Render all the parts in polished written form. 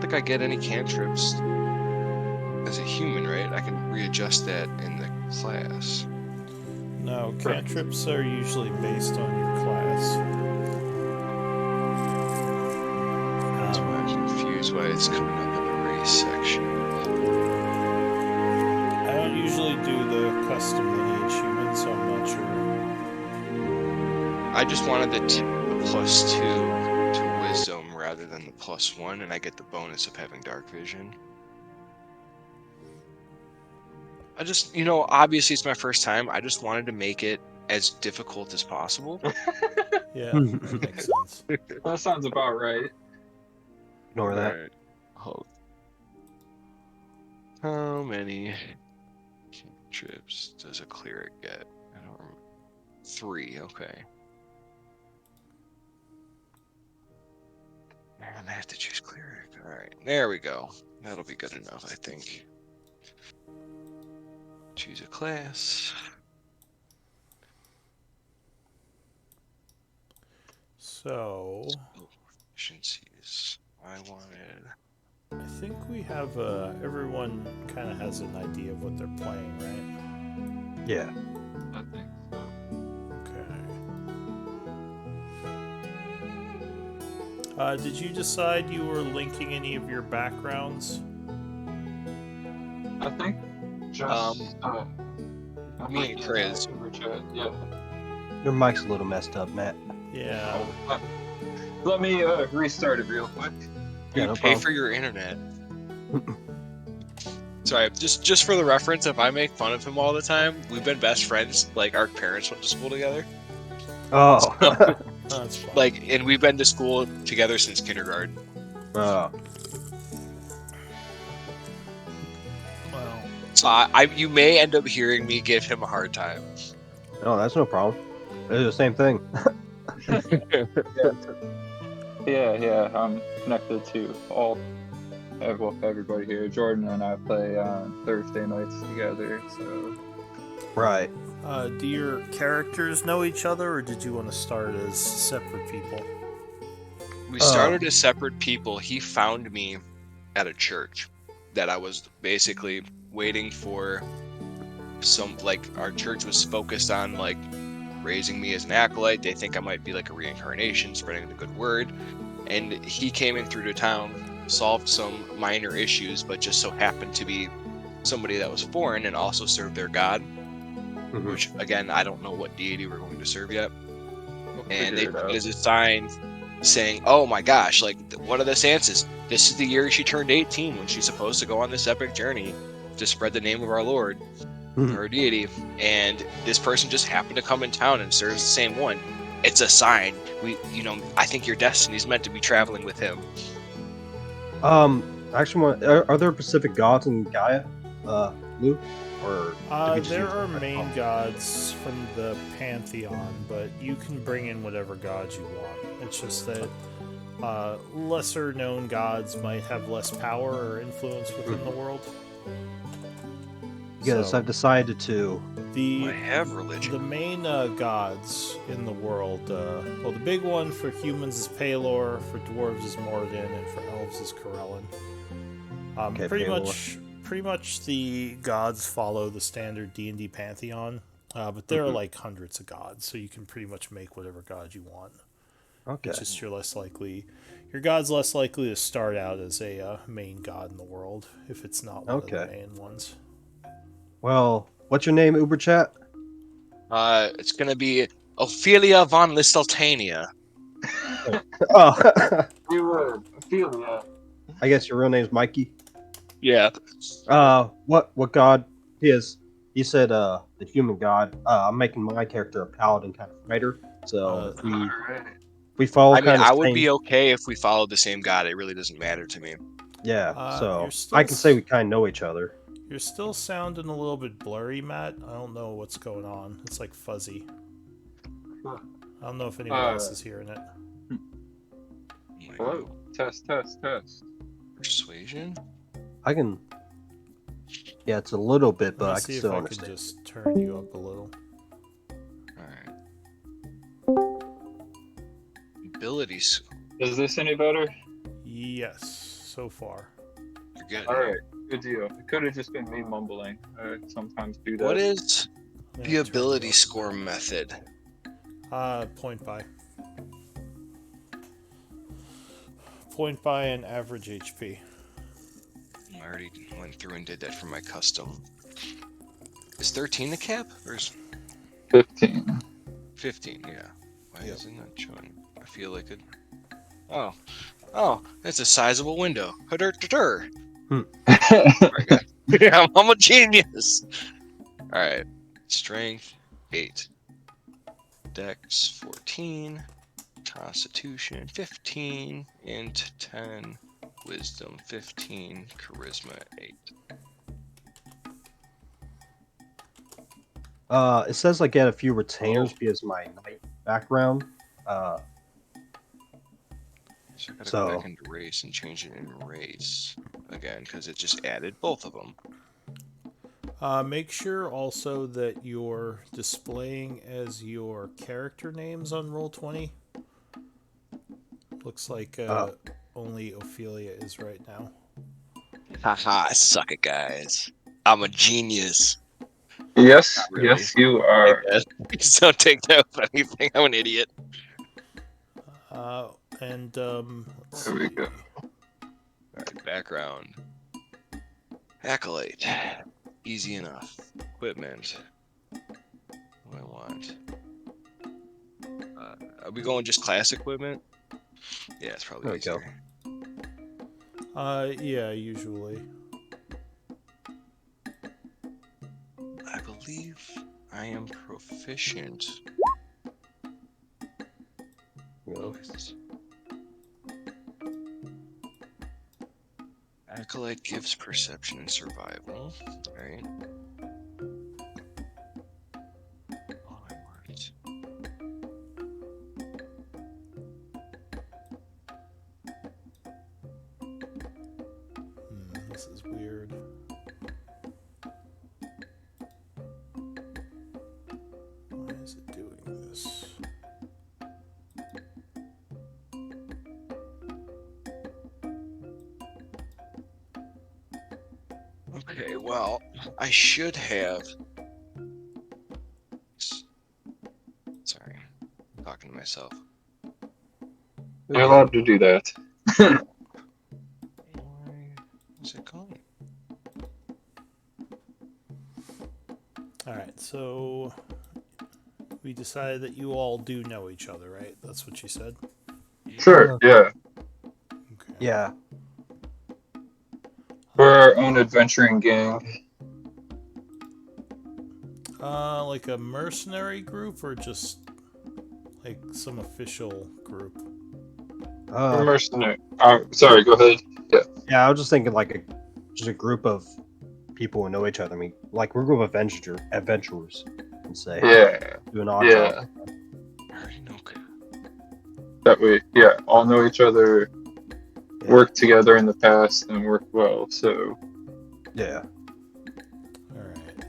think I get any cantrips as a human, right? I can readjust that in the class. No, cantrips are usually based on your class. That's why I'm confused why it's coming up in the race section. I don't usually do the custom lineage human, so I'm not sure. I just wanted the +2 to wisdom rather than the +1, and I get the bonus of having dark vision. I just, obviously it's my first time. I just wanted to make it as difficult as possible. Yeah, that makes sense. That sounds about right. Ignore that. Alright. Hold. How many cantrips does a cleric get? I don't remember. 3, okay. Man, I have to choose cleric. Alright, there we go. That'll be good enough, I think. Choose a class. So, Efficiencies. I wanted. I think we have everyone kind of has an idea of what they're playing, right? Yeah. I think so. Okay. Did you decide you were linking any of your backgrounds? I think just me and Chris. Yeah. Your mic's a little messed up, Matt. Yeah. Let me restart it real quick. You Yeah, no pay problem. for your internet. Sorry, just for the reference, if I make fun of him all the time, we've been best friends. Like, our parents went to school together. Oh. That's fine. Like, and we've been to school together since kindergarten. Oh. Well, So you may end up hearing me give him a hard time. No, that's no problem. It's the same thing. Yeah. I'm connected to everybody here. Jordan and I play on Thursday nights together. So Right. do your characters know each other, or did you want to start as separate people? We started as separate people. He found me at a church that I was basically waiting for. Our church was focused on like raising me as an acolyte. They think I might be like a reincarnation, spreading the good word. And he came in through the town, solved some minor issues, but just so happened to be somebody that was foreign and also served their god. Mhm. Which, again, I don't know what deity we're going to serve yet. And they figure it took out. it as a sign saying, oh my gosh, like, what are the chances? This is the year she turned 18 when she's supposed to go on this epic journey to spread the name of our Lord, our deity. And this person just happened to come in town and serves the same one. It's a sign. I think your destiny's meant to be traveling with him. Actually, are there Pacific gods in Gaia, Lou? Or did we just There use are that? main gods from the pantheon, but you can bring in whatever gods you want. It's just that lesser known gods might have less power or influence within the world. Yes, I've decided to. I have religion. The main gods in the world, well, the big one for humans is Palor, for dwarves is Moradin, and for elves is Corellin. Pretty much the gods follow the standard D&D pantheon, but there are like hundreds of gods, so you can pretty much make whatever god you want. Okay. It's just your god's less likely to start out as a main god in the world if it's not one of the main ones. Well, what's your name, Uber Chat? It's gonna be Ophelia von Listeltania. Oh. You would. Ophelia. I guess your real name's Mikey. Yeah. What god is? You said the human god. I'm making my character a paladin kind of fighter. So we follow. I would be okay if we followed the same god. It really doesn't matter to me. Yeah. So I can say we kind of know each other. You're still sounding a little bit blurry, Matt. I don't know what's going on. It's like fuzzy. I don't know if anyone else is hearing it. Hello. Test. Persuasion? I can. Yeah, it's a little bit, but I can still understand. I can just turn you up a little. Alright. Abilities. Is this any better? Yes. so far. You're getting All there. right, good deal. It could have just been me mumbling. I sometimes do that. What is I'm the gonna turn ability you up. score method? Point by. Point by and average HP. I already went through and did that for my custom. Is 13 the cap? Or is 15. 15? Yeah. Why Yep. isn't that showing? I feel like it. Oh. Oh, that's a sizable window. Hudur. Alright, good. Yeah, I'm a genius. Alright. Strength 8. Dex 14. Constitution 15. Int 10. Wisdom 15. Charisma 8. It says I get a few retainers because of my knight background. So I gotta So- go back into race and change it in race again because it just added both of them. Make sure also that you're displaying as your character names on Roll20. Looks like only Ophelia is right now. Haha, suck it, guys. I'm a genius. Yes, Not really. yes, you are. Please don't take that with anything. I'm an idiot. And let's There we see. go. Alright, background. Acolyte. Easy enough. Equipment. What do I want? Are we going just class equipment? Yeah, it's probably There we go. easier. Yeah, usually. I believe I am proficient. You Acolyte gives perception and survival. Right. All I want. This is weird. Why is it doing this? Okay, well, I should have. Sorry, I'm talking to myself. You're allowed to do that. Why is it going? Alright, so we decided that you all do know each other, right? That's what you said? Sure, yeah. Okay. Yeah. We're our own adventuring gang. Like a mercenary group or just like some official group? We're mercenary. Sorry, go ahead. Yeah, I was just thinking like just a group of people who know each other. I mean, like we're a group of adventurers, and say, Yeah, do an odd yeah. job. I already know. That way, yeah, all know each other, Yeah. worked together in the past, and worked well, so. Yeah. Alright.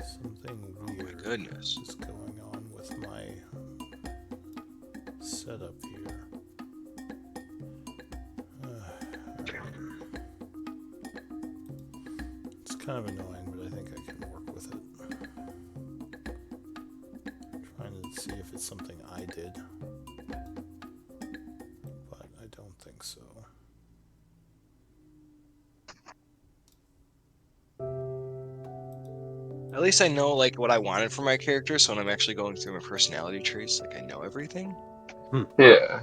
Something Oh my weird goodness. is going on with my setup here. It's kind of annoying, but I think I can work with it. Trying to see if it's something I did. But I don't think so. At least I know like what I wanted for my character, so when I'm actually going through my personality traits, like I know everything. Yeah.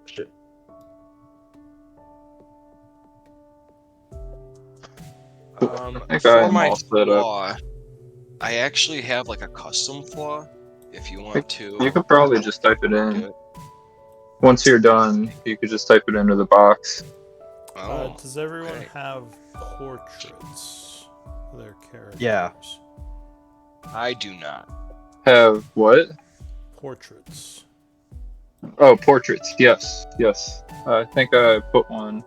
Shit. think For I'm my all set up. flaw, I actually have like a custom flaw. If you want to, You could probably just type it do in. it. Once you're done, you could just type it into the box. Oh, Does everyone okay. have portraits of their characters? Yeah. I do not. Have what? Portraits. Oh, portraits. Yes, yes. I think I put one.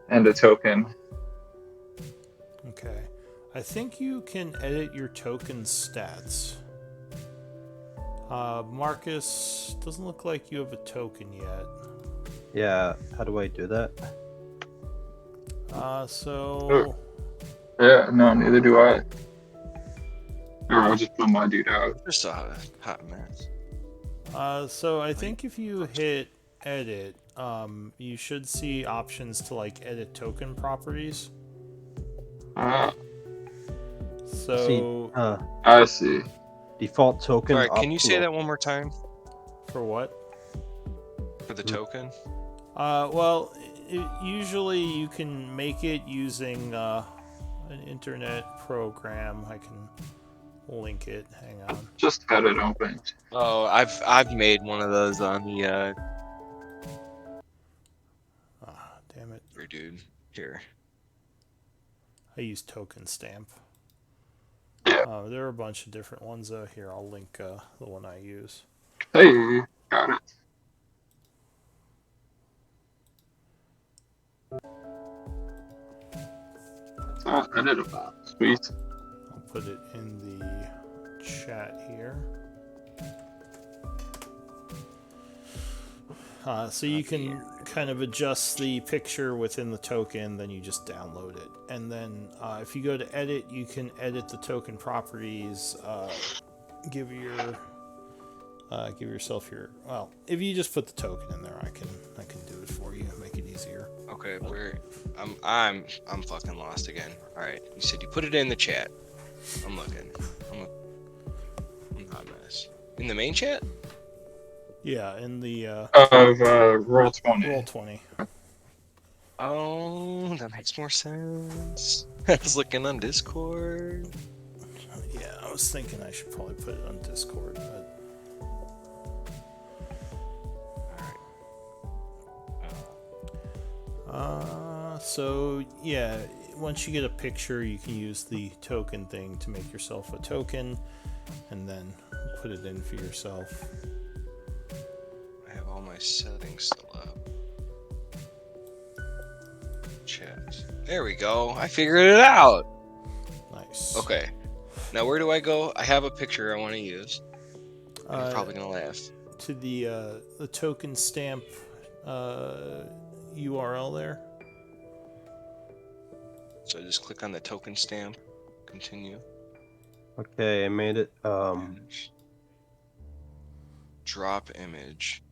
And a token. Okay. I think you can edit your token stats. Marcus, doesn't look like you have a token yet. Yeah, how do I do that? So Yeah, no, neither do I. Or I'll just put my dude out. Just a hot mess. so I think if you hit edit, you should see options to like edit token properties. See, So I see. default token Sorry, can you say optional. that one more time for what? for the token? Well, usually you can make it using an internet program. I can link it. Hang on. Just had it open. Oh, I've made one of those on the Ah, damn it. here, dude. Here. I use token stamp. Yeah. There are a bunch of different ones. Here, I'll link the one I use. Hey, got it. It's all editable. Sweet. I'll put it in the chat here. So you can kind of adjust the picture within the token, then you just download it. And then if you go to edit, you can edit the token properties, give yourself your, well, if you just put the token in there, I can do it for you, make it easier. Okay, I'm fucking lost again. All right, you said you put it in the chat. I'm looking. I'm a hot mess. In the main chat? Yeah, in the Of Roll20. Roll20. Oh, that makes more sense. I was looking on Discord. Yeah, I was thinking I should probably put it on Discord, but so yeah, once you get a picture, you can use the token thing to make yourself a token, and then put it in for yourself. I have all my settings still up. Chat. There we go. I figured it out. Nice. Okay. Now where do I go? I have a picture I want to use. I'm probably gonna laugh. To the token stamp URL there. So I just click on the token stamp. Continue. Okay, I made it. Drop image.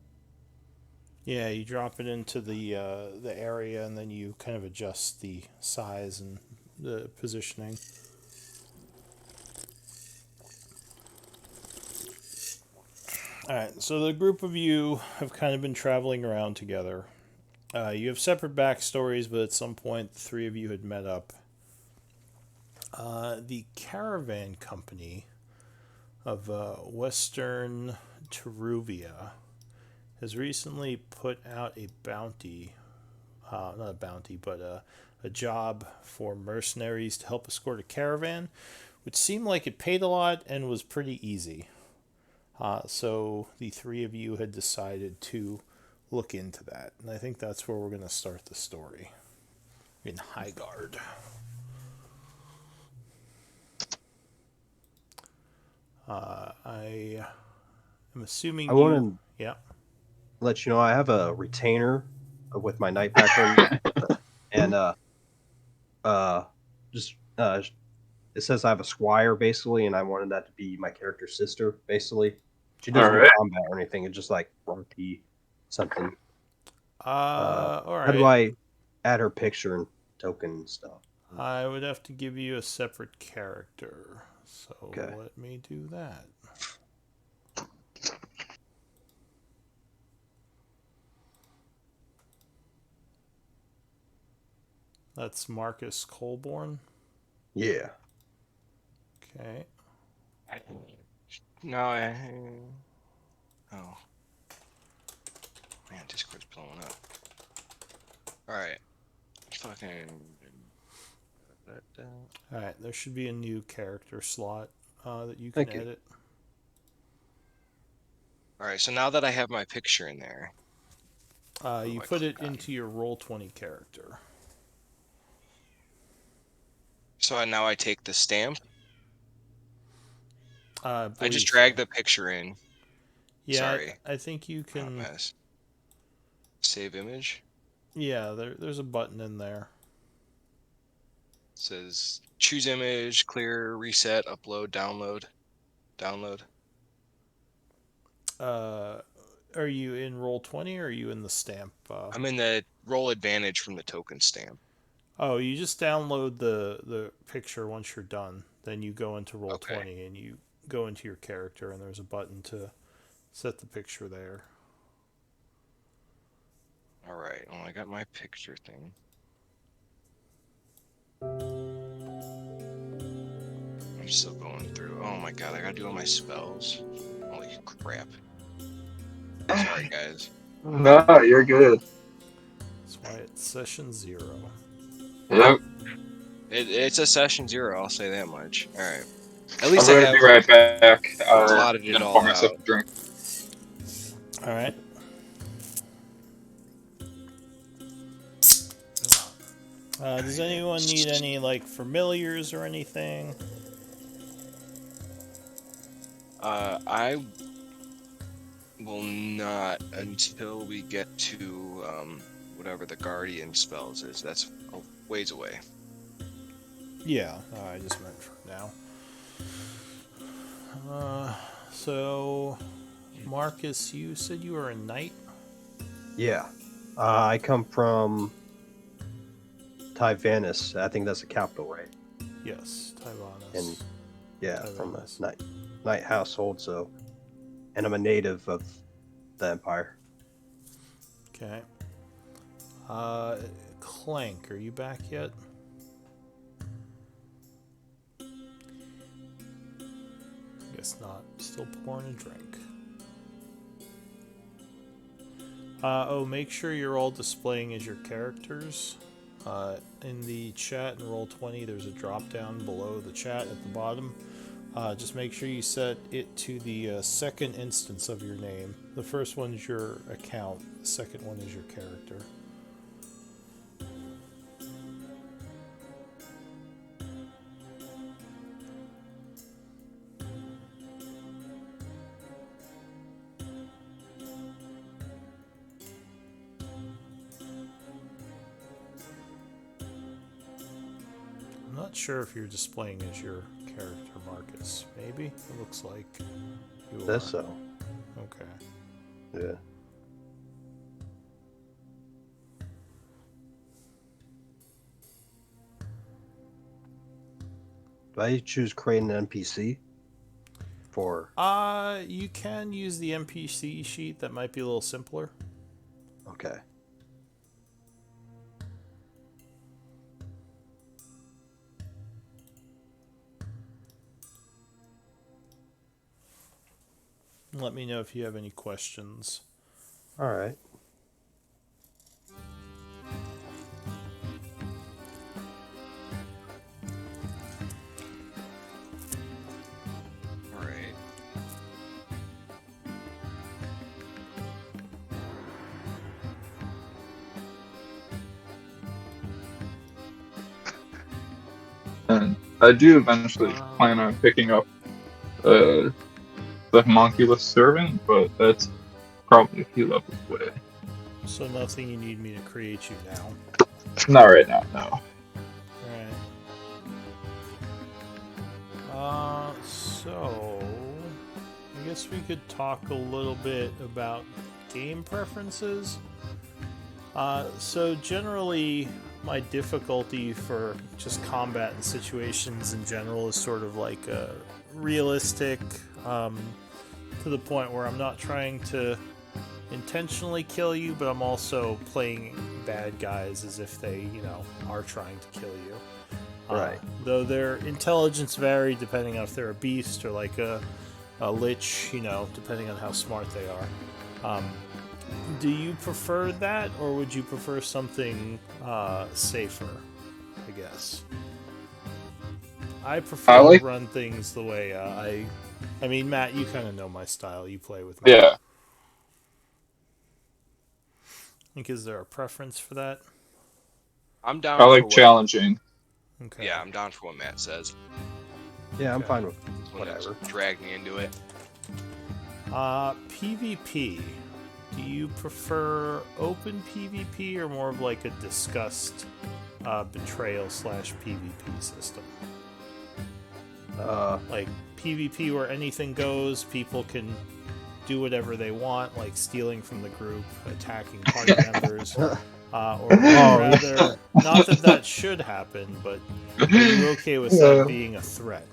Yeah, you drop it into the area, and then you kind of adjust the size and the positioning. Alright, so the group of you have kind of been traveling around together. You have separate backstories, but at some point the three of you had met up. The caravan company of Western Teruvia has recently put out a bounty, not a bounty, but a job for mercenaries to help escort a caravan, which seemed like it paid a lot and was pretty easy. So the three of you had decided to look into that, and I think that's where we're going to start the story. In Highguard. I am assuming I want to yeah. let you know I have a retainer with my knight background, and just it says I have a squire basically, and I wanted that to be my character's sister basically. She doesn't do Alright. combat or anything. It's just like RP something. All How do right. I add her picture and token and stuff? I would have to give you a separate character, so Okay. let me do that. That's Marcus Colborn. Yeah. Okay. No, I. Oh. Man, Discord's blowing up. Alright. Fucking. All right. There should be a new character slot that you can Thank you. edit. Alright, so now that I have my picture in there. You I put click it on? into your Roll20 character. So now I take the stamp. I I just believe drag so. the picture in. Yeah, Sorry. I think you Hot can. mess. Save image. Yeah, there's a button in there. Says choose image, clear, reset, upload, download, download. Uh, are you in Roll20 or are you in the stamp? I'm in the roll advantage from the token stamp. Oh, you just download the picture once you're done. Then you go into Okay. Roll20 and you go into your character, and there's a button to set the picture there. All right. Well, I got my picture thing. I'm still going through. Oh my god, I gotta do all my spells. Holy crap. Sorry, guys. No, you're good. That's why it's session 0. Yep. It's a session 0, I'll say that much. All right. At I'm least I gonna have be right back. plotted it Gonna pour all myself out. a drink. All right. Does anyone need any like familiars or anything? I will not until we get to whatever the guardian spells is. That's a ways away. Yeah, I just meant for now. So, Marcus, you said you were a knight? Yeah. I come from Tyrannus. I think that's the capital, right? Yes, Tyrannus. And yeah, from a Tyrannus. knight household. So, and I'm a native of the Empire. Okay. Clank, are you back yet? Guess not. Still pouring a drink. Make sure you're all displaying as your characters. In the chat in Roll20, there's a drop down below the chat at the bottom. Just make sure you set it to the second instance of your name. The first one is your account, the second one is your character. I'm not sure if you're displaying as your character, Marcus. Maybe? It looks like you That's are. so. Okay. Yeah. Do I choose create an NPC for? You can use the NPC sheet. That might be a little simpler. Okay. Let me know if you have any questions. All right. All right. And I do eventually plan on picking up the homunculus servant, but that's probably a few levels away. So nothing you need me to create you now. Not right now, no. Alright. So I guess we could talk a little bit about game preferences. So generally my difficulty for just combat and situations in general is sort of like a realistic, to the point where I'm not trying to intentionally kill you, but I'm also playing bad guys as if they, are trying to kill you. Right. Though their intelligence vary depending on if they're a beast or like a lich, depending on how smart they are. Do you prefer that, or would you prefer something safer, I guess? I prefer to run things the way I mean, Matt, you kind of know my style. You play with me. Yeah. Is there a preference for that? I'm down I for like what. challenging. Okay. Yeah, I'm down for what Matt says. Yeah, I'm Okay. fine with Whatever. whatever. Drag me into it. PvP. Do you prefer open PvP or more of like a discussed betrayal / PvP system? Like PvP where anything goes, people can do whatever they want, like stealing from the group, attacking party members, or would you rather, not that that should happen, but are you okay with that being a threat?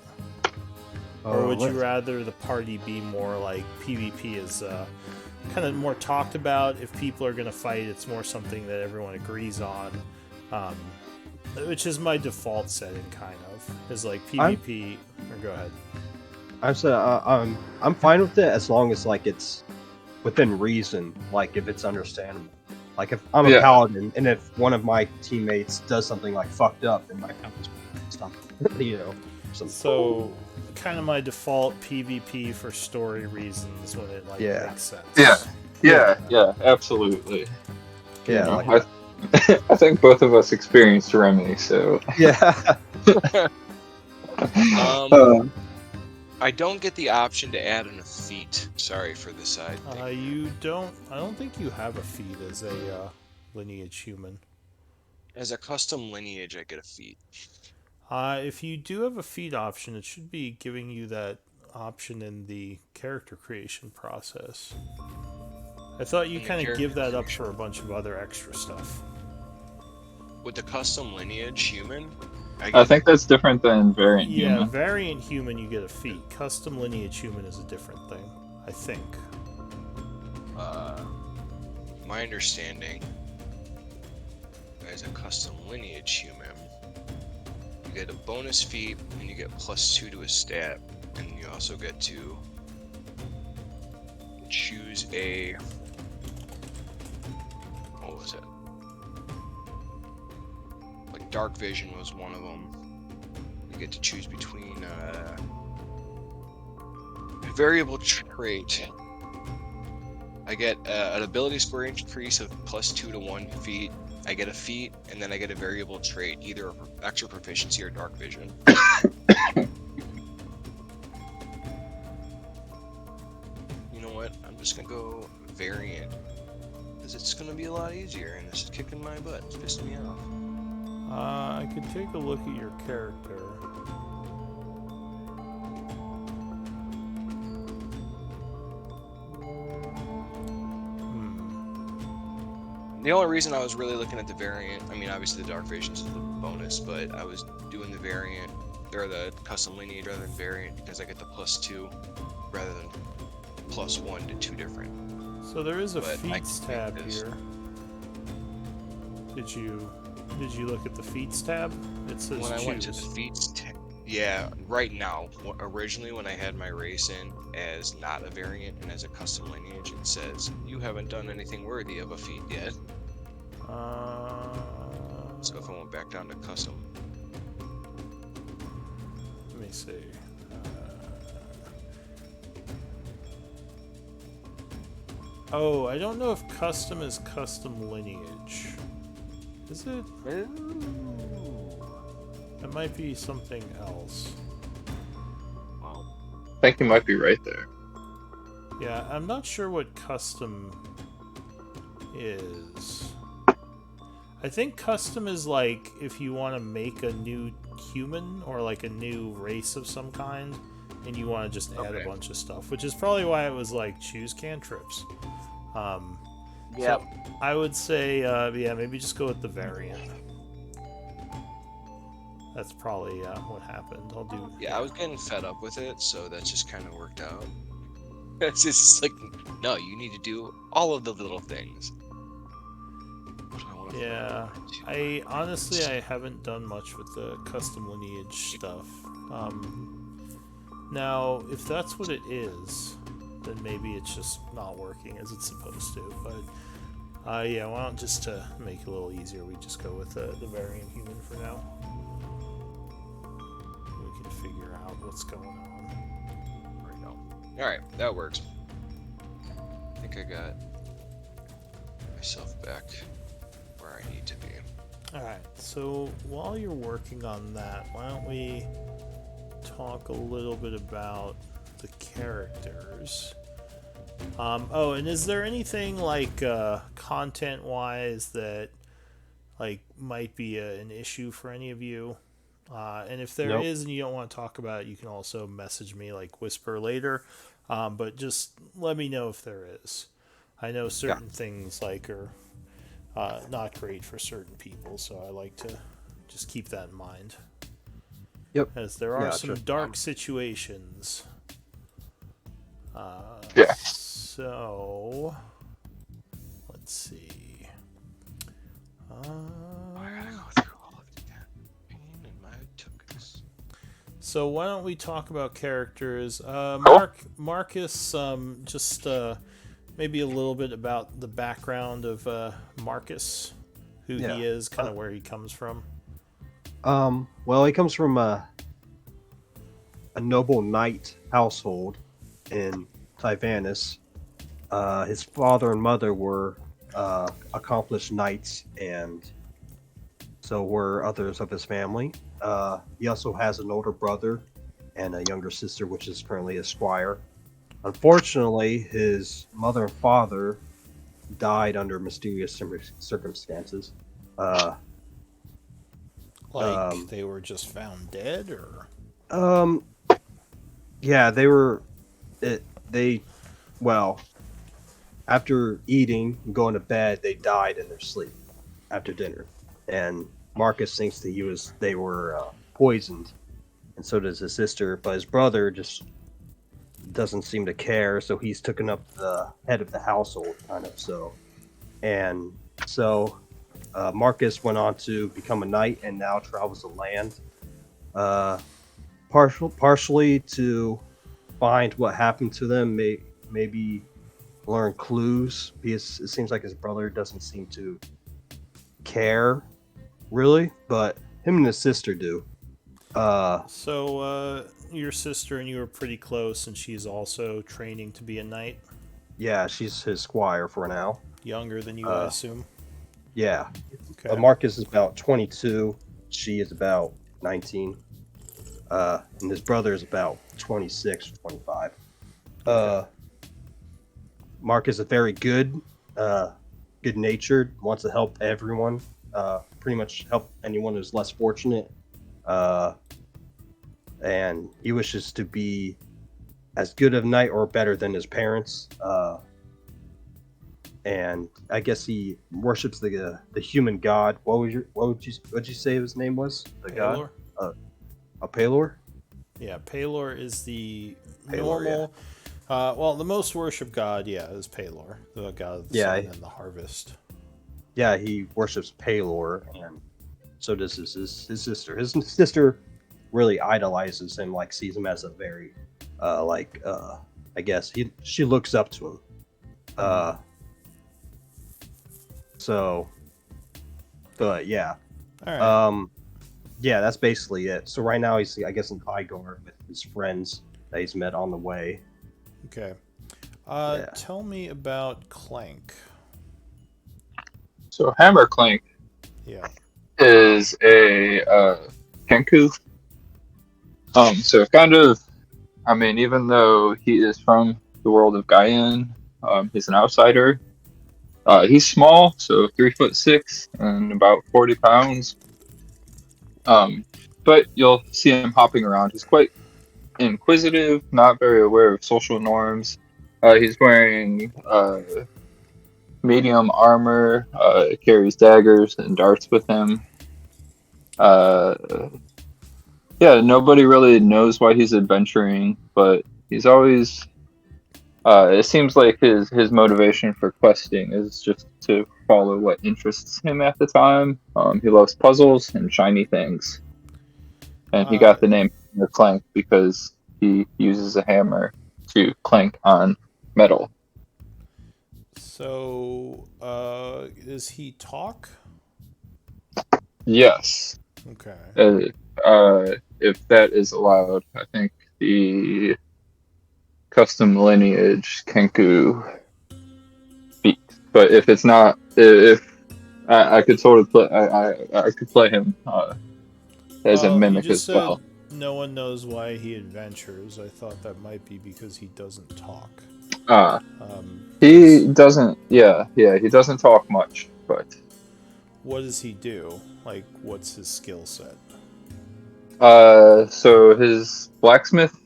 Or would you rather the party be more like PvP is kind of more talked about? If people are going to fight, it's more something that everyone agrees on, which is my default setting, kind of. Is like PvP. Or go ahead. I'm fine with it as long as like it's within reason. Like if it's understandable. Like if I'm a paladin and if one of my teammates does something like fucked up, then my paladin's stop. So kind of my default PvP for story reasons when it like makes sense. Yeah, absolutely. Yeah, like, I think both of us experienced Remy, so yeah. I don't get the option to add in a feat. Sorry for the side thing. You don't. I don't think you have a feat as a lineage human. As a custom lineage, I get a feat. If you do have a feat option, it should be giving you that option in the character creation process. I thought you kind of give that up for a bunch of other extra stuff. With the custom lineage human, I think that's different than variant human. Yeah, variant human you get a feat. Custom lineage human is a different thing, I think. My understanding, as a custom lineage human, you get a bonus feat and you get +2 to a stat, and you also get to choose a, what was it? Like dark vision was one of them. You get to choose between a variable trait. I get an ability score increase of +2 to 1 feat. I get a feat, and then I get a variable trait, either extra proficiency or dark vision. You know what? I'm just gonna go variant, because it's gonna be a lot easier, and this is kicking my butt. It's pissing me off. I could take a look at your character. The only reason I was really looking at the variant, I mean, obviously the dark vision's the bonus, but I was doing the variant, or the custom lineage rather than variant, because I get the +2 rather than +1 to 2 different. So there is a feats tab here. Did you look at the feats tab? It says when I choose. went to the feats tab, yeah, right now. Originally, when I had my race in as not a variant and as a custom lineage, it says you haven't done anything worthy of a feat yet. So if I went back down to custom, let me see. Oh, I don't know if custom is custom lineage. Is it? It might be something else. wow. I think you might be right there. Yeah, I'm not sure what custom is. I think custom is like if you want to make a new human or like a new race of some kind, and you want to just add a bunch of stuff, which is probably why it was like choose cantrips. Yep. So I would say, yeah, maybe just go with the variant. That's probably what happened. I'll do. Yeah, I was getting fed up with it, so that just kind of worked out. It's just like, no, you need to do all of the little things. Yeah, I honestly haven't done much with the custom lineage stuff. Now, if that's what it is, then maybe it's just not working as it's supposed to. But yeah, why don't just to make it a little easier, we just go with the variant human for now. We can figure out what's going on. Right now. All right, that works. I think I got myself back where I need to be. Alright, so while you're working on that, why don't we talk a little bit about the characters? Oh, and is there anything like content-wise that like might be an issue for any of you? And if there Nope. is and you don't want to talk about it, you can also message me, like whisper later. But just let me know if there is. I know Yeah. certain things like are not great for certain people, so I like to just keep that in mind. Yep. As there are Yeah. some Just dark situations. Yeah. So let's see. I gotta go through all of the campaign and my tokens. So why don't we talk about characters? Cool. Marcus, just maybe a little bit about the background of Marcus, who yeah. he is, kind Uh, of where he comes from. well, he comes from a noble knight household in Tyrannus. His father and mother were accomplished knights, and so were others of his family. He also has an older brother and a younger sister, which is currently a squire. Unfortunately, his mother and father died under mysterious circumstances. Uh, Like um, they were just found dead, or um, yeah, they were. They well, after eating and going to bed, they died in their sleep after dinner, and Marcus thinks that they were poisoned, and so does his sister. But his brother just doesn't seem to care, so he's taken up the head of the household, kind of. And so Marcus went on to become a knight, and now travels the land, uh, partially to find what happened to them, maybe learn clues, because it seems like his brother doesn't seem to care really, but him and his sister do. Uh, so your sister and you are pretty close, and she's also training to be a knight, yeah, she's his squire for now. younger than you, I Uh, assume. yeah, Okay. Marcus is about 22. She is about 19. And his brother is about 26 or 25. Okay. Uh, Marcus is very good, good natured, wants to help everyone, pretty much help anyone who's less fortunate. Uh, and he wishes to be as good of knight or better than his parents. And I guess he worships the human god. What would you say his name was? The god, Palor? uh, a Palor. Yeah, Palor is the Palor, yeah, normal. Well, the most worshipped god, yeah, is Palor, the god of the yeah, sun and the harvest. yeah. He worships Palor, and so does his sister. His sister really idolizes him, like sees him as a very, I guess she looks up to him. Uh, so, but yeah, All right. um, yeah, that's basically it. So right now he's, I guess, in Igor with his friends that he's met on the way. Okay. Yeah. Tell me about Clank. So Hammer Clank Yeah. is a Kenku. So kind of, I mean, even though he is from the world of Gaian, he's an outsider. He's small, so 3'6" and about 40 pounds. But you'll see him hopping around. He's quite inquisitive, not very aware of social norms. He's wearing medium armor, carries daggers and darts with him. Uh, yeah, nobody really knows why he's adventuring, but he's always. It seems like his motivation for questing is just to follow what interests him at the time. He loves puzzles and shiny things, and he Uh, got the name Hammer Clank because he uses a hammer to clank on metal. so, does he talk? Yes, Okay. uh, if that is allowed, I think the custom lineage Kenku speaks. But if it's not, if I could totally play. I could play him as a Well, you mimic just as said well. no one knows why he adventures. I thought that might be because he doesn't talk. Uh, Because he doesn't. Yeah, yeah. He doesn't talk much, but what does he do? Like, what's his skill set? so his blacksmith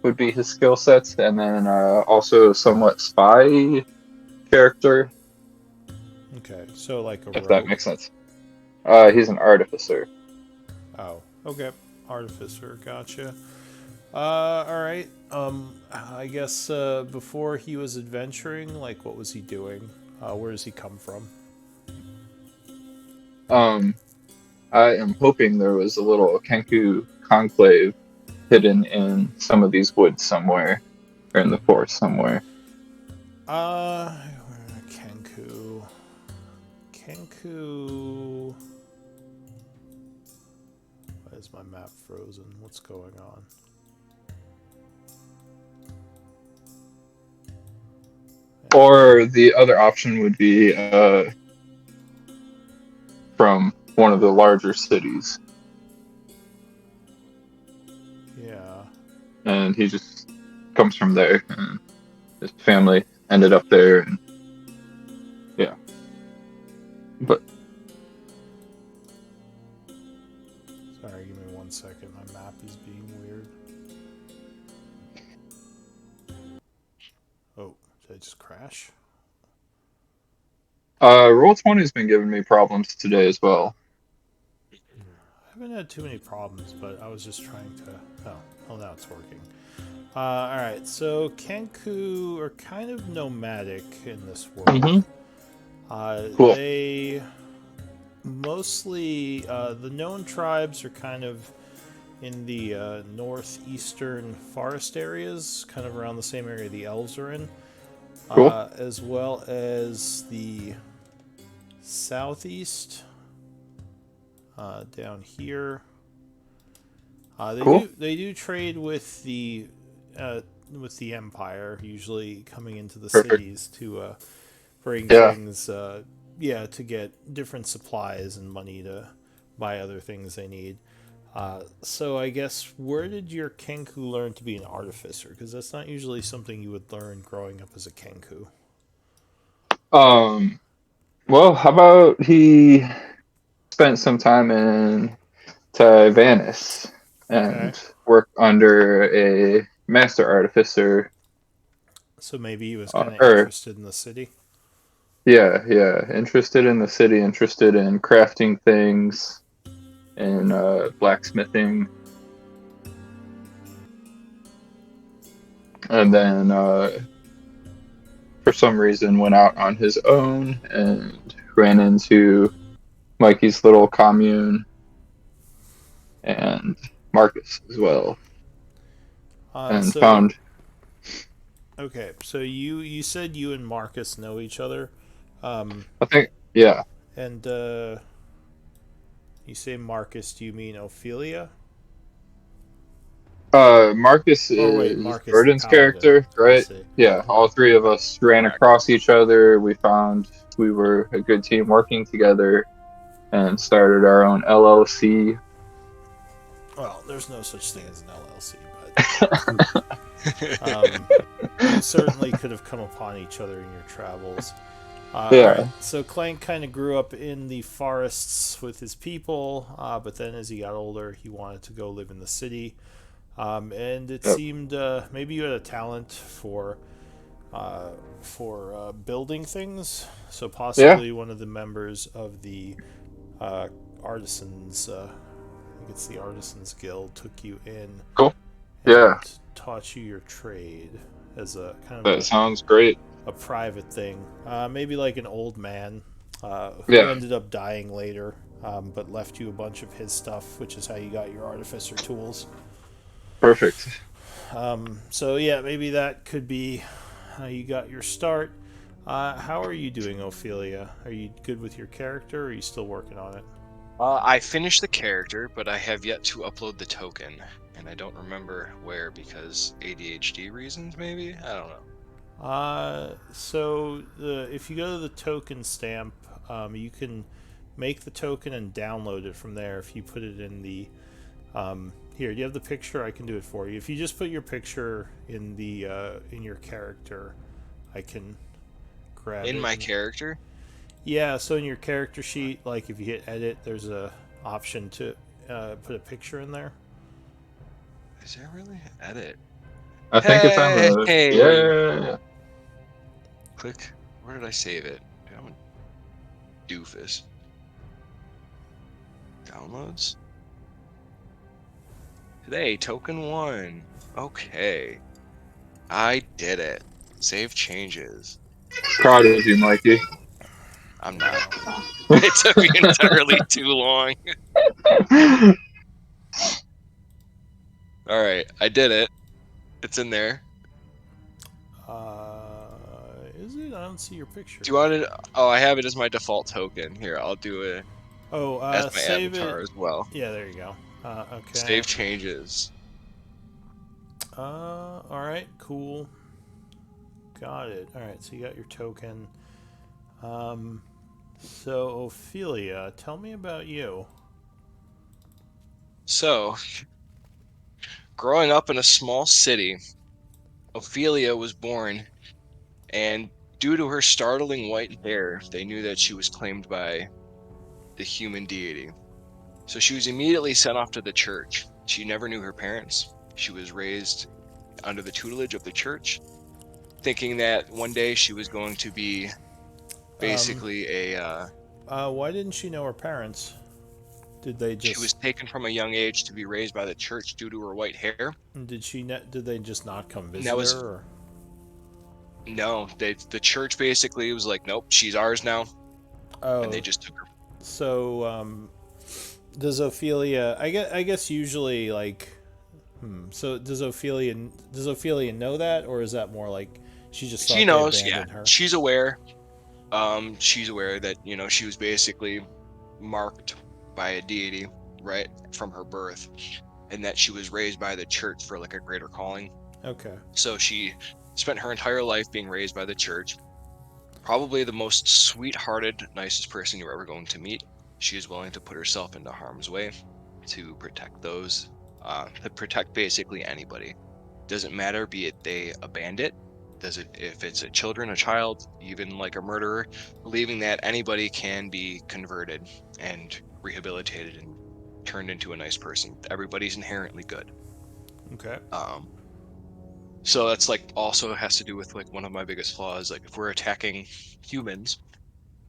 would be his skill sets, and then also somewhat spy character, Okay, so like a if that rogue. makes sense. He's an artificer. Oh, okay. Artificer, gotcha. All right. I guess before he was adventuring, like, what was he doing? Where does he come from? Um, I am hoping there was a little Kenku conclave hidden in some of these woods somewhere, or in the forest somewhere. Kenku. Kenku. Why is my map frozen? What's going on? Or the other option would be from one of the larger cities, Yeah. and he just comes from there. And his family ended up there, and yeah. But Sorry, give me 1 second. My map is being weird. Oh, did I just crash? Roll 20 has been giving me problems today as well. I haven't had too many problems, but I was just trying to. Oh, well, now it's working. Alright, so Kenku are kind of nomadic in this world. Mm-hmm. Cool. They mostly, the known tribes are kind of in the northeastern forest areas, kind of around the same area the elves are in, Cool. as well as the southeast, down here. They Cool. do trade uh, with the empire, usually coming into the Perfect. cities to bring Yeah. things. Yeah, to get different supplies and money to buy other things they need. So I guess where did your Kenku learn to be an artificer? Because that's not usually something you would learn growing up as a Kenku. Um. Well, how about he spent some time in Tyrannus Okay. and worked under a master artificer. So maybe he was kind of Or interested in the city. yeah, yeah, interested in the city, interested in crafting things and blacksmithing, and then for some reason went out on his own and ran into Mikey's little commune and Marcus as well, and So found. okay, so you said you and Marcus know each other, I think, yeah. and you say Marcus. Do you mean Ophelia? Marcus Or wait, is Marcus the Jordan's paladin. character, I right? see. Yeah, all three of us ran Correct. across each other. We found we were a good team working together and started our own LLC. Well, there's no such thing as an LLC, but you certainly could have come upon each other in your travels. All right, Yeah, so Clank kind of grew up in the forests with his people, but then as he got older, he wanted to go live in the city. And it yep, seemed maybe you had a talent for building things. So yeah, possibly one of the members of the artisans, I think it's the Artisans Guild, took you in cool. Yeah, and taught you your trade as a kind of that sounds great. a private thing. Maybe like an old man who Yeah, ended up dying later, but left you a bunch of his stuff, which is how you got your artificer tools. perfect. So yeah, maybe that could be how you got your start. How are you doing, Ophelia? Are you good with your character, or are you still working on it? I finished the character, but I have yet to upload the token, and I don't remember where because ADHD reasons, maybe? I don't know. So if you go to the token stamp, you can make the token and download it from there. If you put it in the here, do you have the picture? I can do it for you. If you just put your picture in your character, I can grab In it. my character? Yeah, so in your character sheet, like if you hit edit, there's a option to put a picture in there. Is there really edit? I think it's on the Hey! yeah. Click. Where did I save it? I'm a doofus. Downloads? Today, token 1. Okay. I did it. Save changes. Proud of you, Mikey. I'm not. It took me entirely too long. All right, I did it. It's in there. Is it? I don't see your picture. Do you want it? Oh, I have it as my default token. Here, I'll do it Oh, as my save it. avatar as well. Yeah, there you go. Okay. Save changes. All right, cool. Got it. All right, so you got your token. So Ophelia, tell me about you. So, growing up in a small city, Ophelia was born, and due to her startling white hair, they knew that she was claimed by the human deity. So she was immediately sent off to the church. She never knew her parents. She was raised under the tutelage of the church, thinking that one day she was going to be Um, basically why didn't she know her parents? Did they she was just taken from a young age to be raised by the church due to her white hair. did they just not come And that visit her? was Or? no, the church basically was like, nope, she's ours now, and they Oh, just took her. so does Ophelia? I guess usually like. So does Ophelia know that, or is that more like she just She thought they knows, yeah, abandoned her? she's aware. She's aware that she was basically marked by a deity right from her birth, and that she was raised by the church for like a greater calling. Okay. So she spent her entire life being raised by the church. Probably the most sweethearted, nicest person you're ever going to meet. She is willing to put herself into harm's way to protect those, to protect basically anybody. Doesn't matter, be it they a bandit, does it if it's a children, a child, even like a murderer, believing that anybody can be converted and rehabilitated and turned into a nice person. Everybody's inherently good. Okay. Um, so that's like also has to do with like one of my biggest flaws. Like if we're attacking humans,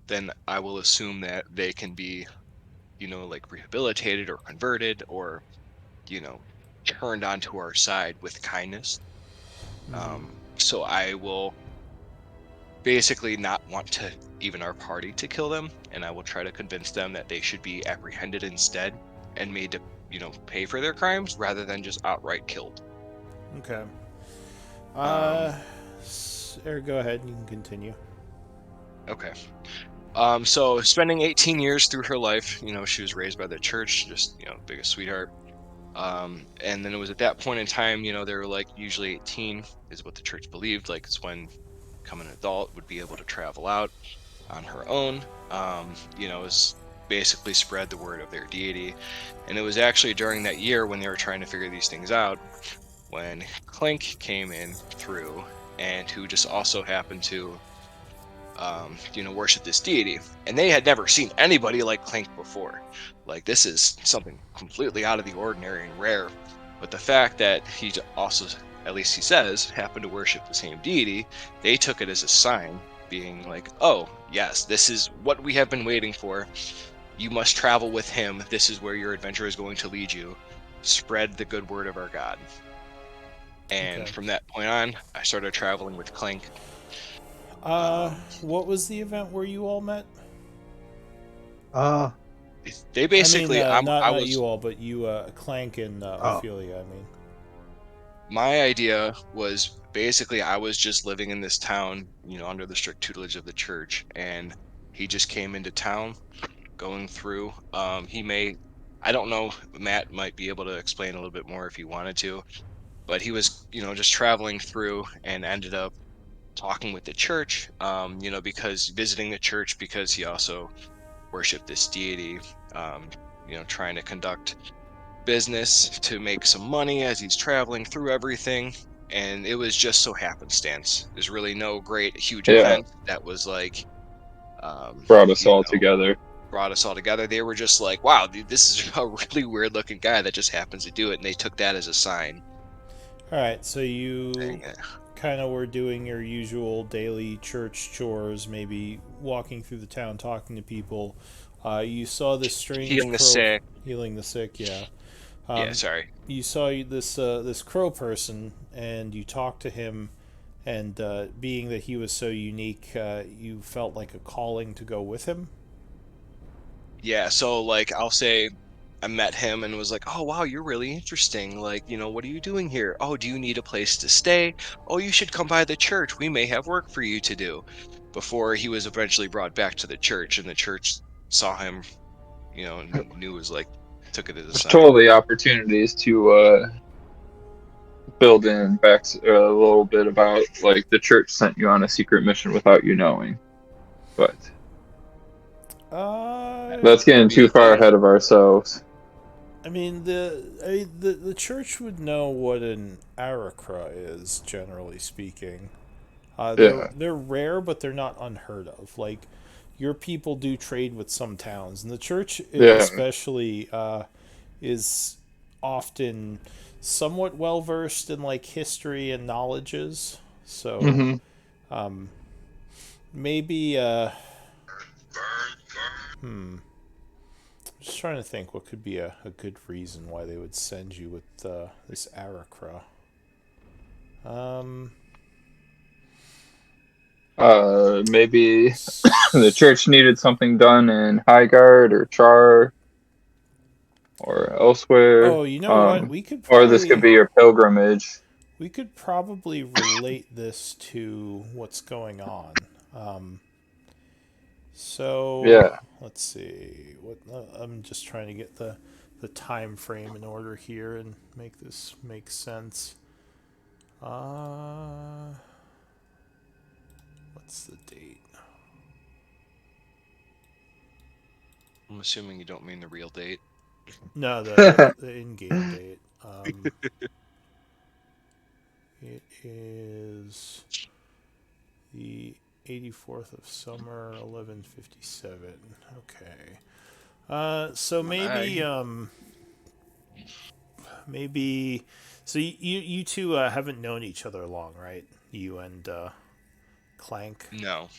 then I will assume that they can be, like rehabilitated or converted or, you know, turned onto our side with kindness. So I will basically not want to even our party to kill them, and I will try to convince them that they should be apprehended instead and made to, pay for their crimes rather than just outright killed. Okay. Um, Go ahead. You can continue. okay. So spending 18 years through her life, she was raised by the church, just, biggest sweetheart. And then it was at that point in time, they were like usually 18 is what the church believed, like it's when becoming an adult would be able to travel out on her own. Is basically spread the word of their deity. And it was actually during that year when they were trying to figure these things out when Clink came in through and who just also happened to worship this deity. And they had never seen anybody like Clank before. Like, this is something completely out of the ordinary and rare. But the fact that he also, at least he says, happened to worship the same deity, they took it as a sign, being like, oh, yes, this is what we have been waiting for. You must travel with him. This is where your adventure is going to lead you. Spread the good word of our God. And Okay. from that point on, I started traveling with Clank. What was the event where you all met? Uh They I mean, basically, not I not was you all, but you, Clank and oh Ophelia. I mean. my idea was basically I was just living in this town, under the strict tutelage of the church, and he just came into town going through. I don't know, Matt might be able to explain a little bit more if he wanted to, but he was, just traveling through and ended up talking with the church, because visiting the church because he also worship this deity, trying to conduct business to make some money as he's traveling through everything. And it was just so happenstance. There's really no great huge Yeah, event that was like, um, brought us you all know, together. brought us all together. They were just like, wow, dude, this is a really weird looking guy that just happens to do it. And they took that as a sign All right, so you saying, kind of were doing your usual daily church chores, maybe walking through the town, talking to people. You saw this strange healing the crow sick. healing the sick. Yeah. Yeah, Um, sorry. you saw this crow person, and you talked to him. And being that he was so unique, you felt like a calling to go with him. Yeah, so like I'll say I met him and was like, "Oh wow, you're really interesting. Like, what are you doing here? Oh, do you need a place to stay? Oh, you should come by the church. We may have work for you to do." Before he was eventually brought back to the church and the church saw him, and knew it was like took it as a There's sign. totally opportunities to build in back a little bit about like the church sent you on a secret mission without you knowing. But Uh, that's Could getting be too a far thing. ahead of ourselves. the church would know what an arakra is, generally speaking. Yeah. They're rare, but they're not unheard of. Like your people do trade with some towns, and the church Yeah. especially is often somewhat well versed in like history and knowledges. So Hmm. um, maybe hmm. Just trying to think what could be a good reason why they would send you with this Arakra. Um, Maybe the church needed something done in Highgard or Char or elsewhere. oh, you know what? Or this could be your pilgrimage. We could probably relate this to what's going on. Um, so Yeah. let's see. What I'm just trying to get the time frame in order here and make this make sense. Uh, what's the date? I'm assuming you don't mean the real date. No, the in-game date. It is the 84th of summer, 1157. Okay. So maybe, Aye. maybe. So you two haven't known each other long, right? You and Clank. No.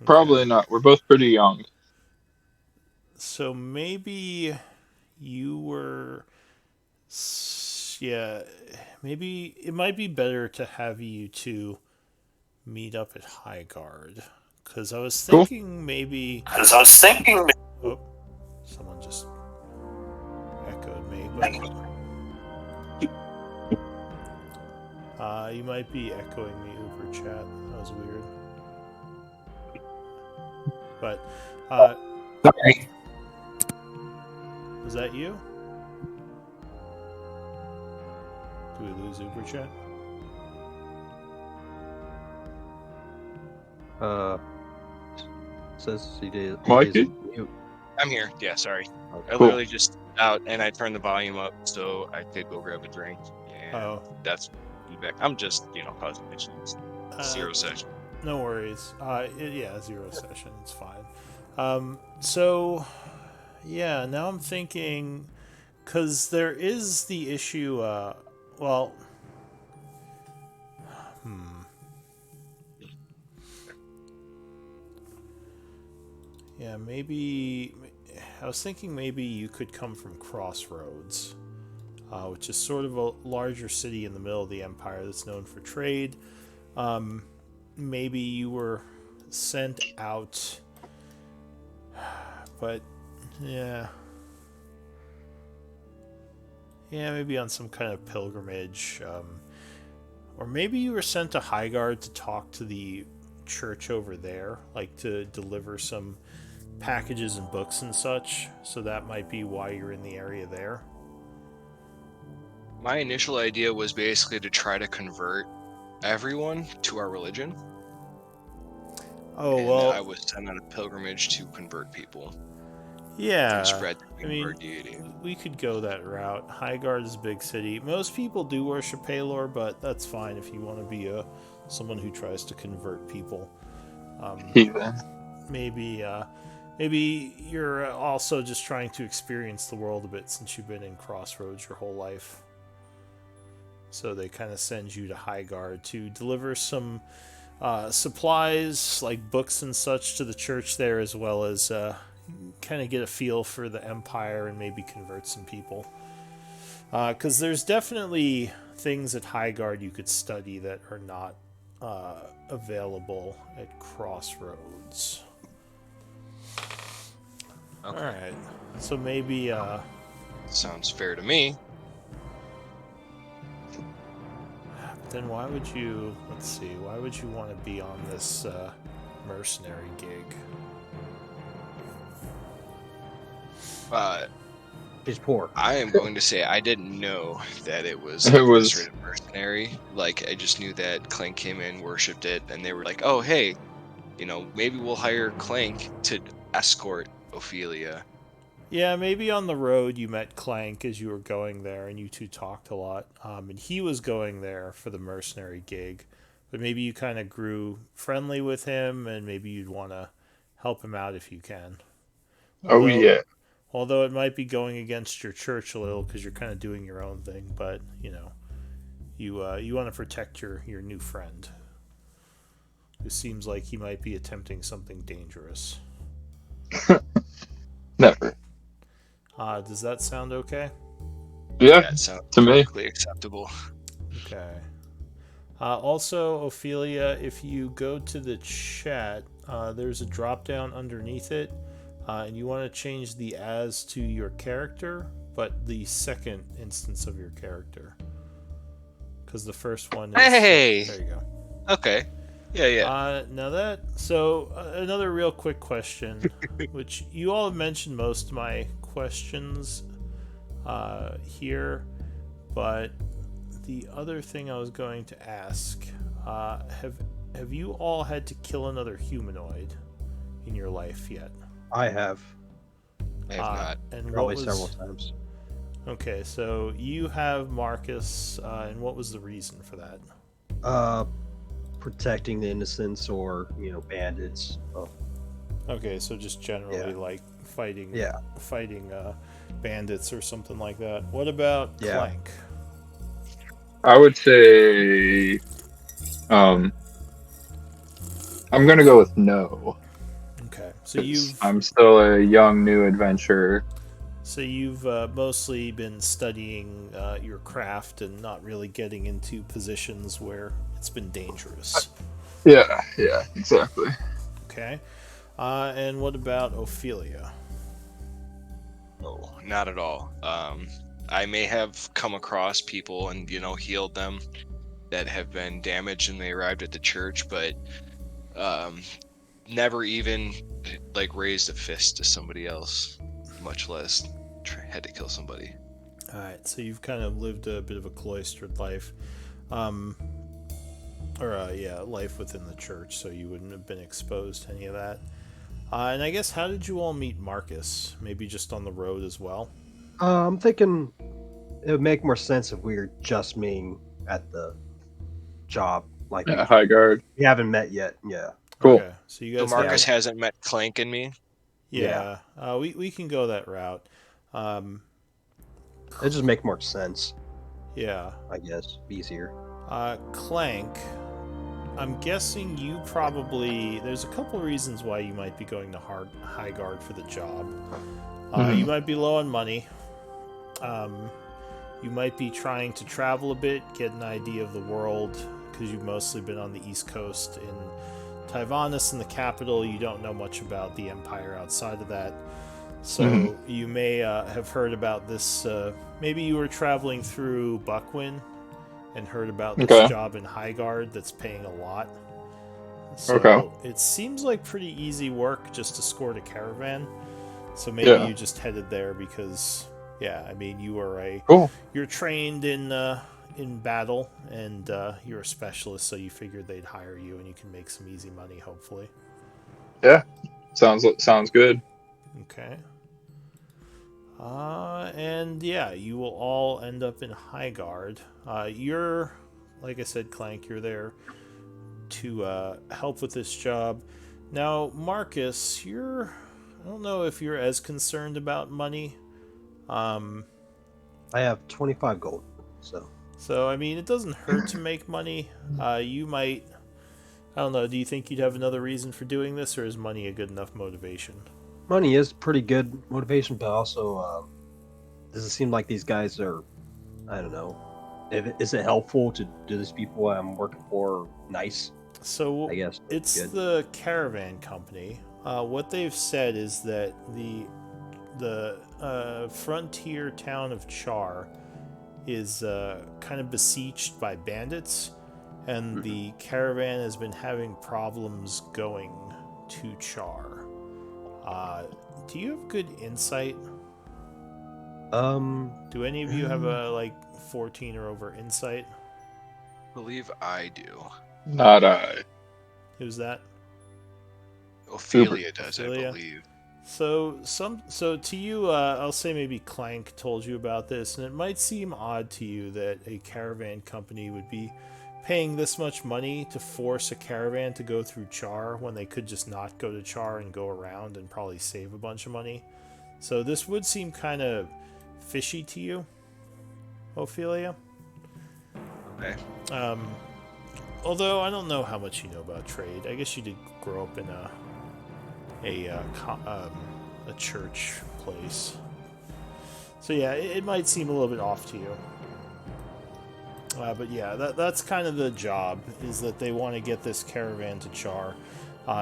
Okay. Probably not. We're both pretty young. So maybe you were. Yeah. Maybe it might be better to have you two meet up at Highgard. Because I was Cool. thinking maybe. Because I was thinking. Oh, someone just echoed me, but you might be echoing me over chat. That was weird. But Sorry. was that you? Do we lose Uber chat? Says he is Mikey? mute. I'm here. Yeah, sorry. I Cool. literally just out and I turned the volume up so I could go grab a drink. And Oh, that's feedback. I'm just, causing issues. Zero session. no worries. Yeah, 0 session. It's fine. So yeah, now I'm thinking because there is the issue. Well, yeah, maybe. I was thinking maybe you could come from Crossroads, which is sort of a larger city in the middle of the Empire that's known for trade. Maybe you were sent out, but yeah. Yeah, maybe on some kind of pilgrimage. Or maybe you were sent to Highgard to talk to the church over there, like to deliver some packages and books and such. So that might be why you're in the area there. My initial idea was basically to try to convert everyone to our religion. Oh, And I well, was sent on a pilgrimage to convert people. and Yeah, spread I the mean, Chaur deity. we could go that route. Highgard is a big city. Most people do worship Palor, but that's fine if you want to be someone who tries to convert people. Heathen. Maybe maybe you're also just trying to experience the world a bit since you've been in Crossroads your whole life. So they kind of send you to Highgard to deliver some supplies like books and such to the church there, as well as kind of get a feel for the Empire and maybe convert some people. Because there's definitely things at Highgard you could study that are not available at Crossroads. All Okay, right, so maybe sounds fair to me. then why would you? Let's see. Why would you want to be on this mercenary gig? Uh, He's poor. I am going to say I didn't know that it was It was administrative mercenary. Like I just knew that Clank came in, worshipped it, and they were like, "Oh, hey, maybe we'll hire Clank to escort Ophelia." Yeah, maybe on the road you met Clank as you were going there, and you two talked a lot. And he was going there for the mercenary gig, but maybe you kind of grew friendly with him, and maybe you'd want to help him out if you can. oh Although, yeah. although it might be going against your church a little because you're kind of doing your own thing, but you want to protect your new friend, who seems like he might be attempting something dangerous. Never. Does that sound okay? Yeah, That sounds to me. perfectly acceptable. Okay. Also, Ophelia, if you go to the chat, there's a drop down underneath it, and you want to change the as to your character, but the second instance of your character. Because the first one is. Hey! There you go. Okay. Yeah. Now that. So, another real quick question, which you all have mentioned most of my questions here, but the other thing I was going to ask, have you all had to kill another humanoid in your life yet? I have I have not. And probably what several was times. okay? So you have Marcus, and what was the reason for that? Protecting the innocents or bandits. Oh, Okay, so just generally Yeah. like fighting, yeah, bandits or something like that. What about Yeah. Clank? I would say um I'm gonna go with no. Okay, so 'Cause I'm still a young new adventurer. you've mostly been studying your craft and not really getting into positions where it's been dangerous. Yeah, exactly. Okay. And what about Ophelia? No, not at all. I may have come across people and healed them that have been damaged and they arrived at the church, but um, never even like raised a fist to somebody else, much less had to kill somebody. All right, so you've kind of lived a bit of a cloistered life, um, or life within the church, so you wouldn't have been exposed to any of that. And I guess, how did you all meet Marcus? Maybe just on the road as well. I'm thinking it would make more sense if we were just meeting at the job. Like Yeah, high guard. we haven't met yet. Yeah, Cool. Okay, so you So guys Marcus have, hasn't met Clank and me. yeah. We can go that route. Um, it just make more sense. yeah. I guess easier. Clank, I'm guessing you probably. There's a couple reasons why you might be going to Highgard for the job. You might be low on money. You might be trying to travel a bit, get an idea of the world, because you've mostly been on the East Coast. In Taivanis, in the capital, you don't know much about the Empire outside of that. So you may have heard about this. Maybe you were traveling through Buckwin and heard about this Okay. job in Highgard that's paying a lot. So Okay. it seems like pretty easy work just to escort a caravan. So maybe Yeah. you just headed there because, yeah, I mean, Cool. you're trained in battle, and you're a specialist, so you figured they'd hire you and you can make some easy money, hopefully. Yeah. Sounds good. Okay. And yeah, you will all end up in High Guard. You're, like I said, Clank, you're there to help with this job. Now, Marcus, I don't know if you're as concerned about money. Um, I have 25 gold, so so, I mean, it doesn't hurt to make money. You might, I don't know, do you think you'd have another reason for doing this, or is money a good enough motivation? money is pretty good motivation, but also does it seem like these guys are, I don't know, is it helpful to do these people I'm working for nice? So I guess it's good. the caravan company. What they've said is that the frontier town of Chaur is kind of besieged by bandits, and Mhm. the caravan has been having problems going to Chaur. Uh, do you have good insight? Um, Do any of you have a like 14 or over insight? Believe I do. Not I. Who's that? Uber. Ophelia does, I Ophelia? believe. So to you, I'll say maybe Clank told you about this, and it might seem odd to you that a caravan company would be paying this much money to force a caravan to go through Char when they could just not go to Char and go around and probably save a bunch of money. So this would seem kind of fishy to you, Ophelia. Okay. Um, although I don't know how much you know about trade. I guess you did grow up in a church place. So yeah, it might seem a little bit off to you. But yeah, that's kind of the job, is that they want to get this caravan to Char.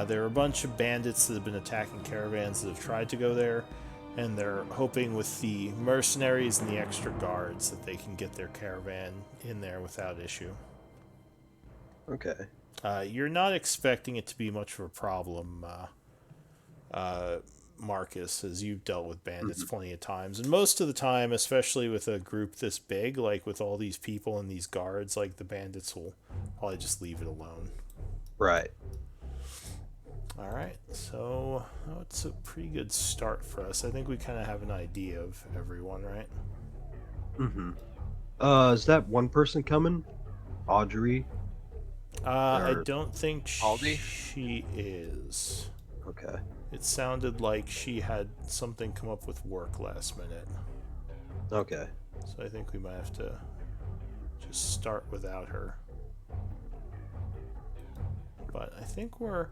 There are a bunch of bandits that have been attacking caravans that have tried to go there, and they're hoping with the mercenaries and the extra guards that they can get their caravan in there without issue. okay. You're not expecting it to be much of a problem, Marcus, as you've dealt with bandits Hmm. plenty of times. And most of the time, especially with a group this big, like with all these people and these guards, like the bandits will probably just leave it alone. Right. All right, so it's a pretty good start for us. I think we kind of have an idea of everyone, right? Hmm. Is that one person coming? Audrey? I Or don't think Aldi? she is. okay. It sounded like she had something come up with work last minute. Okay. So I think we might have to just start without her. But I think we're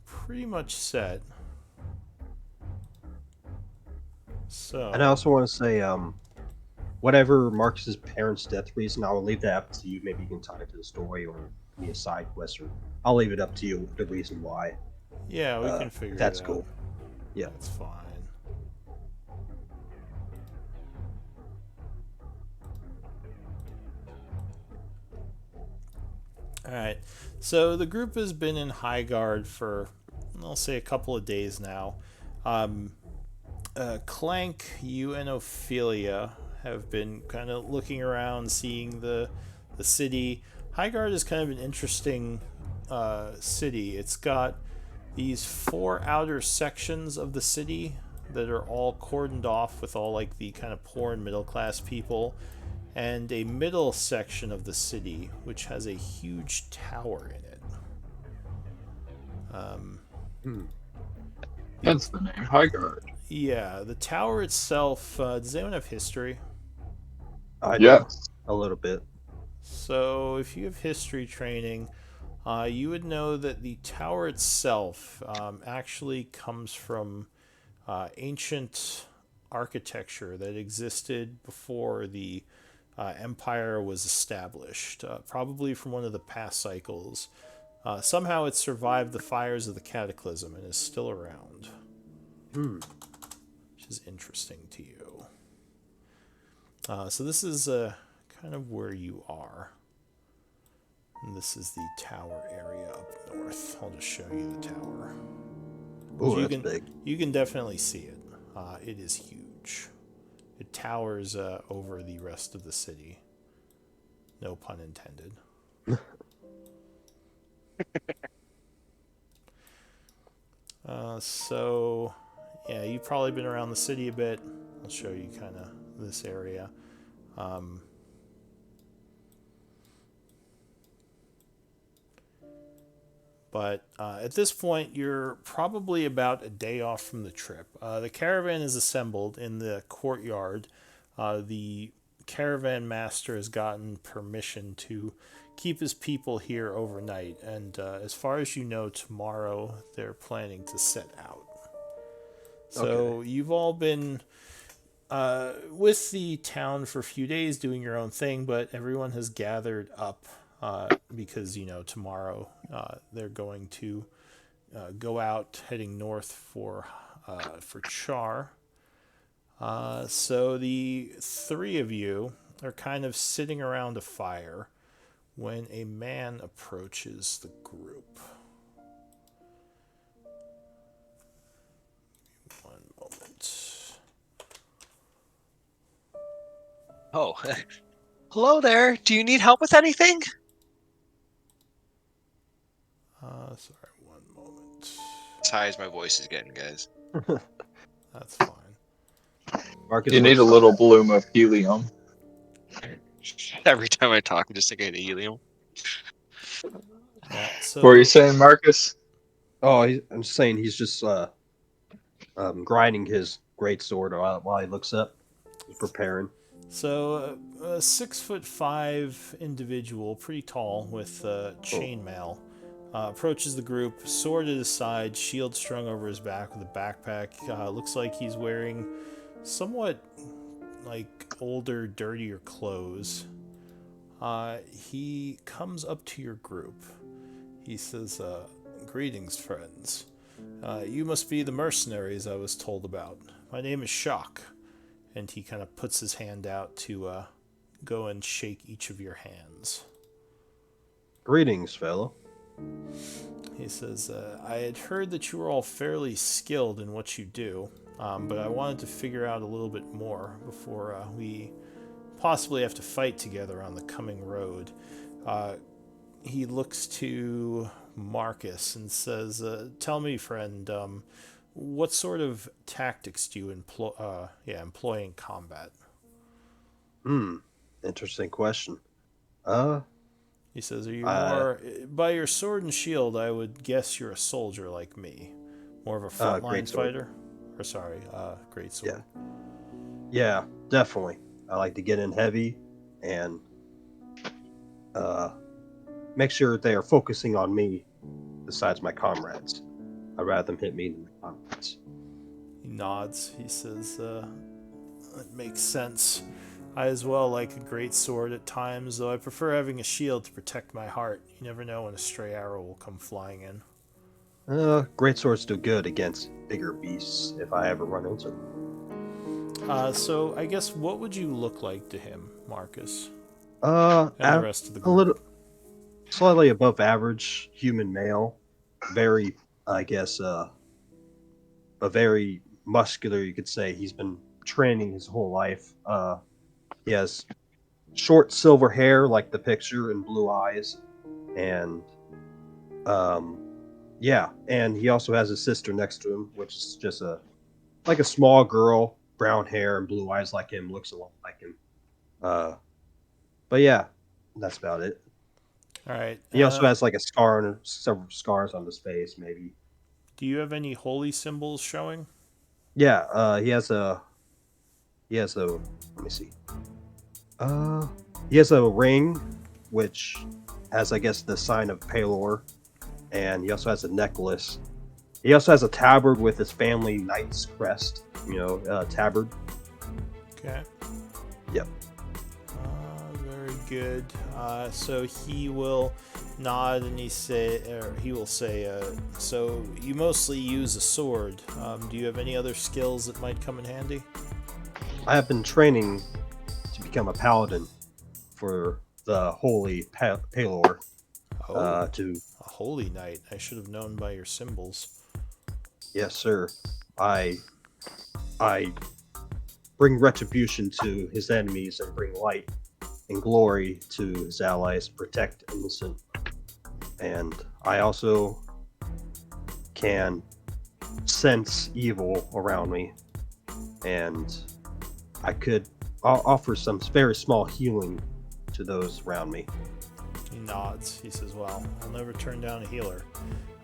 pretty much set. So, And I also want to say, whatever Marcus's parents' death reason, I'll leave that up to you. Maybe you can tie it to the story or be a side quest, or I'll leave it up to you the reason why. yeah, we can figure That's it out. cool. Yeah. That's fine. Alright, so the group has been in High Guard for, I'll say, a couple of days now. Um, Clank, you and Ophelia have been kind of looking around, seeing the city. Highgard is kind of an interesting city. It's got these four outer sections of the city that are all cordoned off with all like the kind of poor and middle class people, and a middle section of the city which has a huge tower in it. Um, Hmm. Hence the name High Guard. yeah, the tower itself. Does anyone have history? I do Yes. a little bit. So, if you have history training, you would know that the tower itself actually comes from ancient architecture that existed before the empire was established, probably from one of the past cycles. Somehow it survived the fires of the cataclysm and is still around, Hmm. which is interesting to you. So, this is kind of where you are. And this is the tower area up north. I'll just show you the tower. Oh, So that's big. you can definitely see it. It is huge. It towers over the rest of the city. No pun intended. So, yeah, you've probably been around the city a bit. I'll show you kind of this area. Um, But at this point, you're probably about a day off from the trip. The caravan is assembled in the courtyard. The caravan master has gotten permission to keep his people here overnight, and as far as you know, tomorrow they're planning to set out. Okay. So you've all been with the town for a few days doing your own thing, but everyone has gathered up because tomorrow they're going to go out heading north for Chaur. So the three of you are kind of sitting around a fire when a man approaches the group. One moment. Oh, hello there. Do you need help with anything? Sorry, one moment. As high as my voice is getting, guys. That's fine. Marcus You need looks a little bloom of helium. Every time I talk, I'm just thinking of helium. Yeah. What were you So saying, Marcus? I'm just saying he's just grinding his great sword while he looks up. He's preparing. So, a 6'5" individual, pretty tall, with chainmail, approaches the group, sword at his side, shield strung over his back with a backpack. Looks like he's wearing somewhat like older, dirtier clothes. He comes up to your group. He says, "Greetings, friends. You must be the mercenaries I was told about. My name is Shock." And he kind of puts his hand out to go and shake each of your hands. Greetings, fellow. He says, I had heard that you were all fairly skilled in what you do, but I wanted to figure out a little bit more before we possibly have to fight together on the coming road. He looks to Marcus and says, tell me, friend, what sort of tactics do you employ in combat? Interesting question. He says, are you Uh, more... By your sword and shield, I would guess you're a soldier like me. More of a frontline great sword. fighter? Or sorry, great Yeah, sword. yeah, definitely. I like to get in heavy and make sure they are focusing on me besides my comrades. I'd rather them hit me than my comrades. He nods. He says, that makes sense. I as well like a great sword at times, though I prefer having a shield to protect my heart. You never know when a stray arrow will come flying in. Great swords do good against bigger beasts if I ever run into them. So I guess what would you look like to him, Marcus, Uh, and the rest of the a group? little, slightly above average human male. Very, I guess, a very muscular, you could say. He's been training his whole life. He has short silver hair, like the picture, and blue eyes, and um, yeah. And he also has a sister next to him, which is just a small girl, brown hair and blue eyes, like him, looks a lot like him. Uh, but yeah, that's about it. All right. He also has like a scar and several scars on his face, maybe. Do you have any holy symbols showing? Yeah, he has a let me see. Uh he has a ring which has, I guess, the sign of Palor, and he also has a necklace. He also has a tabard with his family knight's crest, tabard. Okay. Yep. Very good. So he will nod and he will say, so you mostly use a sword. Do you have any other skills that might come in handy? I have been training to become a paladin for the holy Palor. Oh, To a holy knight. I should have known by your symbols. Yes, sir. I bring retribution to his enemies and bring light and glory to his allies, protect innocent. And I also can sense evil around me and I'll offer some very small healing to those around me. He nods. He says, well, I'll never turn down a healer.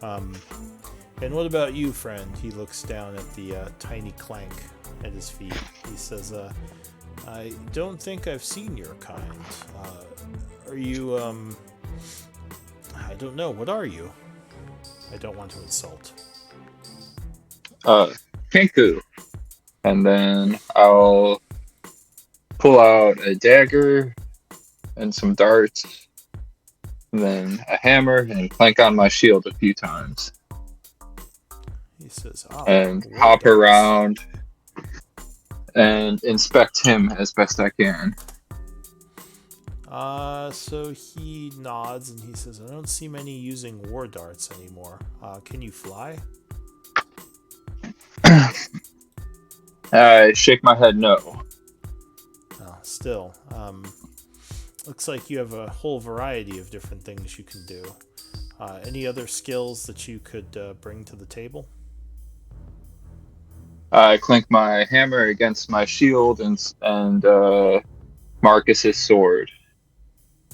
And what about you, friend? He looks down at the tiny clank at his feet. He says, I don't think I've seen your kind. Are you, I don't know. What are you? I don't want to insult. Kenku. And then I'll pull out a dagger and some darts, and then a hammer, and clank on my shield a few times. He says, And war hop darts. around and inspect him as best I can. So he nods and he says, I don't see many using war darts anymore. Can you fly? I shake my head no. Still, looks like you have a whole variety of different things you can do. Any other skills that you could bring to the table? I clink my hammer against my shield and Marcus's sword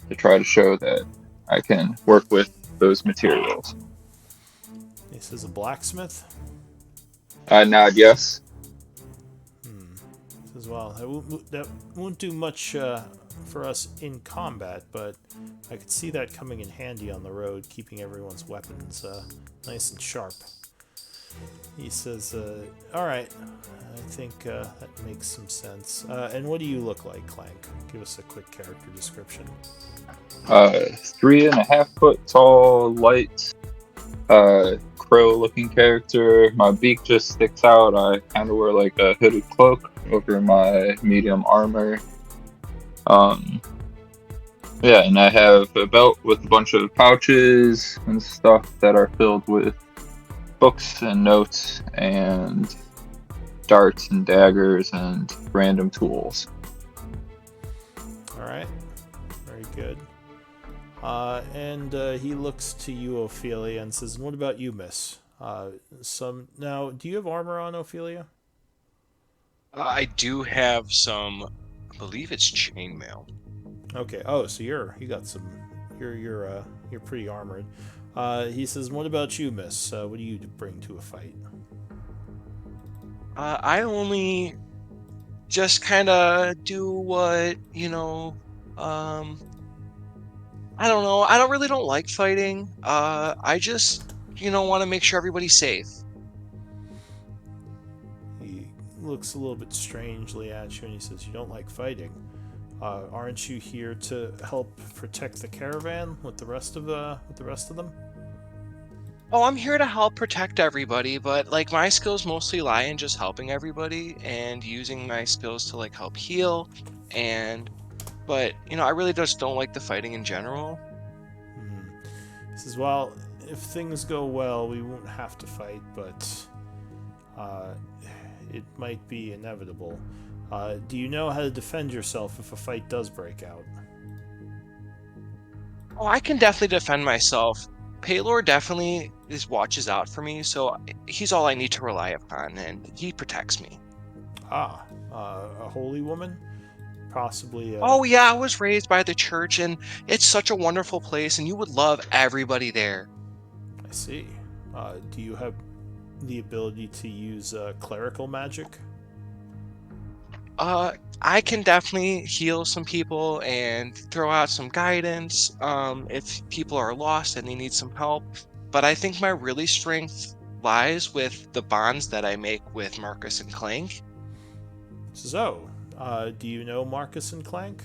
to try to show that I can work with those materials. He says, a blacksmith? I nod yes. He says, well, that won't do much for us in combat, but I could see that coming in handy on the road, keeping everyone's weapons nice and sharp. He says, all right, I think that makes some sense. And what do you look like, Clank? Give us a quick character description. 3.5 foot tall, light, crow-looking character. My beak just sticks out. I kind of wear like a hooded cloak over my medium armor. Yeah, and I have a belt with a bunch of pouches and stuff that are filled with books and notes and darts and daggers and random tools. All right, very good. And he looks to you, Ophelia, and says, what about you, miss? Now, do you have armor on, Ophelia? I do have some, I believe it's chainmail. Okay. Oh, so you got some. You're pretty armored. He says, "What about you, Miss? What do you bring to a fight?" I only just kind of do what, I don't know. I don't like fighting. I just, want to make sure everybody's safe. He looks a little bit strangely at you, and he says, "You don't like fighting. Aren't you here to help protect the caravan with the rest of them?" Oh, I'm here to help protect everybody, but like my skills mostly lie in just helping everybody and using my skills to like help heal but I really just don't like the fighting in general. He says, "Well, if things go well, we won't have to fight, but it might be inevitable. Do you know how to defend yourself if a fight does break out?" Oh, I can definitely defend myself. Paylor definitely watches out for me, so he's all I need to rely upon, and he protects me. A holy woman? Possibly. Oh yeah, I was raised by the church, and it's such a wonderful place, and you would love everybody there. I see. Do you have the ability to use clerical magic? I can definitely heal some people and throw out some guidance, if people are lost and they need some help. But I think my really strength lies with the bonds that I make with Marcus and Clank. So, do you know Marcus and Clank?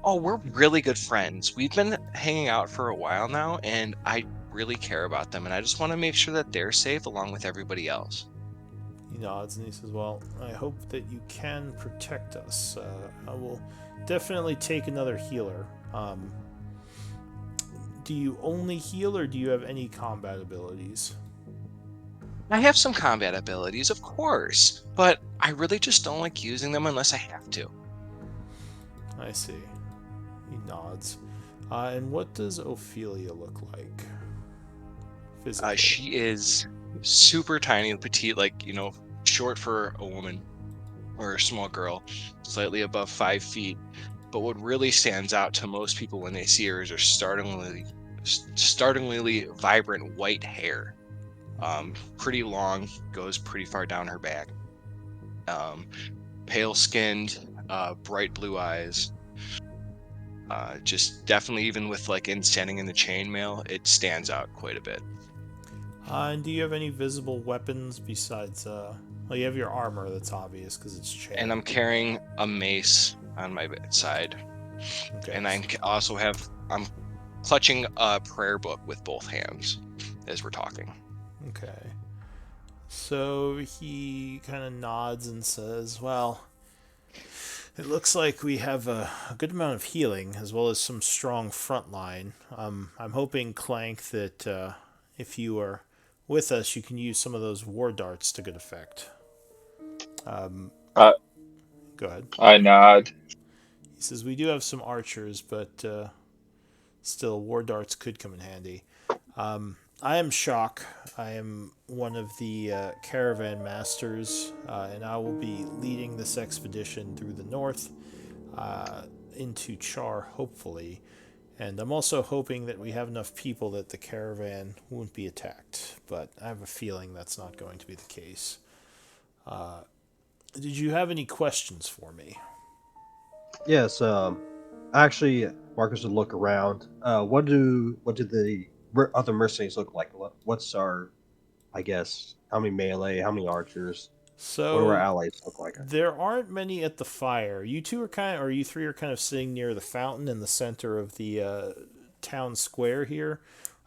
Oh, we're really good friends. We've been hanging out for a while now, and I really care about them, and I just want to make sure that they're safe along with everybody else. He nods and he says, "Well, I hope that you can protect us. I will definitely take another healer. Do you only heal, or do you have any combat abilities?" I have some combat abilities, of course, but I really just don't like using them unless I have to. I see. He nods. And what does Ophelia look like? Physically. She is super tiny and petite, like, short for a woman. or a small girl, slightly above 5 feet. But what really stands out to most people when they see her is her startlingly vibrant white hair. Pretty long, goes pretty far down her back. Um, Pale skinned, bright blue eyes. Just definitely, even with like in standing in the chainmail, it stands out quite a bit. And do you have any visible weapons besides? Well, you have your armor. That's obvious because it's And I'm chain. carrying a mace on my side, Okay. and also have I'm clutching a prayer book with both hands as we're talking. Okay. So he kind of nods and says, "Well, it looks like we have a good amount of healing as well as some strong front line. I'm hoping, Clank, that if you are with us, you can use some of those war darts to good effect." Um, I Go ahead. I nod. He says, "We do have some archers, but still, war darts could come in handy." I am Shock. I am one of the caravan masters, and I will be leading this expedition through the north uh, into Chaur, hopefully. And I'm also hoping that we have enough people that the caravan won't be attacked. But I have a feeling that's not going to be the case. Did you have any questions for me? Yes. Actually, Marcus would look around. What do the other mercenaries look like? What's our, I guess, how many melee, how many archers? What do our So allies look like? there aren't many at the fire. You two are kind of, or you three are kind of sitting near the fountain in the center of the town square here.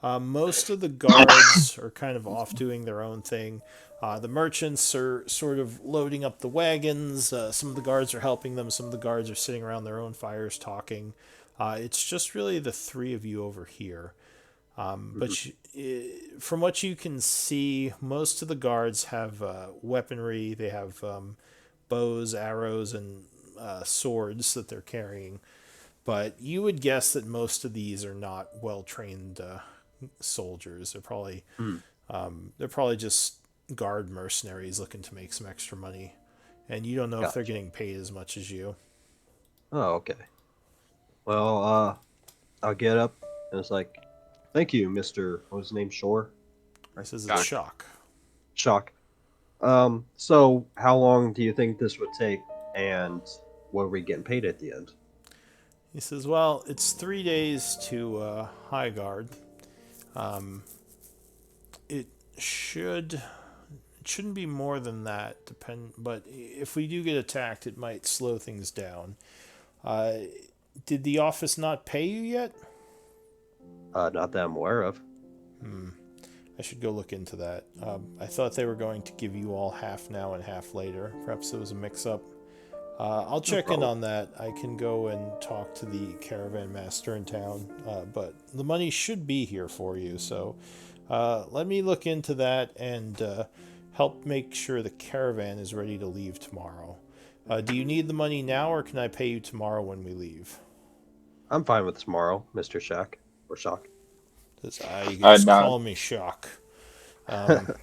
Most of the guards are kind of off doing their own thing. The merchants are sort of loading up the wagons. Some of the guards are helping them. Some of the guards are sitting around their own fires talking. It's just really the three of you over here. Mhm. From what you can see, most of the guards have weaponry. They have bows, arrows, and swords that they're carrying. But you would guess that most of these are not well trained soldiers. Hmm. They're probably just guard mercenaries looking to make some extra money, and you don't know if they're Gotcha. getting paid as much as you. Oh, okay. Well, I'll get up and it's like, thank you, Mister. What was his name? Shore. Right. This is a Got shock. Shock. So how long do you think this would take, and what are we getting paid at the end? He says, "Well, it's 3 days to High Guard. Um, it should it shouldn't be more than that. But if we do get attacked, it might slow things down. Uh, did the office not pay you yet? Not that I'm aware of. Hmm. I should go look into that. I thought they were going to give you all half now and half later. Perhaps it was a mix-up. I'll No check in problem. on that. I can go and talk to the caravan master in town, but the money should be here for you. So let me look into that and help make sure the caravan is ready to leave tomorrow. Do you need the money now, or can I pay you tomorrow when we leave?" I'm fine with tomorrow, Mister Shack or Shock. You can I just nod. call me Shock. Um,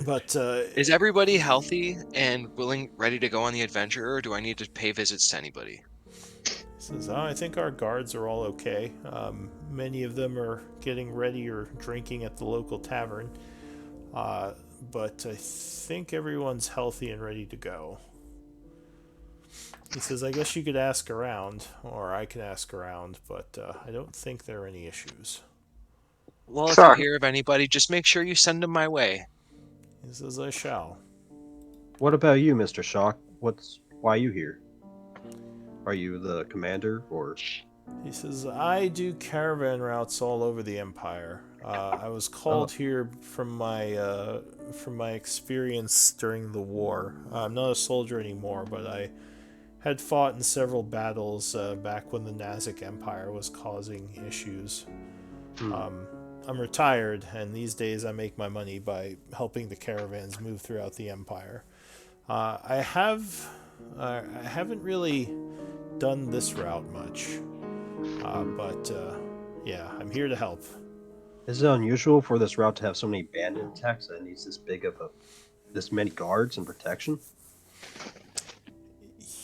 but Is everybody healthy and ready to go on the adventure, or do I need to pay visits to anybody? says, "Oh, I think our guards are all okay. Many of them are getting ready or drinking at the local tavern. Uh, but I think everyone's healthy and ready to go." He says, "I guess you could ask around, or I can ask around, but I don't think there are any issues." Well, if you Shock. hear of anybody, just make sure you send them my way. He says, "I shall." What about you, Mister Shock? Why are you here? Are you the commander or? He says, "I do caravan routes all over the Empire. I was Oh, called here from my experience during the war. I'm not a soldier anymore, but I had fought in several battles back when the Nazic Empire was causing issues. hmm. Um, I'm retired, and these days I make my money by helping the caravans move throughout the Empire. Uh, I have I haven't really done this route much, Hmm. but yeah, I'm here to help." Is it unusual for this route to have so many bandit attacks that it needs this many guards and protection?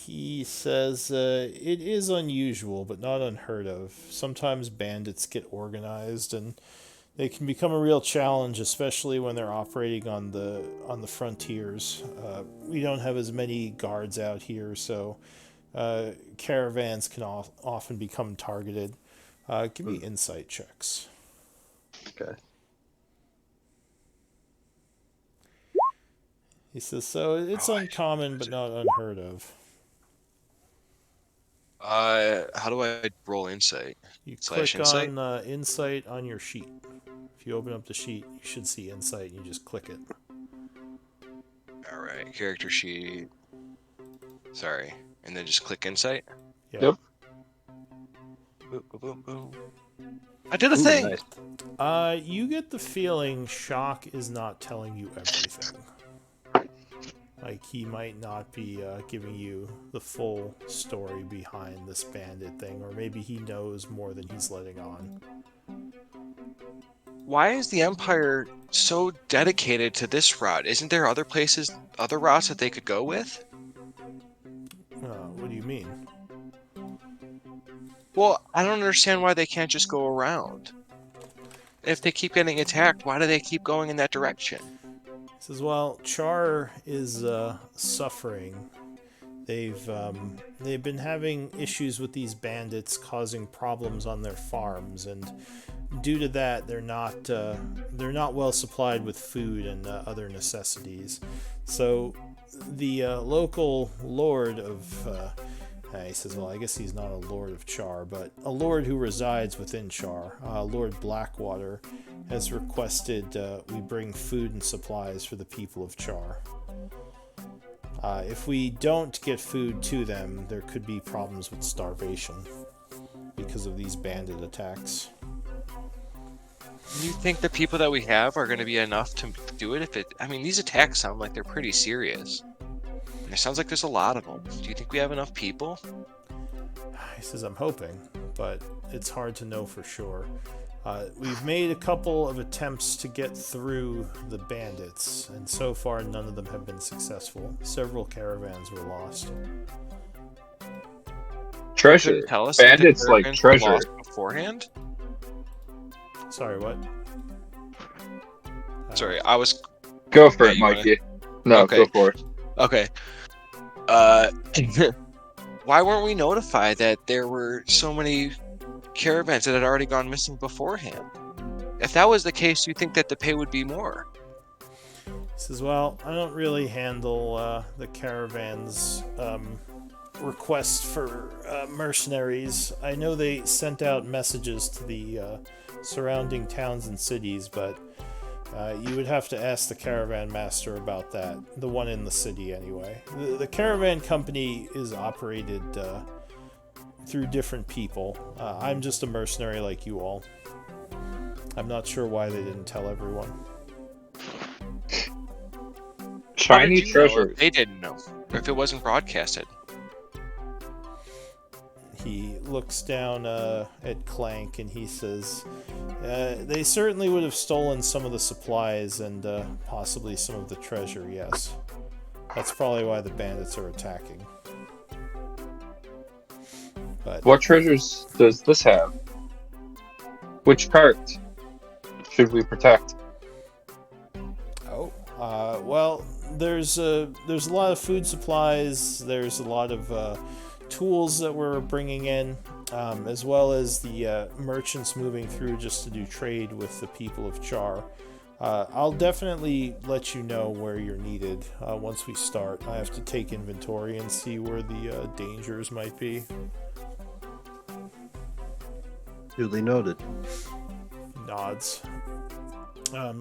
He says it is unusual, but not unheard of. Sometimes bandits get organized, and they can become a real challenge, especially when they're operating on the frontiers. We don't have as many guards out here, so caravans can often become targeted. Give me Hmm. insight checks. Okay. He says, so it's Oh, uncommon but not unheard of. how do I roll insight? You Slash click insight? on insight on your sheet. If you open up the sheet, you should see insight and you just click it. All right, character sheet. Sorry. And then just click insight. Yep. Yep. Boom, boom, boom, boom. I did a Ooh, thing! nice. You get the feeling Shock is not telling you everything. Like, he might not be giving you the full story behind this bandit thing, or maybe he knows more than he's letting on. Why is the Empire so dedicated to this route? Isn't there other places, other routes that they could go with? What do you mean? Well, I don't understand why they can't just go around. If they keep getting attacked, why do they keep going in that direction? He says, well, Chaur is suffering. They've been having issues with these bandits causing problems on their farms, and due to that, they're not well supplied with food and other necessities. So the local lord of he says, well, I guess he's not a lord of Char, but a lord who resides within Char, Lord Blackwater, has requested we bring food and supplies for the people of Char. If we don't get food to them, there could be problems with starvation because of these bandit attacks. You think the people that we have are going to be enough to do it? I mean, these attacks sound like they're pretty serious. And it sounds like there's a lot of them. Do you think we have enough people? He says, I'm hoping, but it's hard to know for sure. We've made a couple of attempts to get through the bandits, and so far none of them have been successful. Several caravans were lost. Treasure. Couldn't tell us that the Bandits like caravans were treasure. lost beforehand? Sorry, what? Sorry, I was... Go for Yeah, it, you wanna- Mikey. No, Okay. go for it. Okay. Why weren't we notified that there were so many caravans that had already gone missing beforehand? If that was the case, you think that the pay would be more? He says, well, I don't really handle the caravans request for mercenaries. I know they sent out messages to the surrounding towns and cities, but you would have to ask the caravan master about that. The one in the city, anyway. The caravan company is operated through different people. I'm just a mercenary like you all. I'm not sure why they didn't tell everyone. How Shiny did you know if treasures. they didn't know, or if it wasn't broadcasted? He looks down at Clank and he says, they certainly would have stolen some of the supplies and possibly some of the treasure, yes. That's probably why the bandits are attacking. But What treasures does this have? Which cart should we protect? well, there's a lot of food supplies. There's a lot of tools that we're bringing in, as well as the merchants moving through just to do trade with the people of Char. I'll definitely let you know where you're needed once we start. I have to take inventory and see where the dangers might be. Duly noted. Nods.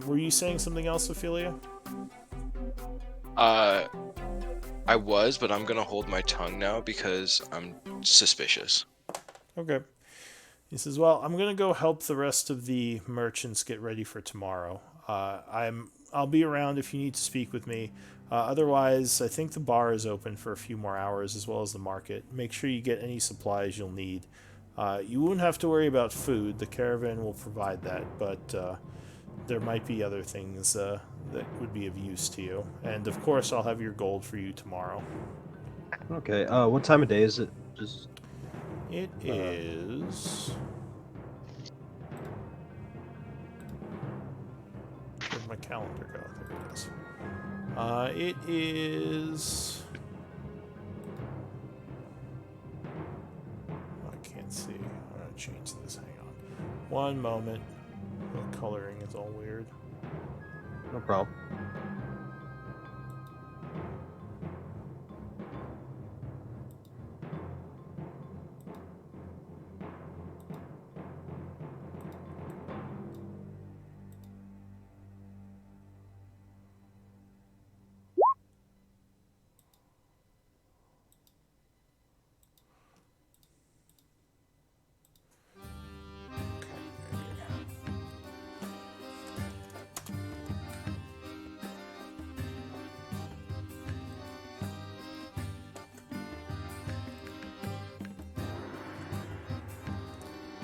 Were you saying something else, Ophelia? I was, but I'm gonna hold my tongue now because I'm suspicious. Okay. He says, well, I'm going to go help the rest of the merchants get ready for tomorrow. I'll be around if you need to speak with me. Otherwise, I think the bar is open for a few more hours as well as the market. Make sure you get any supplies you'll need. You won't have to worry about food. The caravan will provide that, but there might be other things that would be of use to you. And of course, I'll have your gold for you tomorrow. Okay. What time of day is it? Just It is. Where'd my calendar go? There it is. It is. I can't see. I'm gonna change this. Hang on. One moment. The coloring is all weird. no problem.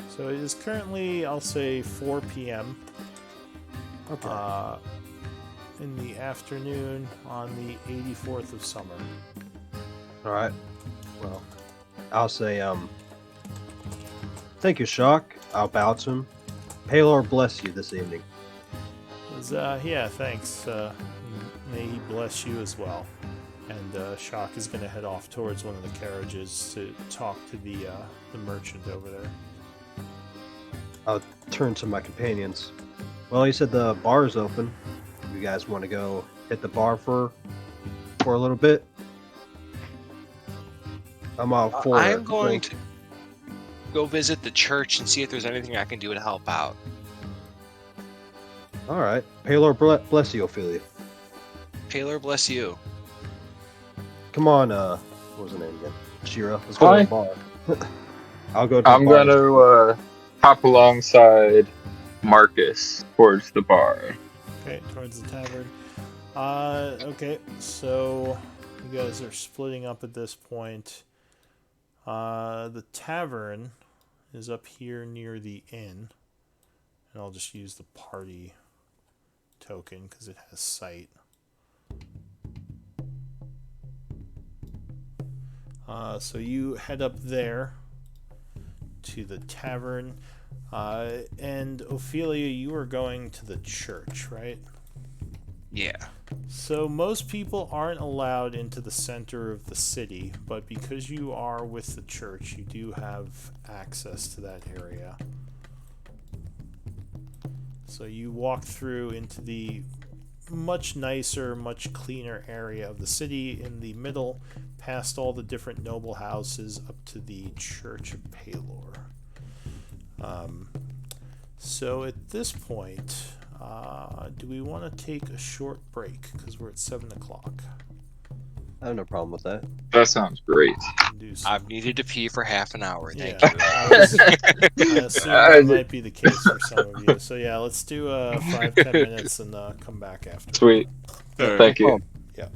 So it is currently, I'll say, 4 p.m. Okay. In the afternoon on the 84th of summer. All right. Well, I'll say thank you, Shock. I'll bow to him. Palor bless you this evening. Yeah, thanks. May he bless you as well. And Shock is going to head off towards one of the carriages to talk to the merchant over there. I'll turn to my companions. Well, you said the bar is open. You guys want to go hit the bar for a little bit? I'm all for I'm it. going to go visit the church and see if there's anything I can do to help out. All right. Palor bless you, Ophelia. Taylor, bless you. Come on. What was the name again? Shira. Let's go to the bar. I'll go to the I'm bar. gonna hop alongside Marcus towards the bar. Okay, towards the tavern. Okay, so you guys are splitting up at this point. The tavern is up here near the inn. And I'll just use the party token because it has sight. So you head up there to the tavern. And Ophelia, you are going to the church, right? Yeah. So most people aren't allowed into the center of the city, but because you are with the church, you do have access to that area. So you walk through into the much nicer, much cleaner area of the city in the middle, past all the different noble houses up to the Church of Palor. So at this point, do we want to take a short break? Because we're at 7 o'clock. I have no problem with that. That sounds great. Do some... I've needed to pee for half an hour. Thank Yeah, you. I assume that might be the case for some of you. So yeah, let's do 5-10 minutes and come back after. Sweet. Alright. Thank you. Yeah.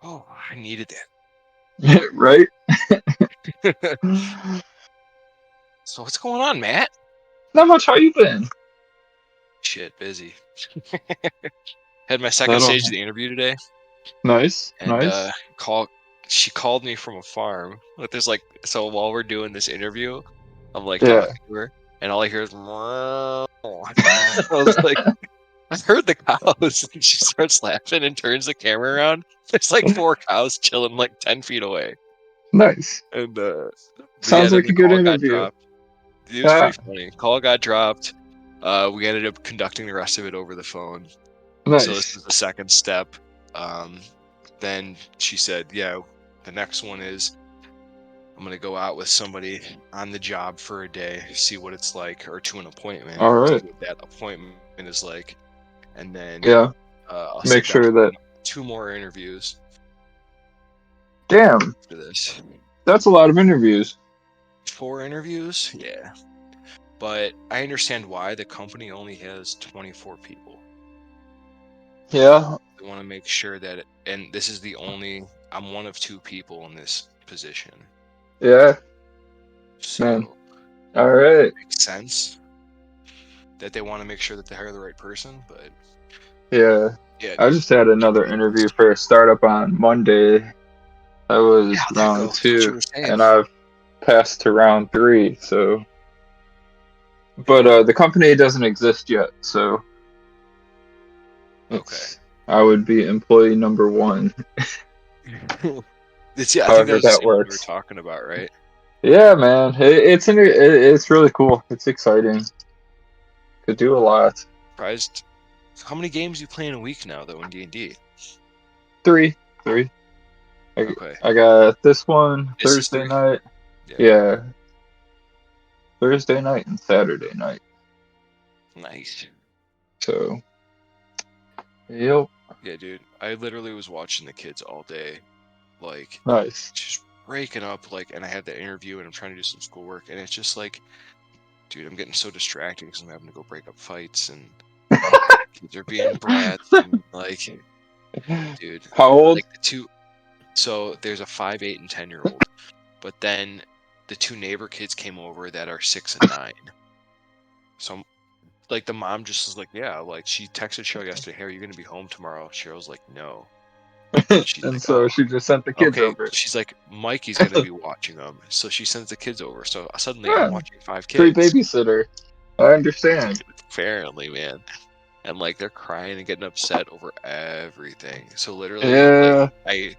Oh, I needed Right? that. So what's going on, Matt? Not much. How you been? Shit, busy. Had my second That'll stage of the interview today, nice, and nice. she called me from a farm. But there's like, so while we're doing this interview, I'm like Yeah. talking to her, and all I hear is, "Meow." I was like, I heard the cows, and she starts laughing and turns the camera around. There's like 4 cows chilling like 10 feet away, Nice. and but yeah, Sounds then like the a good call got interview. dropped. It was Yeah. pretty funny. Call got dropped. We ended up conducting the rest of it over the phone. So this Nice. is the second step. Um, then she said, yeah, the next one is I'm going to go out with somebody on the job for a day, see what it's like, or to an appointment, All right. see what that appointment is like. And then Yeah. I'll Make sit down sure for that. 2 more interviews Damn, for this. that's a lot of interviews. 4 interviews? Yeah. But I understand why the company only has 24 people. Yeah. They want to make sure that, and this is I'm one of 2 people in this position. Yeah. Man. So All right. it makes sense that they want to make sure that they hire the right person, but Yeah. yeah, I dude. just had another interview for a startup on Monday. That was How'd that go? round That's what you 2, were saying. and I've passed to round 3. So, but the company doesn't exist yet, so Okay. I would be employee number 1. I think that However was the that same one we were works. talking about, right? Yeah, man. It's really cool. It's exciting. Could do a lot. Surprised. How many games you play in a week now, though, in D&D? 3. Okay. I got this one This is Thursday 3? night. Yeah. Yeah, Thursday night and Saturday night. Nice. So, yep, Yeah, dude. I literally was watching the kids all day, like, nice. just breaking up, like, and I had the interview and I'm trying to do some schoolwork, and it's just like, dude, I'm getting so distracted because I'm having to go break up fights and kids are being brats and like, dude, How old? like the 2. So there's a 5, 8, and 10-year-old, but then the 2 neighbor kids came over that are 6 and 9. So like the mom just was like, yeah, like she texted Cheryl yesterday, hey, are you gonna be home tomorrow? Cheryl's like, no. And she's And like, so oh, she just sent the kids okay. over. She's like, Mikey's gonna be watching them, so she sends the kids over. So suddenly I'm Yeah, watching 5 free kids. babysitter. I understand. Apparently, man. And like they're crying and getting upset over everything. So literally, like Yeah, I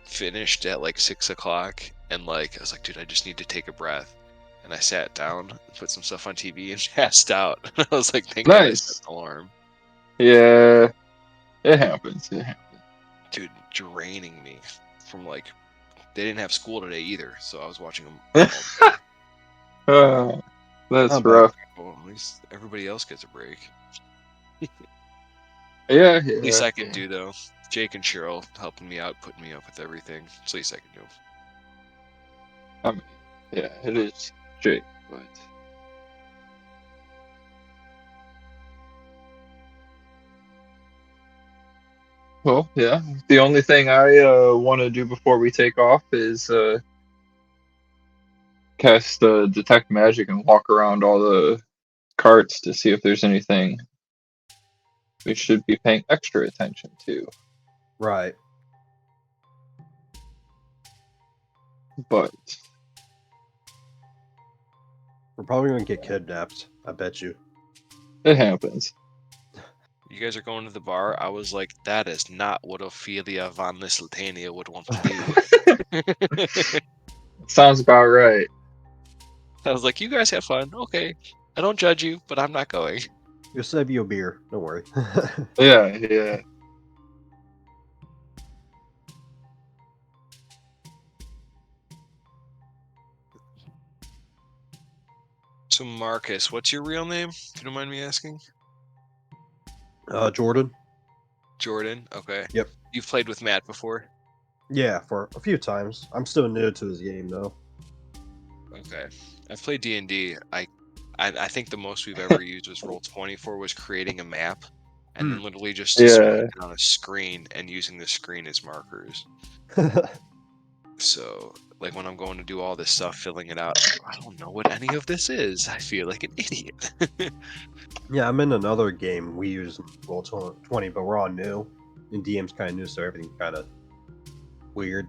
finished at like 6 o'clock, and like I was like, dude, I just need to take a breath. And I sat down, put some stuff on TV, and passed out. I was like, thank God I set nice. an alarm. Yeah, it happens. It happens. Dude, draining me from like they didn't have school today either, so I was watching them all day. That's I'm back. rough. Well, at least everybody else gets a break. Yeah, Least yeah. I can do though. Jake and Cheryl helping me out, putting me up with everything. It's the least I can do. I mean, yeah, it is Jake, but well, yeah. The only thing I want to do before we take off is cast detect magic and walk around all the carts to see if there's anything we should be paying extra attention to. Right. But We're probably gonna get kidnapped. I bet you. it happens. You guys are going to the bar. I was like, that is not what Ophelia von Lisseltania would want to do. Sounds about right. I was like, you guys have fun. Okay. I don't judge you, but I'm not going. You'll save you a beer. Don't worry. Yeah, yeah. So Marcus, what's your real name? If you don't mind me asking. Jordan. Jordan. Okay. Yep. You've played with Matt before. Yeah, for a few times. I'm still new to this game though. Okay. I've played D&D. I think the most we've ever used was Roll24 was creating a map and then literally just Yeah. displaying it on a screen and using the screen as markers. So, like when I'm going to do all this stuff, filling it out, I don't know what any of this is. I feel like an idiot. Yeah, I'm in another game we use Roll 20, but we're all new. And DM's kind of new, so everything's kind of weird.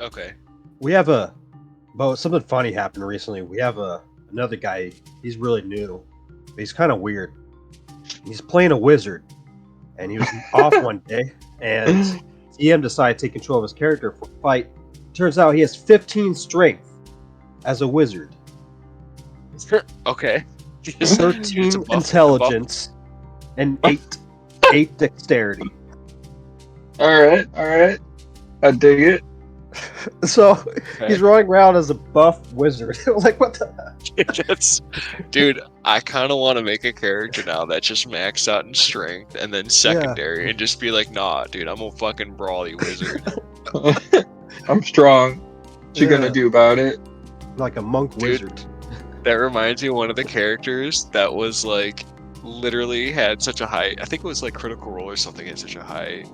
Okay. We have something funny happened recently. We have another guy. He's really new. But he's kind of weird. He's playing a wizard, and he was off one day, and DM decided to take control of his character for a fight. Turns out he has 15 strength as a wizard, Okay. It's 13 a buff. intelligence, and 8 dexterity. All right. I dig it. So Okay. he's running around as a buff wizard. Like, what the? Dude, I kind of want to make a character now that just maxed out in strength and then secondary and just be like, nah, dude, I'm a fucking brawly wizard. I'm strong. What you gonna do about it? Like a monk Dude. wizard. That reminds me of one of the characters that was like literally had such a high, I think it was like Critical Role or something, had such a high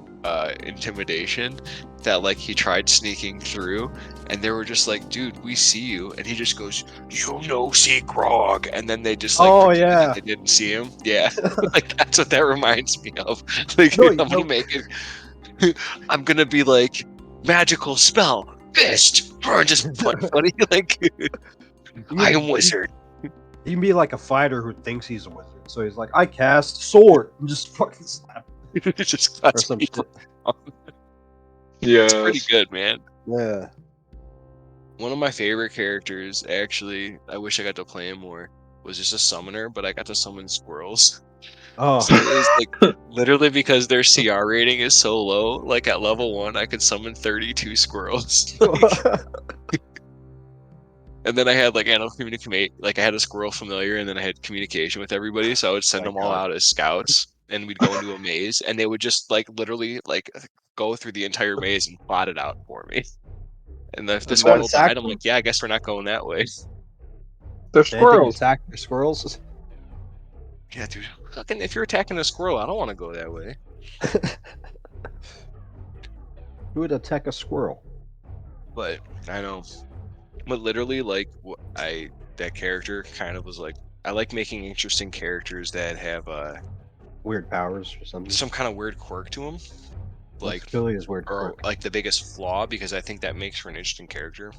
intimidation that like he tried sneaking through and they were just like, dude, we see you, and he just goes, you know, see Grog, and then they just like pretended that they didn't see him. Yeah. Like that's what that reminds me of. Like I'm gonna make it I'm gonna be like magical spell fist just funny like I am wizard. He can be like a fighter who thinks he's a wizard. So he's like, I cast sword and just fucking slap. Just Or some shit. Yeah. It's pretty good, man. Yeah. One of my favorite characters, actually, I wish I got to play him more, was just a summoner, but I got to summon squirrels. Oh. So it was like literally because their CR rating is so low, like at level 1 I could summon 32 squirrels. And then I had like animal communicate, like I had a squirrel familiar, and then I had communication with everybody. So I would send them all out as scouts, and we'd go into a maze, and they would just like literally like go through the entire maze and plot it out for me. And if the And squirrel that's- died, I'm like, yeah, I guess we're not going that way. They're Anything squirrels. attack your squirrels? Yeah, dude. Fucking, if you're attacking a squirrel, I don't want to go that way. Who would attack a squirrel? But I know. But literally, like, that character kind of was like, I like making interesting characters that have Weird powers or something. some kind of weird quirk to them. Like, Billy is weird or quirk. like the biggest flaw, because I think that makes for an interesting character.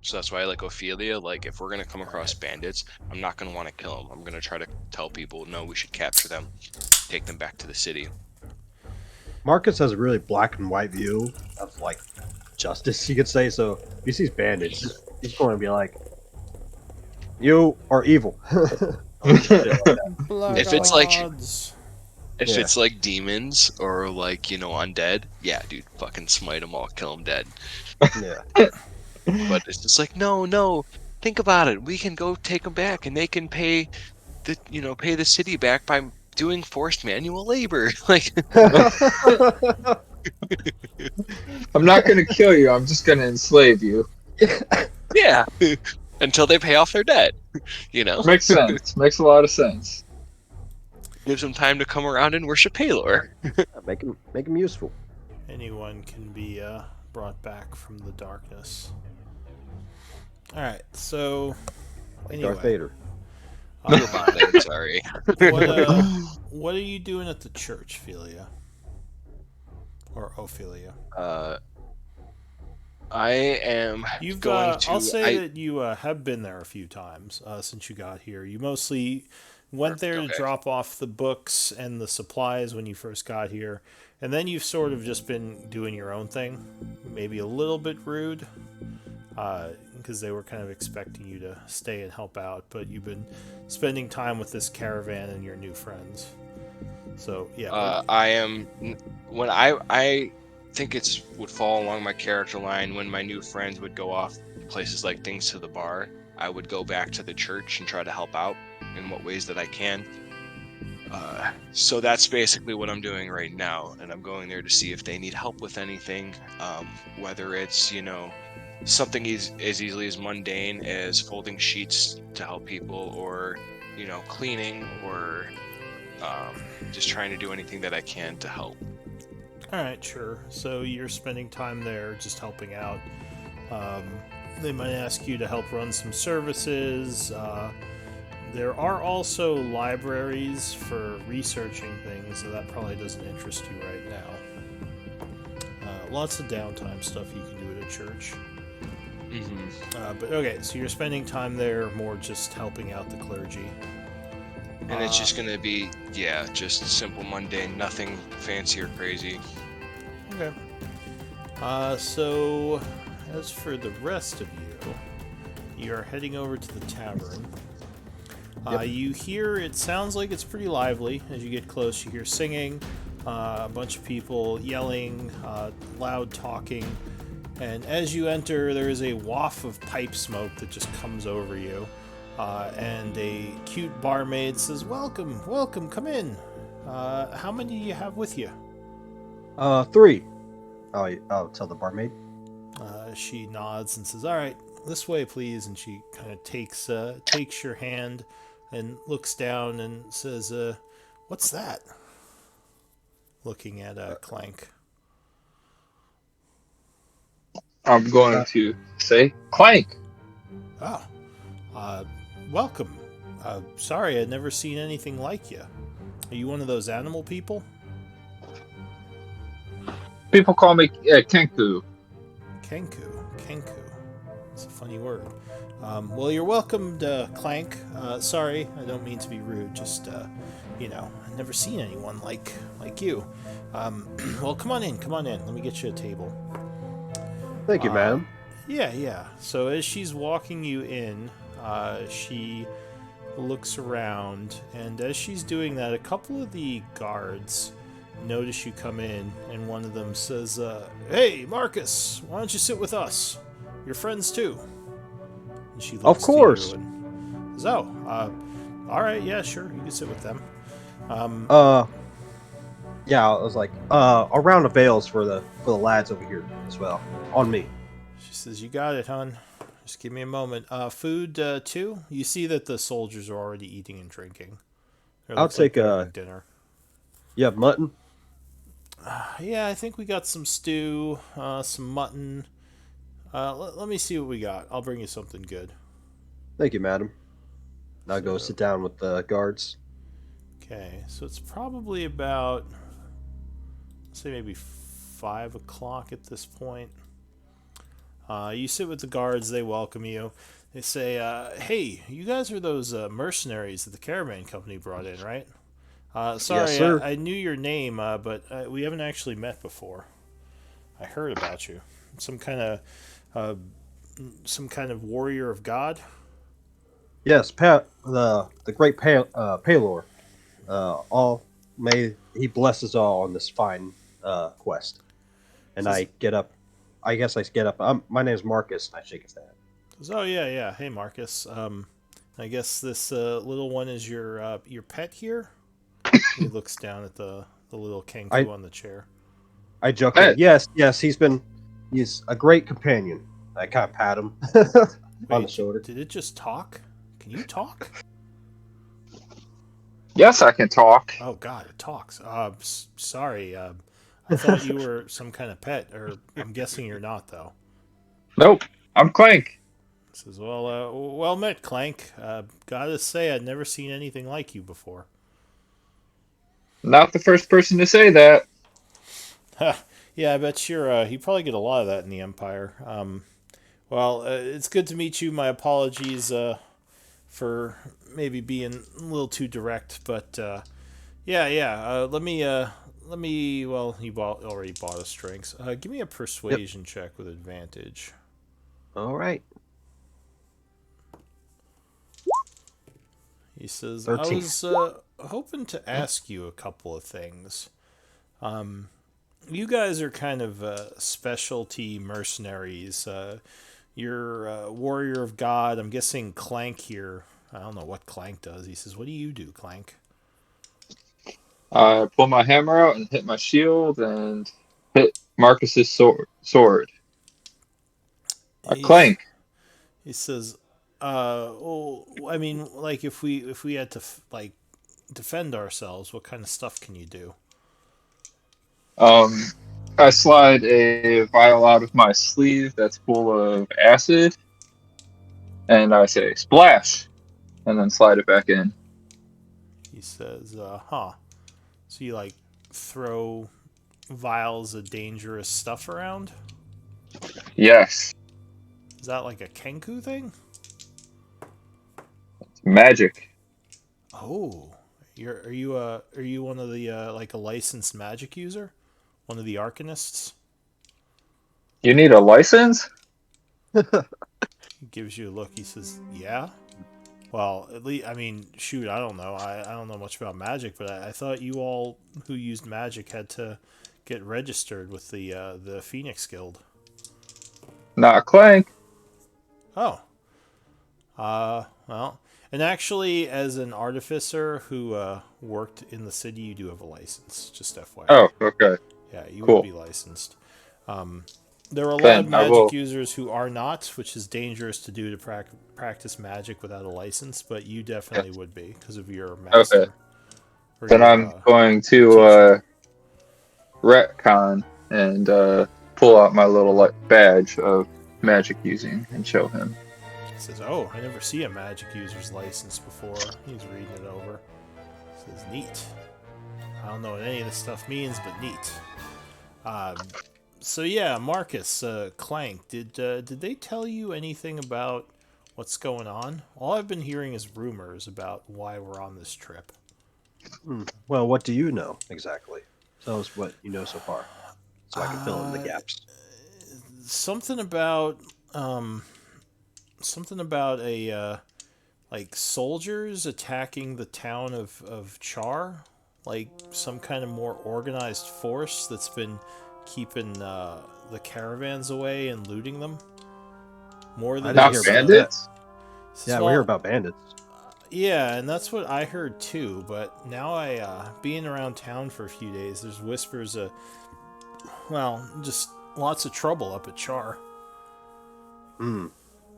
So that's why I like Ophelia. Like, if we're gonna come across bandits, I'm not gonna want to kill them. I'm gonna try to tell people, no, we should capture them, take them back to the city. Marcus has a really black and white view of like justice, you could say. So if he sees bandits, he's going to be like, "You are evil." If it's like- Bloods. If Yeah. it's like demons or like, you know, undead, yeah, dude, fucking smite them all, kill them dead. Yeah. But it's just like, no, think about it. We can go take them back, and they can pay the city back by doing forced manual labor. Like, I'm not gonna kill you. I'm just gonna enslave you. yeah, until they pay off their debt. You know, Makes sense. Makes a lot of sense. gives them time to come around and worship Palor. make him useful. Anyone can be brought back from the darkness. All right, so Like anyway, Darth Vader. Sorry. What are you doing at the church, Philia? Or Ophelia? I am You've going to. I'll say that you have been there a few times since you got here. You mostly went there to drop off the books and the supplies when you first got here, and then you've sort of just been doing your own thing. Maybe a little bit rude, because they were kind of expecting you to stay and help out, but you've been spending time with this caravan and your new friends. So yeah. I am when I think it's would fall along my character line when my new friends would go off places like things to the bar. I would go back to the church and try to help out in what ways that I can. So that's basically what I'm doing right now, and I'm going there to see if they need help with anything, whether it's, you know, something as easily as mundane as folding sheets to help people, or, you know, cleaning, or just trying to do anything that I can to help. All right, sure. So you're spending time there just helping out. Um, they might ask you to help run some services. There are also libraries for researching things, so that probably doesn't interest you right now. Lots of downtime stuff you can do at a church. But okay, so you're spending time there more just helping out the clergy. And it's just gonna be, yeah, just simple, mundane, nothing fancy or crazy. Okay. So as for the rest of you, you're heading over to the tavern. You hear, it sounds like it's pretty lively. As you get close, you hear singing, a bunch of people yelling, loud talking, and as you enter, there is a waft of pipe smoke that just comes over you. And a cute barmaid says, "Welcome, welcome, come in. How many do you have with you?" 3. I'll tell the barmaid. She nods and says, "All right, this way, please." And she kind of takes your hand and looks down and says, "What's that?" Looking at Clank. I'm going to say, Clank. Ah, welcome. Sorry, I'd never seen anything like you. Are you one of those animal people? People call me Kenku. Kenku. It's a funny word. Well, you're welcome to Clank. Sorry, I don't mean to be rude. Just, I've never seen anyone like you. Well, come on in. Let me get you a table. Thank you, madam. Yeah. So as she's walking you in, she looks around, and as she's doing that, a couple of the guards notice you come in, and one of them says, "Hey, Marcus, why don't you sit with us? You're friends too." And she looks Of course. to you and says, "Oh, all right, yeah, sure, you can sit with them." Yeah, I was like, a round of ales for the lads over here as well. On me. She says, "You got it, hon. Just give me a moment. Food too. You see that the soldiers are already eating and drinking. It I'll looks like take they're having dinner." you have mutton? Yeah, I think we got some stew, some mutton. Let me see what we got. I'll bring you something good. Thank you, madam. I'll go So, sit down with the guards. okay, so it's probably about, say, maybe 5 o'clock at this point. You sit with the guards. They welcome you. They say, "Hey, you guys are those mercenaries that the caravan company brought in, right? Yes, Sorry, sir. I knew your name, but we haven't actually met before. I heard about you. Some kind of uh, some kind of warrior of God." Yes, the great Palor. All may he bless us all on this fine quest. And Says, I get up. I guess I get up. My name's Marcus. And I shake his hand. "Oh yeah. Hey Marcus. I guess this little one is your pet here." He looks down at the little I Kenku on the chair. I joke. Hey, Yes. He's a great companion. I kind of pat him on the Wait, shoulder. did it just talk? Can you talk? yes, I can talk. Oh God, it talks. Sorry. I thought you were some kind of pet, or I'm guessing you're not though. Nope, I'm Clank. Says, well met, Clank. Gotta say, I'd never seen anything like you before. Not the first person to say that. Yeah, I bet you probably get a lot of that in the Empire. Well, it's good to meet you. My apologies for maybe being a little too direct, but yeah. Let me. Well, already bought us drinks. Give me a Yep. persuasion check with advantage. All right. He says, "I 13. was hoping to ask you a couple of things. You guys are kind of specialty mercenaries. You're a warrior of God. I'm guessing Clank here. I don't know what Clank does." He says, "What do you do, Clank?" I pull my hammer out and hit my shield and hit Marcus's sword. A He's clank. He says, well, I mean, like if we had to like defend ourselves, what kind of stuff can you do? Um, I slide a vial out of my sleeve that's full of acid, and I say splash, and then slide it back in. He says, huh. So you like throw vials of dangerous stuff around? Yes, Is that like a Kenku thing? magic. Oh, are you one of the like a licensed magic user? One of the arcanists? You need a license? He gives you a look. He says, "Yeah." Well, at least I mean, shoot, I don't know. I don't know much about magic, but I thought you all who used magic had to get registered with the Phoenix Guild. Not a clank. Oh, well, and actually, as an artificer who worked in the city, you do have a license. Just FYI. Oh, okay, Yeah, you would cool. be licensed. Um, there are a lot of Then I magic will. users who are not, which is dangerous to do to practice magic without a license. But you definitely Yes. would be because of your Okay, master or then I'm going your to teacher. retcon and pull out my little like badge of magic using and show him. He says, "Oh, I never see a magic user's license before." He's reading it over. He says, "Neat. I don't know what any of this stuff means, but neat." Um, so yeah, Marcus, Clank, did they tell you anything about what's going on? All I've been hearing is rumors about why we're on this trip. Well, what do you know exactly? Tell us what you know so far, so I can fill in the Uh, gaps. something about um, something about a like soldiers attacking the town of Chaur, like some kind of more organized force that's been keeping the caravans away and looting them more I than didn't Not hear just. about that. bandits? He says, Yeah, we hear well, about bandits. yeah, and that's what I heard too. But now being around town for a few days, there's whispers of, well, just lots of trouble up at Char. Hmm,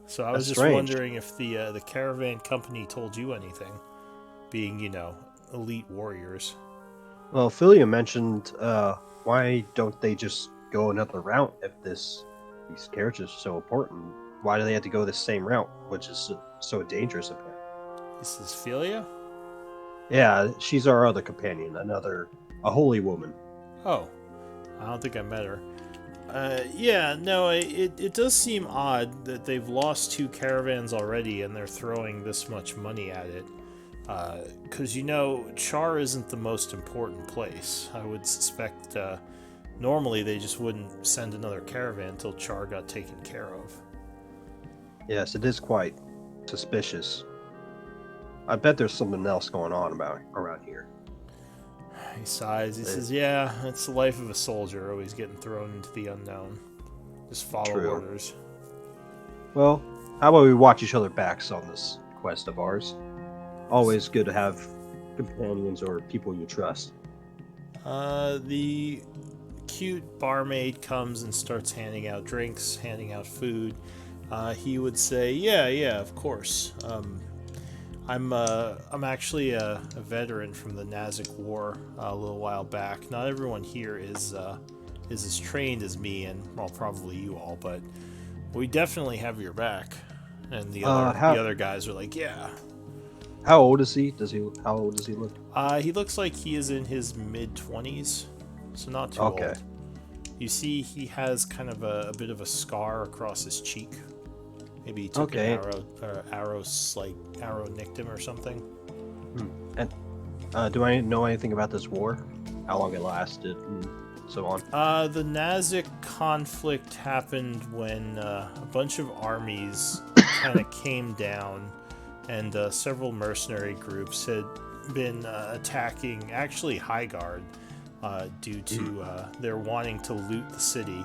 So I that's was just strange. wondering if the caravan company told you anything, being elite warriors. Well, Philia mentioned, why don't they just go another route if these characters are so important? Why do they have to go the same route, which is so dangerous? Apparently. This is Philia. Yeah, she's our other companion, a holy woman. Oh, I don't think I met her. Yeah, no, it does seem odd that they've lost two caravans already and they're throwing this much money at it. Because, Char isn't the most important place. I would suspect normally they just wouldn't send another caravan until Char got taken care of. Yes, it is quite suspicious. I bet there's something else going on about around here. He sighs. He Eh, says, yeah, it's the life of a soldier, always getting thrown into the unknown. Just follow True. orders. Well, how about we watch each other backs on this quest of ours? Always good to have companions or people you trust. The cute barmaid comes and starts handing out drinks, handing out food. He would say, "Yeah, of course. I'm actually a veteran from the Nazic War a little while back. Not everyone here is as trained as me, and well, probably you all, but we definitely have your back." And the How other guys are like, "Yeah." how old is he? How old does he look? He looks like he is in his mid-20s, so not too Okay. old. You see, he has kind of a bit of a scar across his cheek. Maybe he took Okay. an arrow nicked him or something. And do I know anything about this war? How long it lasted and so on? The Nazic conflict happened when a bunch of armies kind of came down, and several mercenary groups had been attacking, actually High Guard, due to their wanting to loot the city.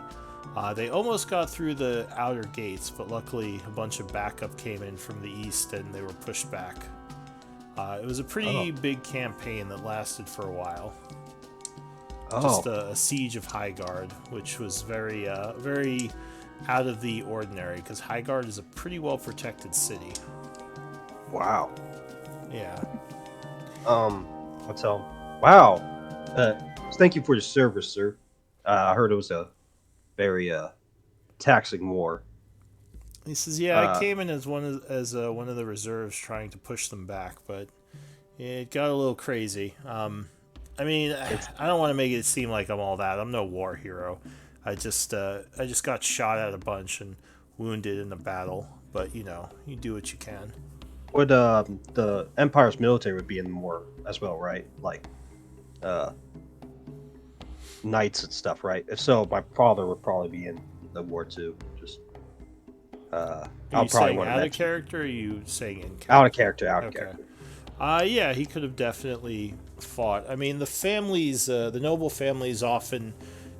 They almost got through the outer gates, but luckily a bunch of backup came in from the east and they were pushed back. It was a Oh. pretty big campaign that lasted for a while. Just Oh. a siege of Highguard, which was very out of the ordinary, because Highguard is a pretty well protected city. Wow. Yeah. I'll tell him, wow, thank you for your service, sir. I heard it was a very taxing war. He says, "Yeah, I Uh, came in as one of the reserves, trying to push them back, but it got a little crazy. I mean, it's I don't want to make it seem like I'm all that. I'm no war hero. I just got shot at a bunch and wounded in the battle. But you do what you can. what the Empire's military would be in the war as well, right? Like uh, knights and stuff, right? If so, my father would probably be in the war too. Just Are I'll you probably saying want to out of mention character? Or are you saying in out of character? character, out of Okay. character. Yeah, he could have definitely fought. I mean, the noble families often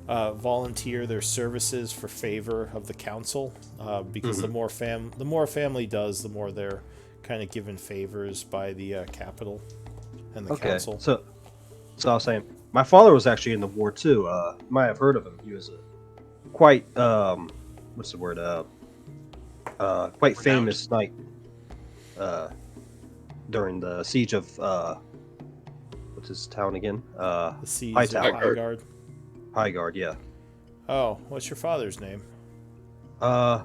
volunteer their services for favor of the council, because Hmm. the more a family does, the more they're kind of given favors by the capital and the Okay, council. so I was saying, my father was actually in the war too. You might have heard of him. He was a quite what's the word? Quite Renowned. famous knight uh, during the siege of what's his town again? The siege High of Tower, Highgard. Highgard. Yeah. Oh, what's your father's name? Uh,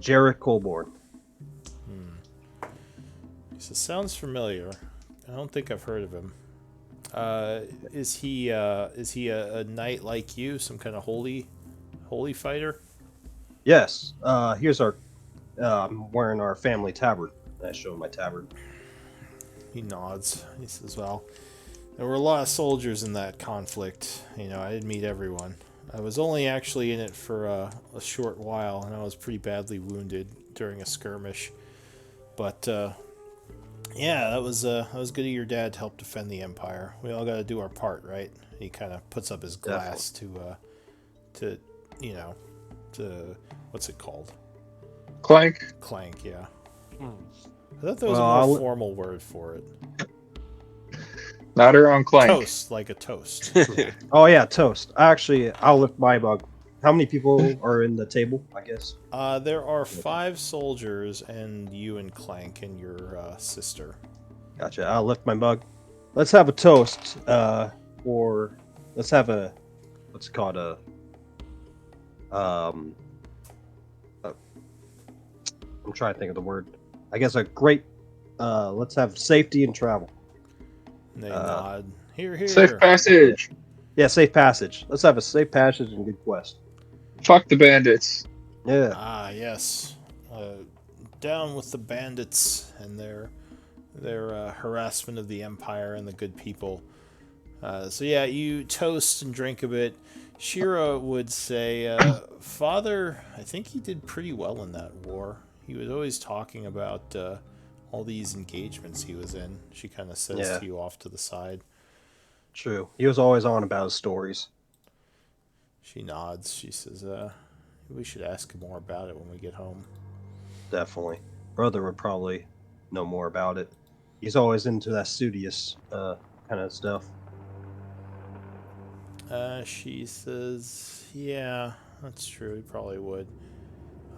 Jarrett Colborne. He says, sounds familiar. I don't think I've heard of him. Is he a knight like you, some kind of holy fighter? Yes. Here's our. I'm wearing our family tabard. I show him my tabard. He nods. He says, "Well, there were a lot of soldiers in that conflict. I didn't meet everyone. I was only actually in it for a short while, and I was pretty badly wounded during a skirmish. But yeah, that was good of your dad to help defend the empire. We all got to do our part, right?" He kind of puts up his glass to you know to what's it called? Clank. Clank. Yeah. Hmm. I thought there was Well, a more I'll, formal word for it. Not around Clank. Toast, like a toast. oh yeah, toast. Actually, I'll lift my mug. How many people are in the table? I guess. There are 5 soldiers, and you and Clank and your sister. Gotcha. I'll lift my mug. Let's have a toast. For let's have a what's it called um. uh, I'm trying to think of the word. I guess a great. Let's have safety and travel. And they Uh, nod. Here, Safe here. passage. Yeah, safe passage. Let's have a safe passage and good quest. Fuck the bandits. Yeah. Ah, yes. Down with the bandits and their harassment of the empire and the good people. So yeah, you toast and drink a bit. Shira would say, "Father, I think he did pretty well in that war. He was always talking about all these engagements he was in." She kind of says Yeah. to you off to the side. True. He was always on about his stories. She nods. She says, "We should ask him more about it when we get home." Definitely. Brother would probably know more about it. He's always into that studious kind of stuff. She says, "Yeah, that's true. He probably would."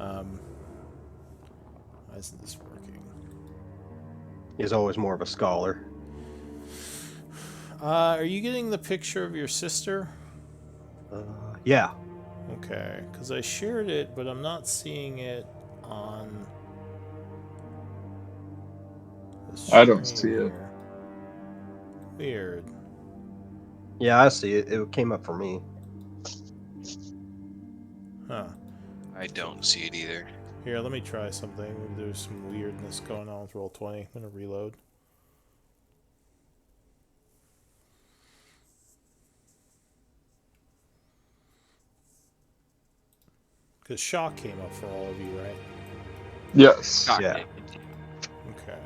Um, why isn't this working? He's always more of a scholar. Are you getting the picture of your sister? Yeah. Okay, because I shared it, but I'm not seeing it on the I don't screen see it. here. Weird. Yeah, I see it. It came up for me. Huh. I don't see it either. Here, let me try something. Maybe there's some weirdness going on with Roll20. I'm going to reload. Because Shock came up for all of you, right? Yes. Yeah. Okay.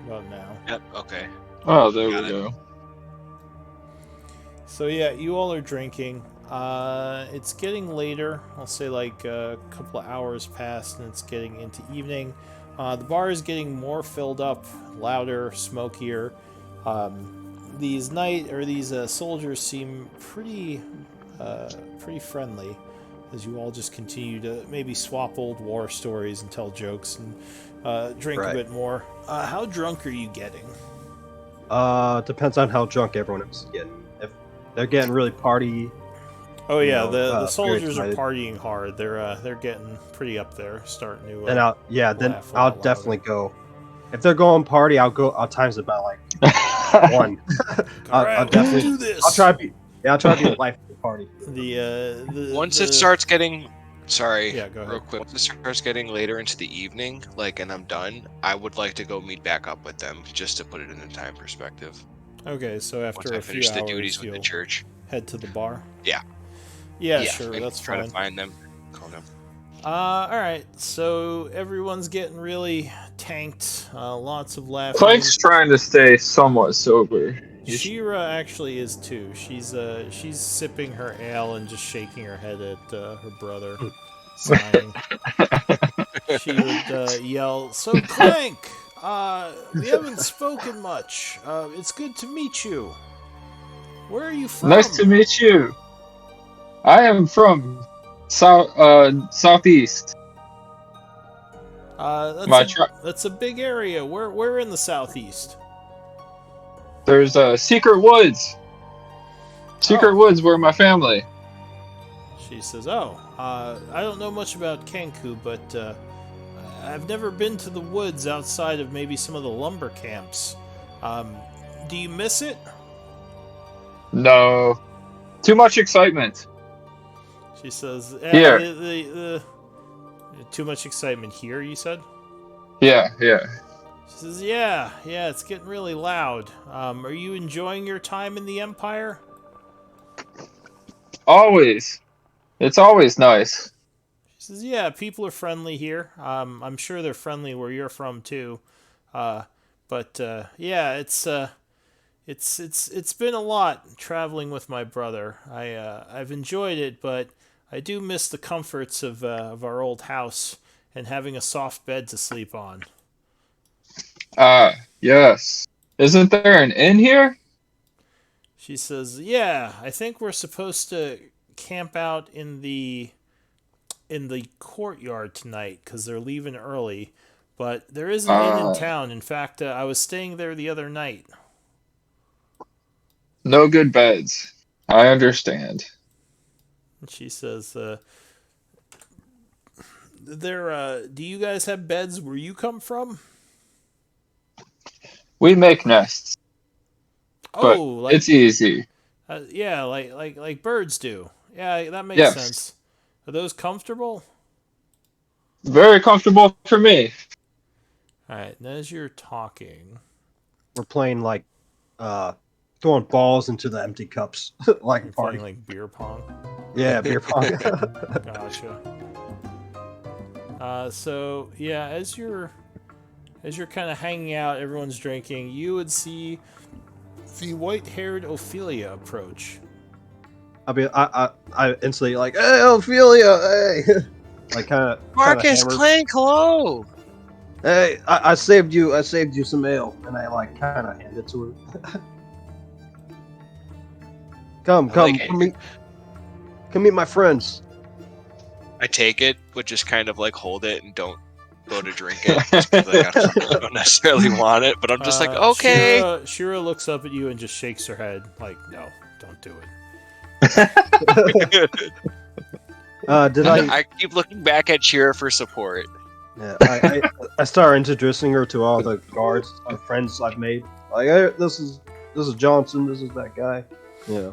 About now. Yep. Okay. Oh, there Got we it. go. So yeah, you all are drinking. It's getting later. I'll say like a couple of hours past, and it's getting into evening. The bar is getting more filled up, louder, smokier. These soldiers seem pretty pretty friendly, as you all just continue to maybe swap old war stories and tell jokes and drink a bit more. How drunk are you getting? Depends on how drunk everyone else is getting. If they're getting really party, Oh yeah, the very soldiers are excited, partying hard. They're getting pretty up there, starting to. then laugh a I'll lot definitely louder. go. If they're going party, I'll times it by like one. All right, I'll let's definitely. do this. I'll try to be. Yeah, I'll try to be the life of the party. Once it starts getting, sorry, Yeah, go ahead. real quick. Once it starts getting later into the evening, and I'm done, I would like to go meet back up with them, just to put it in a time perspective. Okay, so Once after I a few finish the hours, duties with the you'll church. head to the bar. Yeah. Yeah, sure, and that's try fine. to find them, call them. All right, so everyone's getting really tanked. Lots of laughing. Clank's trying to stay somewhat sober. Shira actually is too. She's sipping her ale and just shaking her head at her brother, sighing. She would yell, "So Clank, we haven't spoken much. It's good to meet you. Where are you from?" Nice to meet you. I am from southeast. That's a big area. Where in the southeast? There's secret woods. Secret woods where my family. She says, I don't know much about Kenku, but I've never been to the woods outside of maybe some of the lumber camps. Do you miss it?" No. Too much excitement. She says, Here. Too much excitement here, you said? Yeah. She says, yeah, it's getting really loud. Are you enjoying your time in the Empire? Always. It's always nice. She says, yeah, people are friendly here. I'm sure they're friendly where you're from, too. But yeah, it's been a lot traveling with my brother. I've enjoyed it, but I do miss the comforts of our old house and having a soft bed to sleep on. Yes. Isn't there an inn here? She says, yeah, I think we're supposed to camp out in the courtyard tonight because they're leaving early. But there is an inn in town. In fact, I was staying there the other night. No good beds. I understand. And she says, do you guys have beds where you come from? We make nests. But Oh, it's easy. Yeah, like birds do. Yeah, that makes sense. Are those comfortable? Very comfortable for me. All right, and as you're talking, we're playing throwing balls into the empty cups, like you're party. playing like beer pong. Yeah, beer pong. Gotcha. So yeah, as you're kind of hanging out, everyone's drinking. You would see the white-haired Ophelia approach. I instantly like, hey, Ophelia, hey, like kind of. Marcus, Clank, hello. Hey, I saved you some ale, and I like kind of hand it to her. Come meet my friends. I take it, but just kind of hold it and don't go to drink it. Just 'cause, I don't necessarily want it, but I'm just okay. Shira looks up at you and just shakes her head, like, no, don't do it. I keep looking back at Shira for support. Yeah, I started introducing her to all the guards, friends I've made. Like, hey, this is Johnson, this is that guy. Yeah.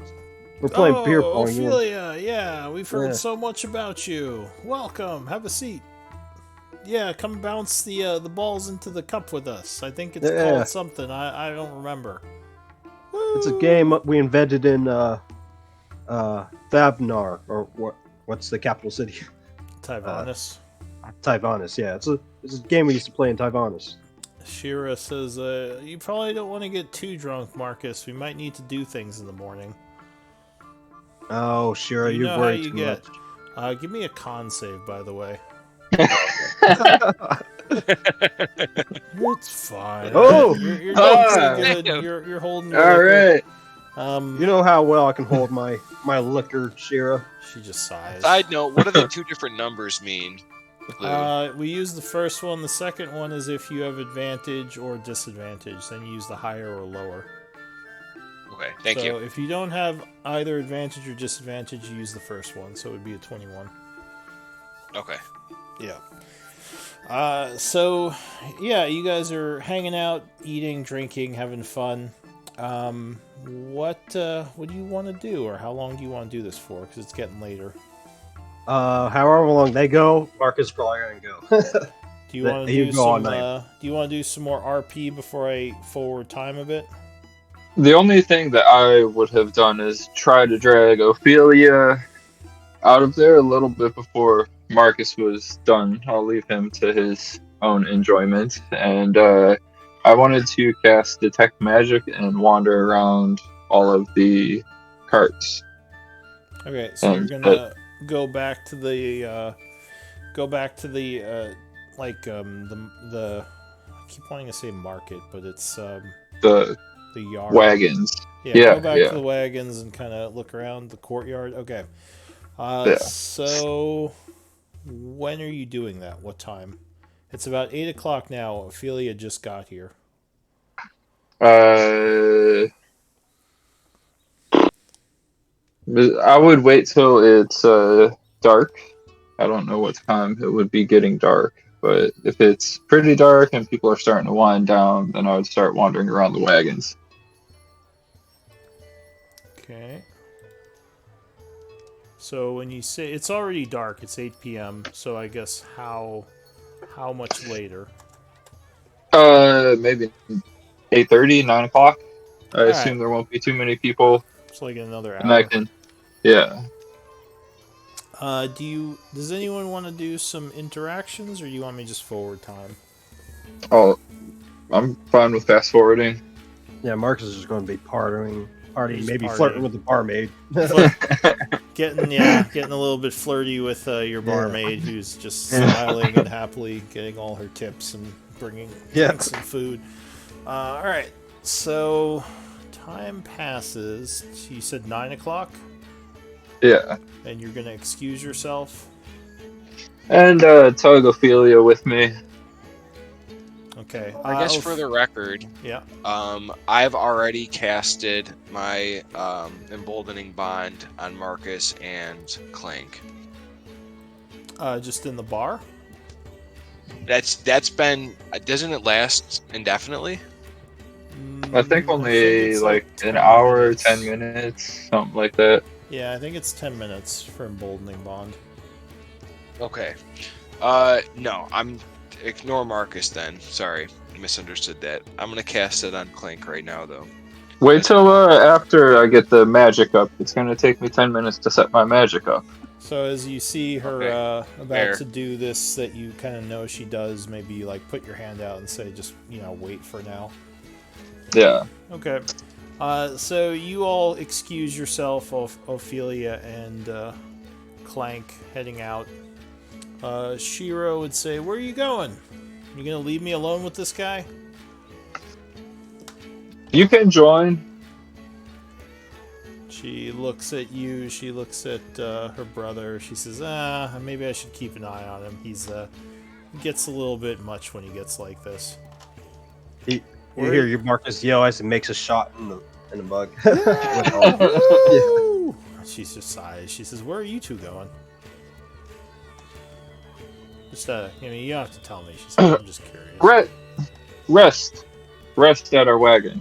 We're playing beer pong. Ophelia, yeah, we've heard so much about you. Welcome, have a seat. Yeah, come bounce the balls into the cup with us. I think it's called something. I don't remember. Woo! It's a game we invented in Thabnar, or what's the capital city? Tyvanis. Tyvanis, yeah. It's a game we used to play in Tyvanis. Shira says, you probably don't want to get too drunk, Marcus. We might need to do things in the morning. Oh, Shira, you worry too much. Give me a con save, by the way. It's fine. Oh, you're doing pretty good. You're holding your all liquor. You know how well I can hold my liquor, Shira. She just sighs. Side note, what do the two different numbers mean? Lou? We use the first one. The second one is if you have advantage or disadvantage. Then you use the higher or lower. Okay, thank so you. if you don't have either advantage or disadvantage, you use the first one. So it would be a 21. Okay. Yeah. So, yeah, you guys are hanging out, eating, drinking, having fun. What do you want to do, or how long do you want to do this for? Because it's getting later. However long they go, Marcus is probably gonna go. Do you want to You do go all some? night. Do you want to do some more RP before I forward time a bit? The only thing that I would have done is try to drag Ophelia out of there a little bit before Marcus was done. I'll leave him to his own enjoyment. And I wanted to cast Detect Magic and wander around all of the carts. Okay, so you're And gonna go back to the the I keep wanting to say market, but it's the the yard. wagons. Yeah, Yeah, go back yeah, to the wagons and kind of look around the courtyard. Okay. yeah. So when are you doing that? What time? It's about 8 o'clock now. Ophelia just got here. I would wait till it's dark. I don't know what time it would be getting dark, but if it's pretty dark and people are starting to wind down, then I would start wandering around the wagons. Okay. So when you say it's already dark, it's 8 p.m. So I guess how much later? Maybe 8:30, 9 o'clock. I All right. assume there won't be too many people, It's like another and I hour. can, yeah. Does anyone want to do some interactions, or do you want me to just forward time? Oh, I'm fine with fast forwarding. Yeah, Marcus is just going to be partying, He's maybe partying. flirting with the barmaid. Getting a little bit flirty with your barmaid, who's just smiling and happily getting all her tips and bringing drinks and food. All right, so time passes. You said 9 o'clock, Yeah. and you're gonna excuse yourself. And tug Ophelia with me. Okay. I guess for the record, yeah. I've already casted my emboldening bond on Marcus and Clank. Just in the bar. That's been. Doesn't it last indefinitely? I think I only it's like 10 an hour, minutes. 10 minutes, something like that. Yeah, I think it's 10 minutes for emboldening bond. Okay. No, ignore Marcus then. Sorry, misunderstood that. I'm gonna cast it on Clank right now, though. Wait till after I get the magic up. It's gonna take me 10 minutes to set my magic up. So as you see her Okay. about Fair. to do this that you kind of know she does, maybe like put your hand out and say, just, wait for now. Yeah. Okay. So you all excuse yourself, Ophelia and Clank heading out. Shiro would say, "Where are you going? You gonna leave me alone with this guy?" You can join. She looks at you. She looks at her brother. She says, maybe I should keep an eye on him. He gets a little bit much when he gets like this." You hear your Marcus yell as he makes a shot in the mug. Woo! She just sighs. She says, "Where are you two going?" Just you don't have to tell me. She said, "I'm just curious." Rest at our wagon.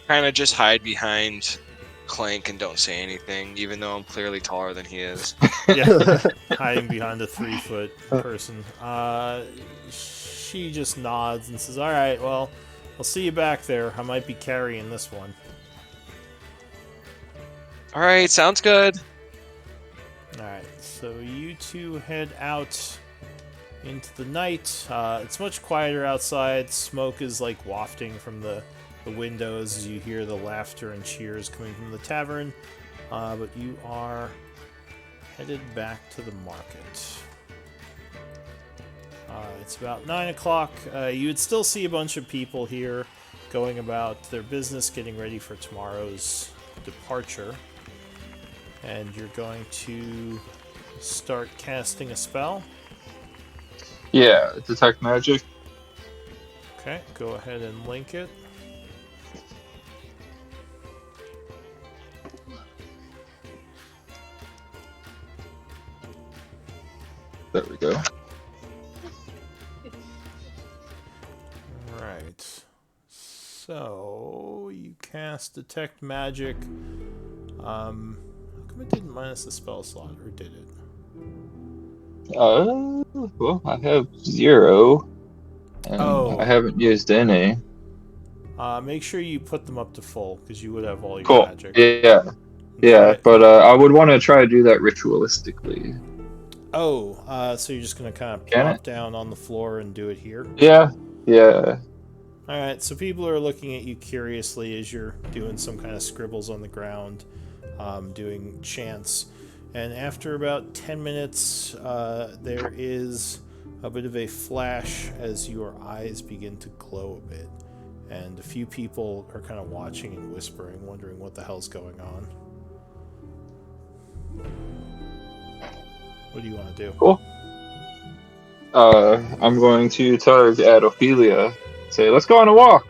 Kind of just hide behind Clank and don't say anything, even though I'm clearly taller than he is. Yeah, hiding behind a 3-foot person. She just nods and says, "All right, well, I'll see you back there. I might be carrying this one." All right, sounds good. All right, so you two head out into the night. It's much quieter outside. Smoke is like wafting from the windows as you hear the laughter and cheers coming from the tavern. But you are headed back to the market. It's about 9 o'clock. You would still see a bunch of people here going about their business, getting ready for tomorrow's departure. And you're going to start casting a spell. Yeah, detect magic. Okay, go ahead and link it. There we go. Right. So you cast detect magic. How come it didn't minus the spell slot, or did it? Well, I have 0, and I Oh, haven't used any. make sure you put them up to full because you would have all your Cool. magic. Yeah, And yeah, try. but I would want to try to do that ritualistically. Oh, so you're just gonna kind of Can it? plop down on the floor and do it here. Yeah, yeah. All right. So people are looking at you curiously as you're doing some kind of scribbles on the ground, doing chants. And after about 10 minutes, there is a bit of a flash as your eyes begin to glow a bit. And a few people are kind of watching and whispering, wondering what the hell's going on. What do you want to do? Cool. I'm going to add Ophelia. Say, let's go on a walk,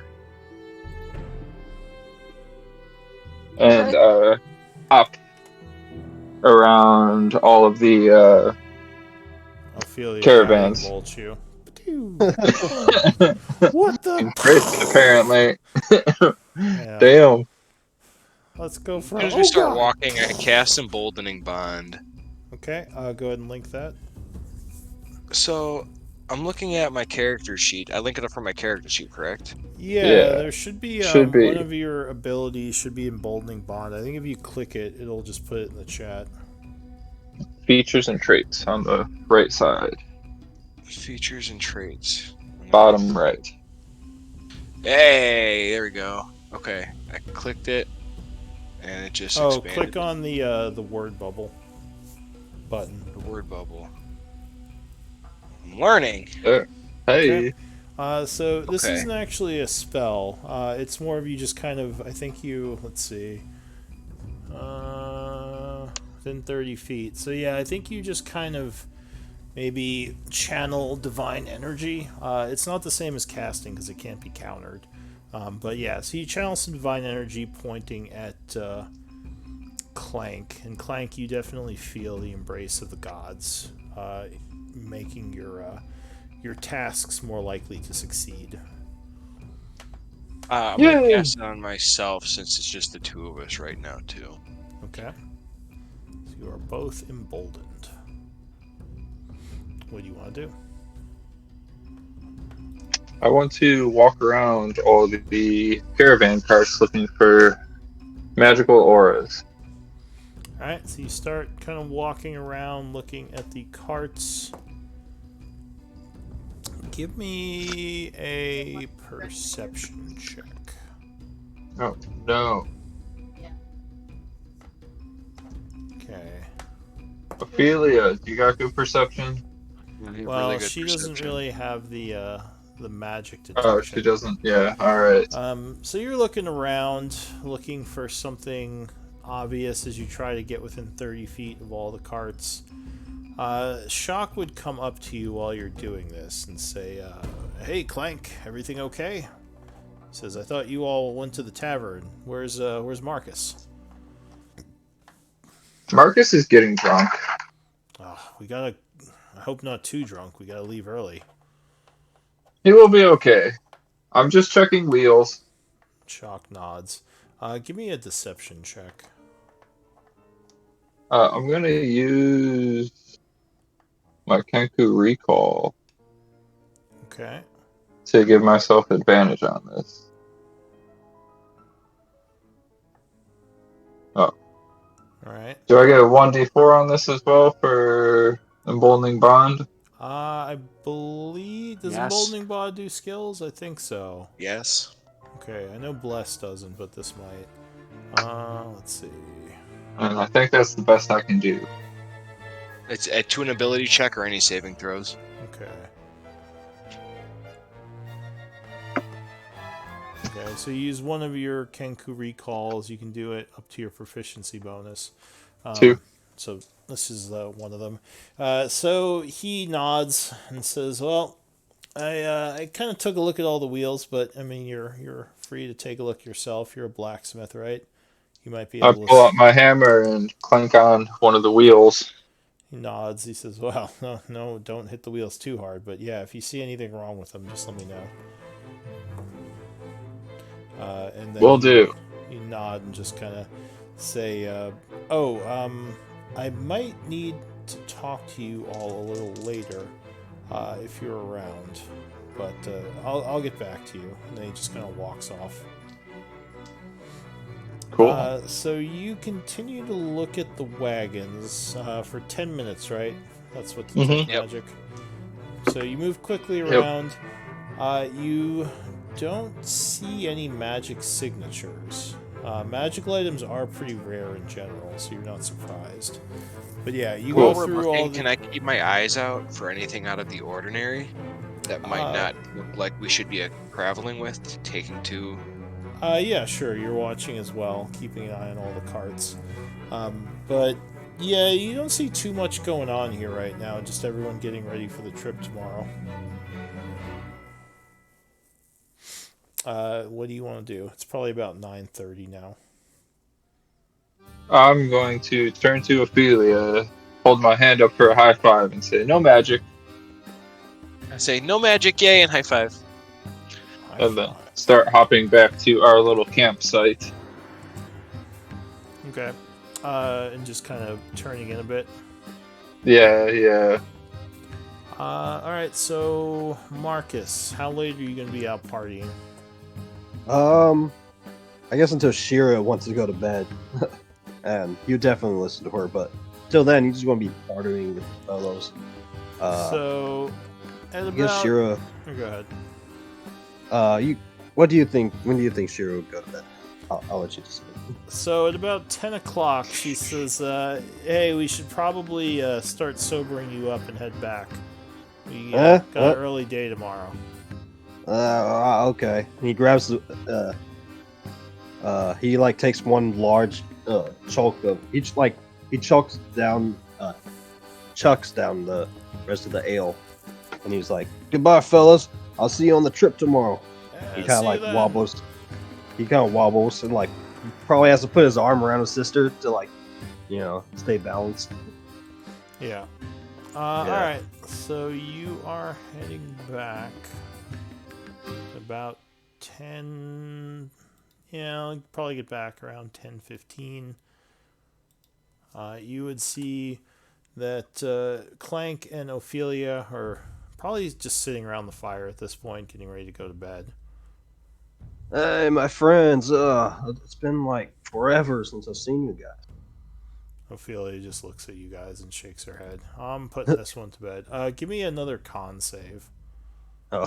and hop around all of the Ophelia guiding caravans. bolts you. In What the? crits, apparently. Yeah. Damn. Let's go As for. soon as we Oh start god. walking, I cast Emboldening Bond. Okay. Go ahead and link that. So I'm looking at my character sheet. I link it up from my character sheet, correct? Yeah, Yeah, there should be should one be. of your abilities should be emboldening bond. I think if you click it, it'll just put it in the chat. Features and traits on the right side, Features and traits. bottom right. Hey, there we go. Okay, I clicked it, and it just Oh, expanded click on the word bubble button. the word bubble. I'm learning. There. Okay. Hey. So this Okay. isn't actually a spell. It's more of you just kind of. I think you. Let's see. Within 30 feet. So yeah, I think you just kind of maybe channel divine energy. It's not the same as casting because it can't be countered. But yeah, so you channel some divine energy pointing at Clank, and Clank, you definitely feel the embrace of the gods, making your tasks more likely to succeed. I'm gonna Yay. cast it on myself since it's just the two of us right now, too. Okay. So you are both emboldened. What do you want to do? I want to walk around all the caravan carts looking for magical auras. Alright, so you start kind of walking around looking at the carts. Give me a perception check. Oh, no. Okay. Ophelia, you got good perception? Well, she doesn't really have the magic Oh, detection. she doesn't? Yeah, alright. So you're looking around, looking for something obvious as you try to get within 30 feet of all the carts. Shock would come up to you while you're doing this and say, "Hey, Clank, everything okay?" He says, "I thought you all went to the tavern. Where's Marcus?" Marcus is getting drunk. We gotta. I hope not too drunk. We gotta leave early. He will be okay. I'm just checking wheels. Shock nods. Give me a deception check. I'm gonna use my Kenku recall Okay. to give myself advantage on this. Oh. Alright. Do I get a 1d4 on this as well for emboldening bond? I believe. Does Yes. Emboldening Bond do skills? I think so. Yes. Okay, I know Bless doesn't, but this might. Let's see. And I think that's the best I can do. It's to an ability check or any saving throws. Okay. Okay, Okay, so you use one of your Kenku recalls. You can do it up to your proficiency bonus. 2. So this is one of them. So he nods and says, "Well, I kind of took a look at all the wheels, but I mean, you're free to take a look yourself. You're a blacksmith, right? You might be I able to." pull out my hammer and clank on one of the wheels. He nods. He says, "Well, no, don't hit the wheels too hard. But yeah, if you see anything wrong with them, just let me know." And then Will do. you nod and just kind of say, "Oh, I might need to talk to you all a little later if you're around, but I'll get back to you." And then he just kind of walks off. Cool. So you continue to look at the wagons for 10 minutes, right? That's what detect Yep. magic. So you move quickly Yep. around. You don't see any magic signatures. Magical items are pretty rare in general, so you're not surprised. But yeah, you Cool. go While we're through all looking, can the. I keep my eyes out for anything out of the ordinary that might Uh, not look like we should be traveling with, taking to? Yeah, sure. You're watching as well, keeping an eye on all the carts. But yeah, you don't see too much going on here right now. Just everyone getting ready for the trip tomorrow. What do you want to do? It's probably about 9:30 now. I'm going to turn to Ophelia, hold my hand up for a high five, and say, "No magic," I say no magic, yay, and high five. High and then five. start hopping back to our little campsite. Okay. And just kind of turning in a bit. Yeah. All right. So Marcus, how late are you going to be out partying? I guess until Shira wants to go to bed, and you definitely listen to her. But till then, you just want to be partying with the fellows. So at I guess about. Shira. Oh, go ahead. What do you think? When do you think Shira would go to bed? I'll let you decide. So at about 10 o'clock, she says, "Hey, we should probably start sobering you up and head back. We got an What? early day tomorrow." Okay. He grabs the. He like takes one large chunk of each. Like he chucks down the rest of the ale, and he's like, "Goodbye, fellas. I'll see you on the trip tomorrow." He kind of like wobbles. He kind of wobbles and like probably has to put his arm around his sister to like, stay balanced. Yeah. Yeah. All right. So you are heading back about 10. Yeah, I'll probably get back around 10:15. You would see that Clank and Ophelia are probably just sitting around the fire at this point, getting ready to go to bed. Hey, my friends. It's been like forever since I've seen you guys. Ophelia just looks at you guys and shakes her head. I'm putting this one to bed. Give me another con save. Oh.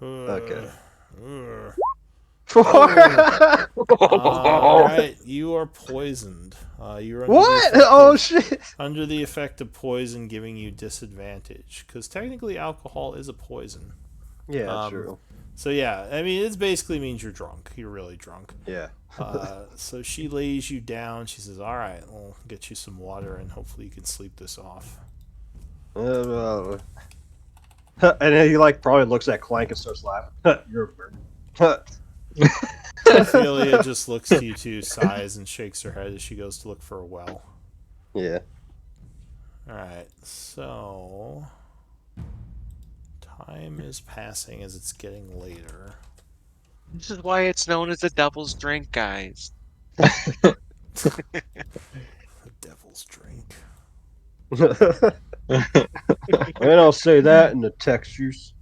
Ugh. Okay. Ugh. What? All right, you are poisoned. You're under Oh shit! under the effect of poison, giving you disadvantage because technically alcohol is a poison. Yeah, true. So yeah, I mean it basically means you're drunk. You're really drunk. Yeah. So she lays you down. She says, "All right, we'll get you some water and hopefully you can sleep this off." And then he like probably looks at Clank and starts laughing. You're a bird. Ophelia just looks to you two, sighs, and shakes her head as she goes to look for a well. Yeah. Alright, so time is passing as it's getting later. This is why it's known as the Devil's Drink, guys. The devil's drink. And I'll say that in the textures.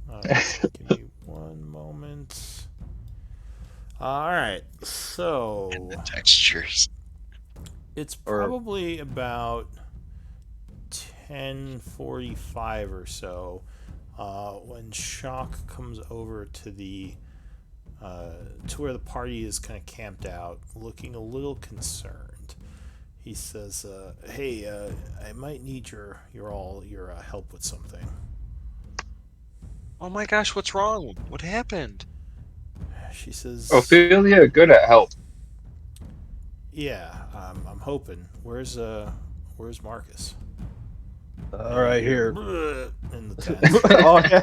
Alright, give me one moment. Alright, so The textures. it's probably about 10:45 or so when Shock comes over to the to where the party is kind of camped out, looking a little concerned. He says, "Hey, I might need your help with something." Oh my gosh, what's wrong? What happened? She says, Ophelia, good at help. "Yeah, I'm hoping. Where's Marcus?" All And you right, hear here. "Bleh" in the tent. Oh yeah.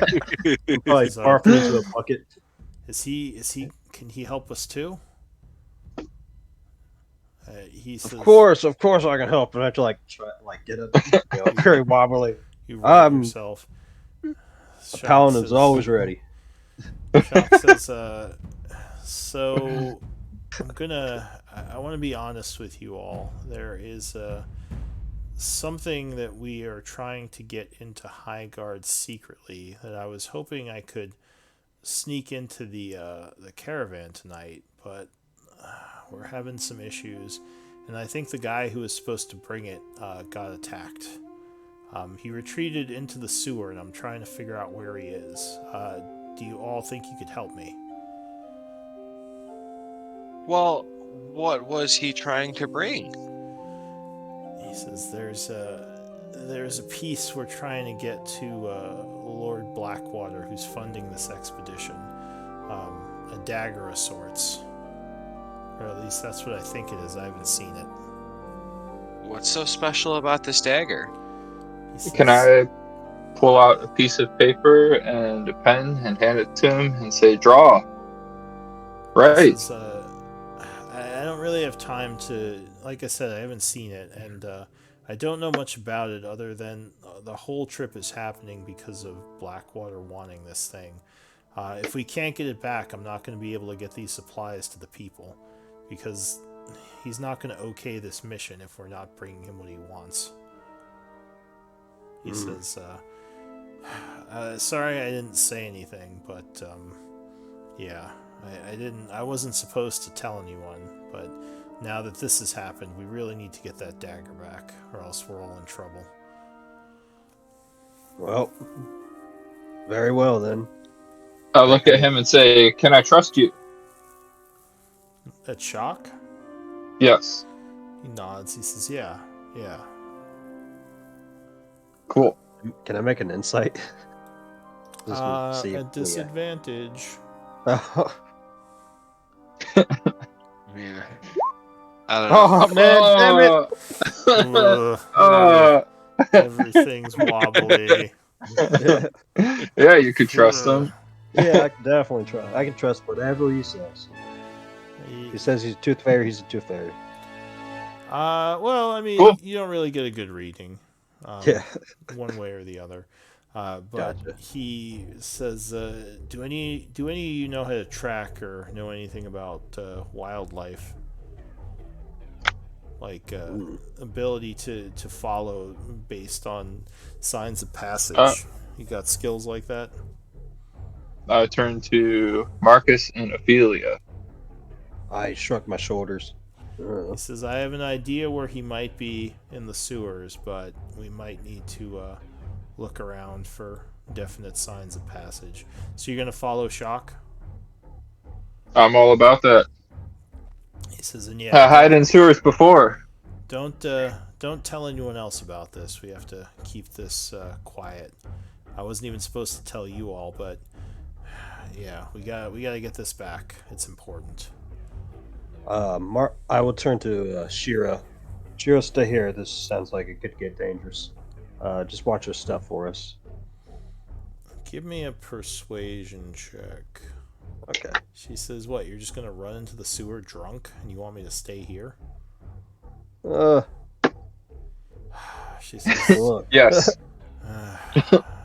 I'm probably He's like, barfing into a bucket. "Is he? Can he help us too?" He says, Of course, I can help. And I have to like try, like get it, "You very wobbly. you right Um, yourself." a Shock paladin is says, always ready. "Shock says, so I want to be honest with you all. There is something that we are trying to get into High Guard secretly that I was hoping I could sneak into the caravan tonight, but we're having some issues, and I think the guy who was supposed to bring it got attacked. He retreated into the sewer, and I'm trying to figure out where he is. Do you all think you could help me?" Well, what was he trying to bring? He says, there's a piece we're trying to get to Lord Blackwater, who's funding this expedition. A dagger of sorts. Or at least that's what I think it is. I haven't seen it. What's so special about this dagger? He Can says, I pull out a piece of paper and a pen and hand it to him and say, draw? he Right. says, I don't really have time to. Like I said, I haven't seen it, and I don't know much about it other than the whole trip is happening because of Blackwater wanting this thing. If we can't get it back, I'm not going to be able to get these supplies to the people because he's not going to okay this mission if we're not bringing him what he wants. He says, "Sorry, I didn't say anything, but yeah, I didn't. I wasn't supposed to tell anyone, but now that this has happened, we really need to get that dagger back, or else we're all in trouble." Well, very well then. I I look at can. him and say, can I trust you? At Shock, Yes. he nods. He says, "Yeah, yeah." Cool. Can I make an insight? Just to see if At yeah. disadvantage. Yeah. I don't know. Oh man, damn it! Ugh, uh, everything's wobbly. yeah, you could trust Ugh. him. Yeah, I can definitely trust. I can trust whatever he says. He- He says he's a tooth fairy. He's a tooth fairy. well, I mean, Cool. you don't really get a good reading, Yeah, one way or the other. But gotcha. he says, do any of you know how to track or know anything about wildlife, like Mm. ability to follow based on signs of Uh, passage? You got skills like that? I turn to Marcus and Ophelia. I shrugged my shoulders. He says, I have an idea where he might be in the sewers, but we might need to look around for definite signs of passage. So you're going to follow Shock? I'm all about that. He says, and yeah, I hide in sewers before. don't tell anyone else about this. We have to keep this quiet. I wasn't even supposed to tell you all, but yeah, we got to get this back. It's important. I will turn to Shira. Shira, stay here. This sounds like it could get dangerous. Just watch your stuff for us. Give me a persuasion check. Okay. She says, what, you're just going to run into the sewer drunk and you want me to stay here? Uh, She says, look. Yes.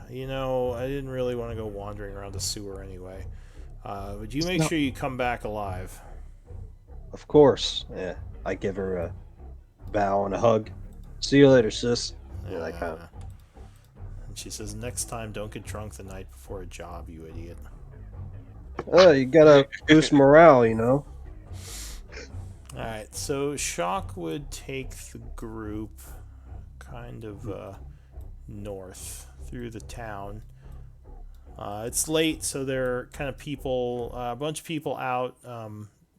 you know, I didn't really want to go wandering around the sewer anyway. But you make No. sure you come back alive. Of course. Yeah. I give her a bow and a hug. See you later, sis. Yeah, I kind of. And she says, next time, don't get drunk the night before a job, you idiot. You gotta boost morale, you know. Alright, so Shock would take the group kind of north through the town. It's late, so there are kind of people, a bunch of people out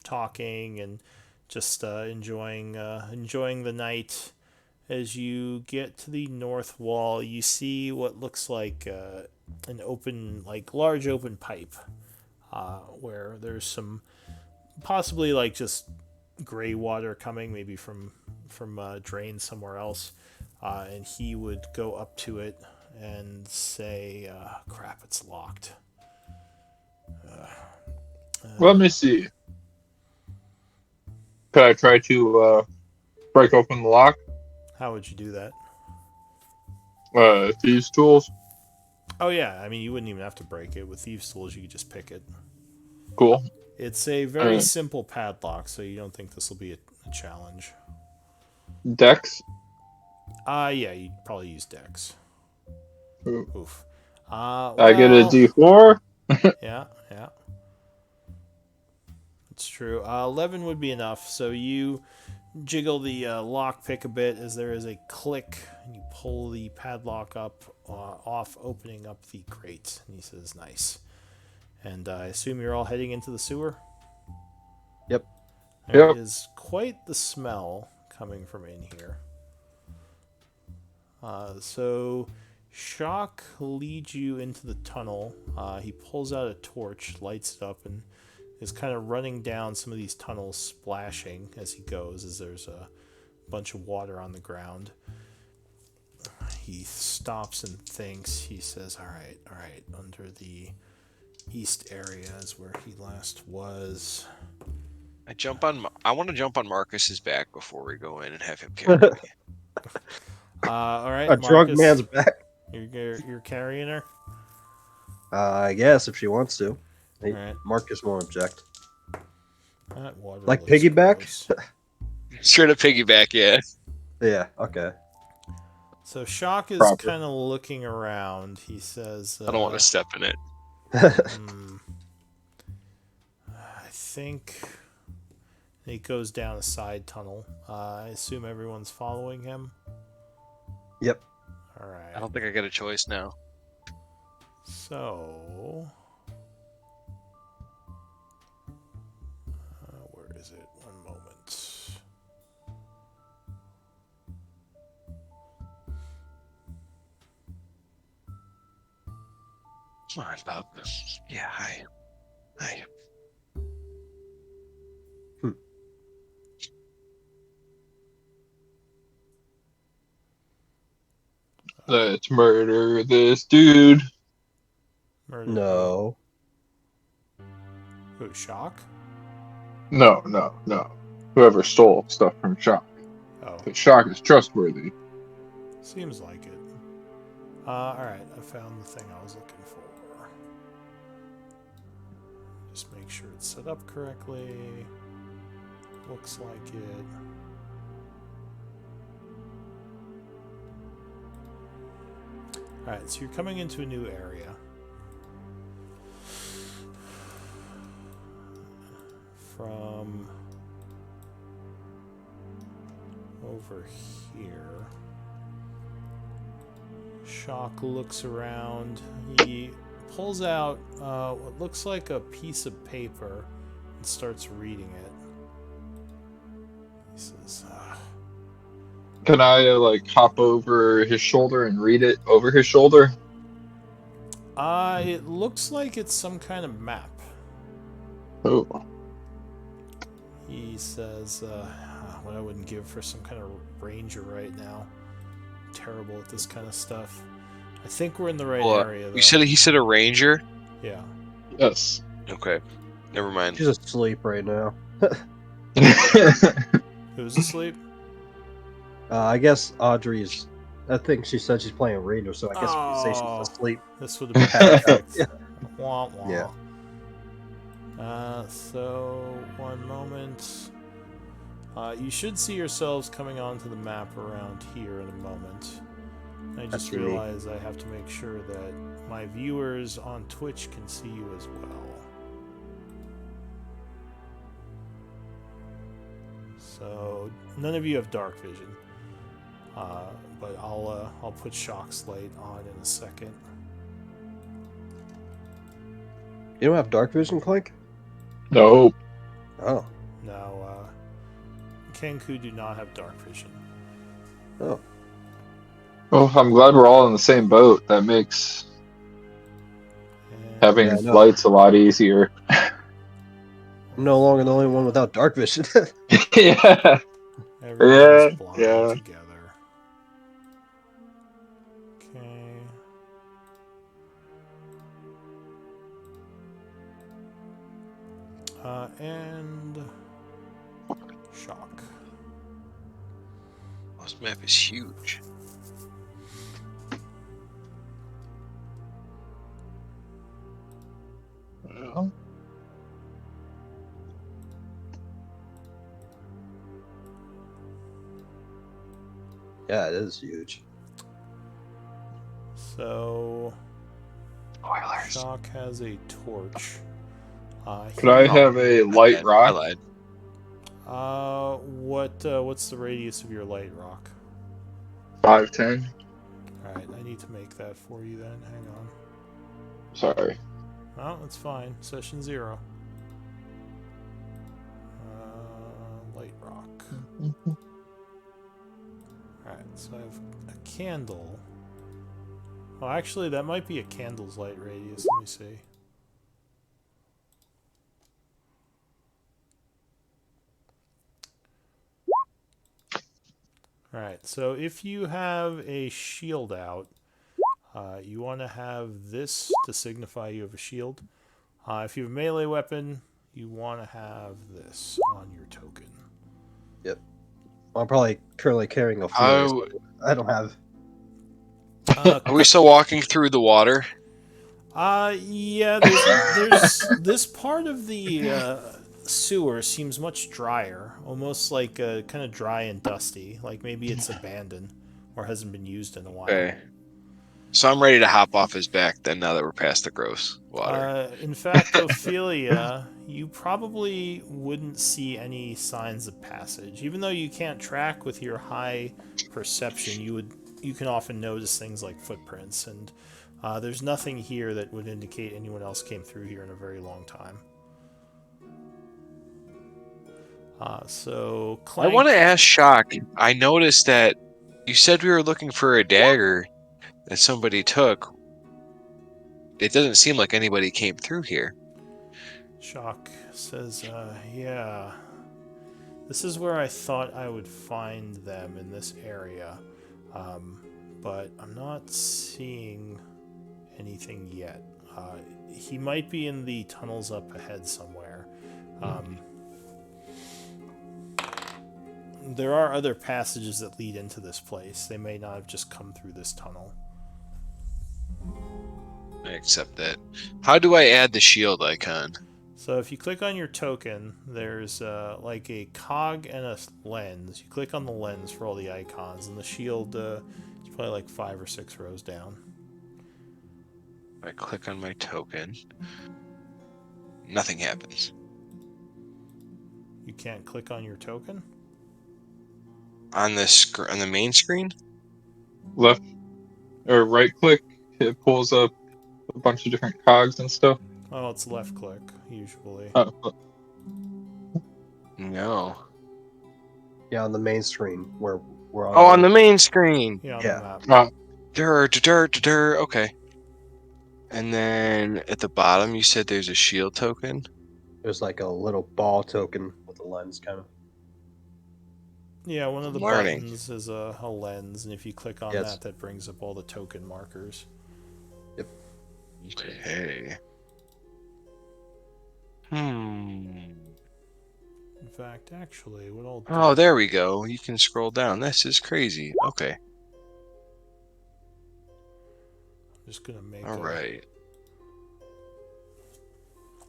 talking and just enjoying the night. As you get to the north wall, you see what looks like an open, like large open pipe, where there's some possibly like just gray water coming, maybe from drain somewhere else, and he would go up to it and say, "Crap, it's locked." Let me see. Could I try to break open the lock? How would you do that? Thieves' tools. Oh yeah, I mean you wouldn't even have to break it with thieves' tools. You could just pick it. Cool. It's a very simple padlock, so you don't think this will be a challenge. Dex. Yeah, you'd probably use Dex. Ooh. Oof. I get a Well, D4. yeah, yeah. It's true. 11 would be enough. So you jiggle the lock pick a bit as there is a click, and you pull the padlock up off, opening up the crate. And he says, "Nice." And I assume you're all heading into the sewer. Yep. There Yep. is quite the smell coming from in here. So Shock leads you into the tunnel. He pulls out a torch, lights it up, and is kind of running down some of these tunnels, splashing as he goes, as there's a bunch of water on the ground. He stops and thinks. He says, all right, under the east area is where he last was. I want to jump on Marcus's back before we go in and have him carry me. All right, A drunk Marcus, man's back. you're carrying her. I guess if she wants to. Hey, All right. Marcus won't object. That water Like looks piggyback? gross. Straight up piggyback, yeah. Yeah. Okay. So Shock is Proper. kind of looking around. He says, I don't want to step in it. I think he goes down a side tunnel. I assume everyone's following him. Yep. All right. I don't think I get a choice now. So, where is it? One moment. Come on, Bob. Yeah, hi. Hi. Let's murder this dude. Murder No. Who? Shock? No. Whoever stole stuff from Shock. Oh, Because Shock is trustworthy. seems like it. All right, I found the thing I was looking for. Just make sure it's set up correctly. Looks like it. Alright, so you're coming into a new area. From over here. Shock looks around. He pulls out what looks like a piece of paper and starts reading it. He says, Can I hop over his shoulder and read it over his shoulder? it looks like it's some kind of map. Oh. He says, what I wouldn't give for some kind of ranger right now. I'm terrible at this kind of stuff. I think we're in the right area, though. He said a ranger? Yeah. Yes. Okay. Never mind. She's asleep right now. Who's asleep? I guess Audrey's. I think she said she's playing radio, so I guess we could say Oh. she's asleep. This would have been perfect. Yeah. Wah, wah. Yeah. So, one moment. You should see yourselves coming onto the map around here in a moment. I just see me. realized I have to make sure that my viewers on Twitch can see you as well. So, none of you have dark vision. But I'll put Shock's light on in a second. You don't have dark vision, Clank? No. Oh. Now, Kenku do not have dark vision. Oh, Well, I'm glad we're all in the same boat. That makes And having yeah, no. lights a lot easier. I'm no longer the only one without dark vision. Yeah. everybody's Yeah. blind Yeah. together. Okay. And shock. This map is huge. Well, Yeah, it is huge. So spoilers. shock has a torch. Could I He. have a I light lied. I rock? lied. What's the radius of your light rock? 510. All right, I need to make that for you then. Hang on. Sorry. Oh, that's fine. Session 0. Light rock. Alright, so I have a candle. Oh, actually, that might be a candle's light radius. Let me see. Alright, so if you have a shield out, you want to have this to signify you have a shield. If you have a melee weapon, you want to have this on your token. Yep. Well, I'm probably currently carrying a flare. How I don't have. are we still walking through the water? Yeah, there's this part of the sewer seems much drier, almost like kind of dry and dusty, like maybe it's abandoned or hasn't been used in a while. Okay. So I'm ready to hop off his back then now that we're past the gross water. In fact, Ophelia, you probably wouldn't see any signs of passage, even though you can't track with your high perception. You can often notice things like footprints, and there's nothing here that would indicate anyone else came through here in a very long time. So I Clank. want to ask Shock. I noticed that you said we were looking for a dagger that somebody took. It doesn't seem like anybody came through here. Shock says, yeah. This is where I thought I would find them in this area. But I'm not seeing anything yet. He might be in the tunnels up ahead somewhere. There are other passages that lead into this place. They may not have just come through this tunnel. I accept that. How do I add the shield icon? So if you click on your token, there's like a cog and a lens. You click on the lens for all the icons, and the shield is probably like 5 or 6 rows down. I click on my token. Nothing happens. You can't click on your token? On the main screen? Left or right click, it pulls up a bunch of different cogs and stuff. Oh, it's left click, usually. Oh, No. Yeah, on the main screen where we're on. Oh, on the main screen. Yeah, on Yeah. the map. Okay. And then at the bottom, you said there's a shield token. There's like a little ball token with a lens, kind of. Yeah, one of the I'm learning. buttons is a lens, and if you click on Yes. that brings up all the token markers. Okay. Hmm. In fact, actually, what I'll do... Oh, there we go. You can scroll down. This is crazy. Okay. I'm just going to make All right.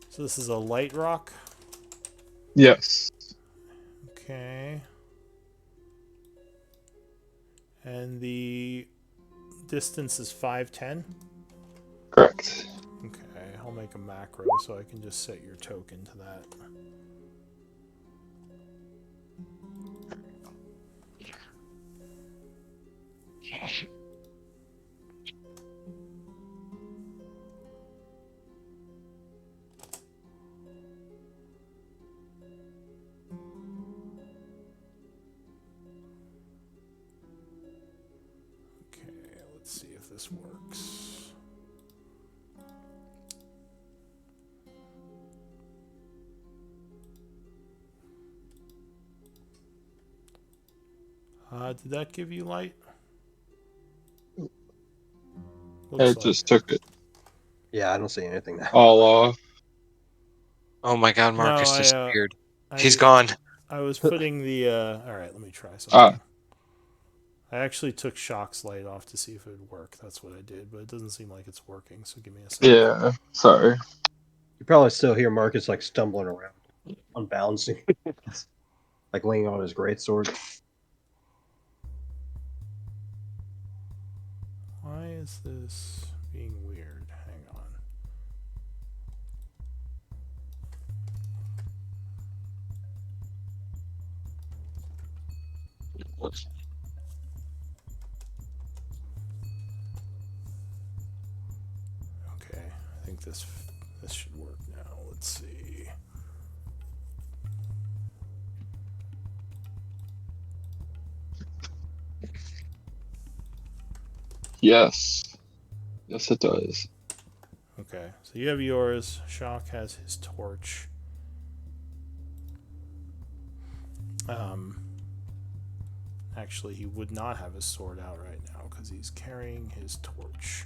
So this is a light rock. yes. Okay. And the distance is 510. Correct. Okay, I'll make a macro so I can just set your token to that. if this works. Did that give you light? Looks It like. just took it Yeah, I don't see anything now. all off. Oh my God, No, Marcus disappeared. He's I gone. I was putting the. All right, let me try something. Ah, I actually took Shock's light off to see if it would work. That's what I did, but it doesn't seem like it's working. So give me a second. yeah. Sorry. You probably still hear Marcus like stumbling around, unbalancing, like leaning on his greatsword. Why is this being weird? Hang on. Okay, I think this should work now. Let's see. Yes. Yes, it does. Okay, so you have yours. Shock has his torch. Actually, he would not have his sword out right now because he's carrying his torch.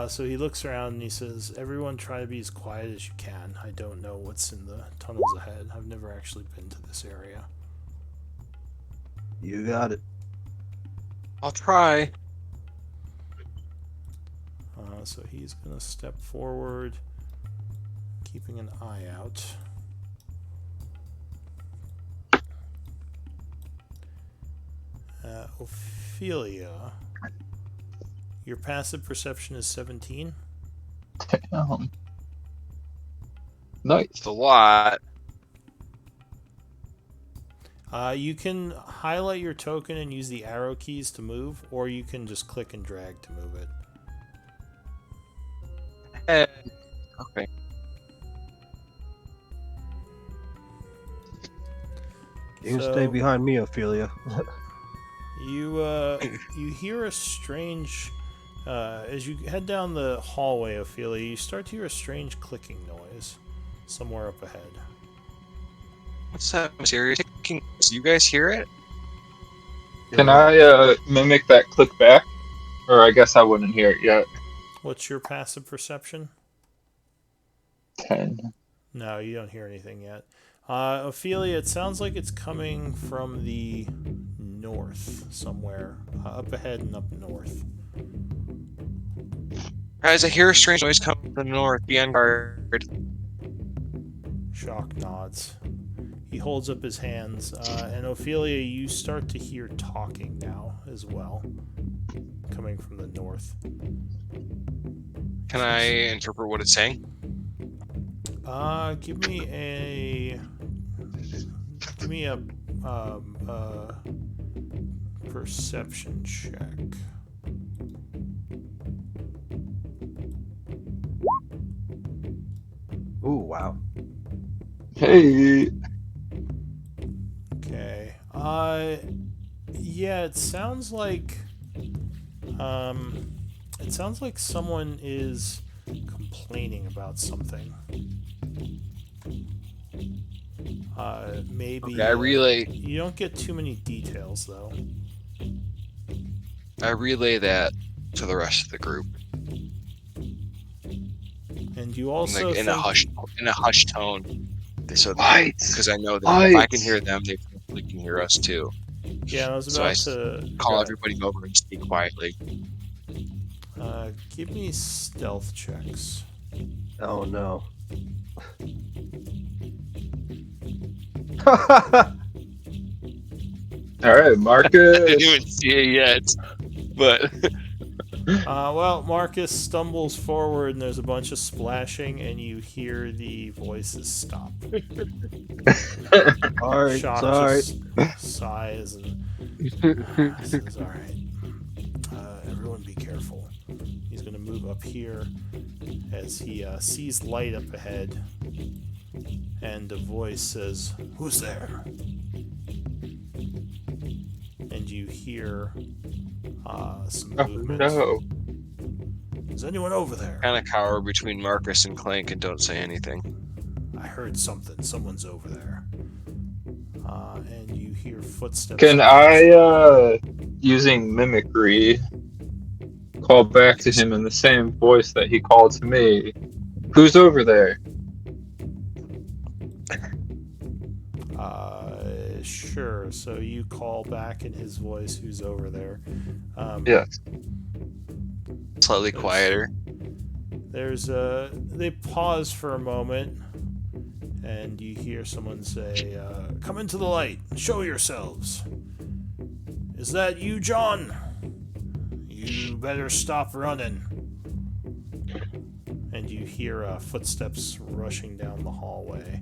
So he looks around and he says, "Everyone, try to be as quiet as you can. I don't know what's in the tunnels ahead. I've never actually been to this area." You got it. I'll try. So he's gonna step forward, keeping an eye out. Ophelia, your passive perception is 17. Damn. Nice. It's a lot. You can highlight your token and use the arrow keys to move, or you can just click and drag to move it. Okay. You can stay behind me, Ophelia. You hear a strange as you head down the hallway, Ophelia. You start to hear a strange clicking noise somewhere up ahead. What's that? Serious? Do you guys hear it? Can I mimic that click back? Or I guess I wouldn't hear it yet. What's your passive perception? 10. No, you don't hear anything yet. Ophelia, it sounds like it's coming from the north somewhere. Up ahead and up north. Guys, I hear a strange noise coming from the north. Be on guard. Shock nods. He holds up his hands, and Ophelia, you start to hear talking now as well, coming from the north. Can I interpret what it's saying? Give me a perception check. Ooh, wow. Hey. Okay. Yeah, it sounds like someone is complaining about something. Maybe. Okay, I relay. You don't get too many details though. I relay that to the rest of the group. And you also Like in a hushed tone. So Lights. because I know that if I can Lights. hear them, they probably can hear us too. Yeah, I was So about I to call everybody over and speak quietly. give me stealth checks. Oh no. All right, I Marcus. didn't even see it yet, but Well, Marcus stumbles forward and there's a bunch of splashing, and you hear the voices stop. Alright, Shock sorry. just sighs and says, "All right, everyone, be careful." He's going to move up here as he sees light up ahead, and a voice says, "Who's there?" And you hear some Oh movement no. Is anyone over there? Kind of cower between Marcus and Clank and don't say anything. I heard something. Someone's over there. And you hear footsteps. Can I, using mimicry, call back to him in the same voice that he called to me? Who's over there? Sure. So you call back in his voice, who's over there? Yes. Slightly quieter. They pause for a moment, and you hear someone say, "Come into the light. Show yourselves." Is that you, John? You better stop running. And you hear footsteps rushing down the hallway.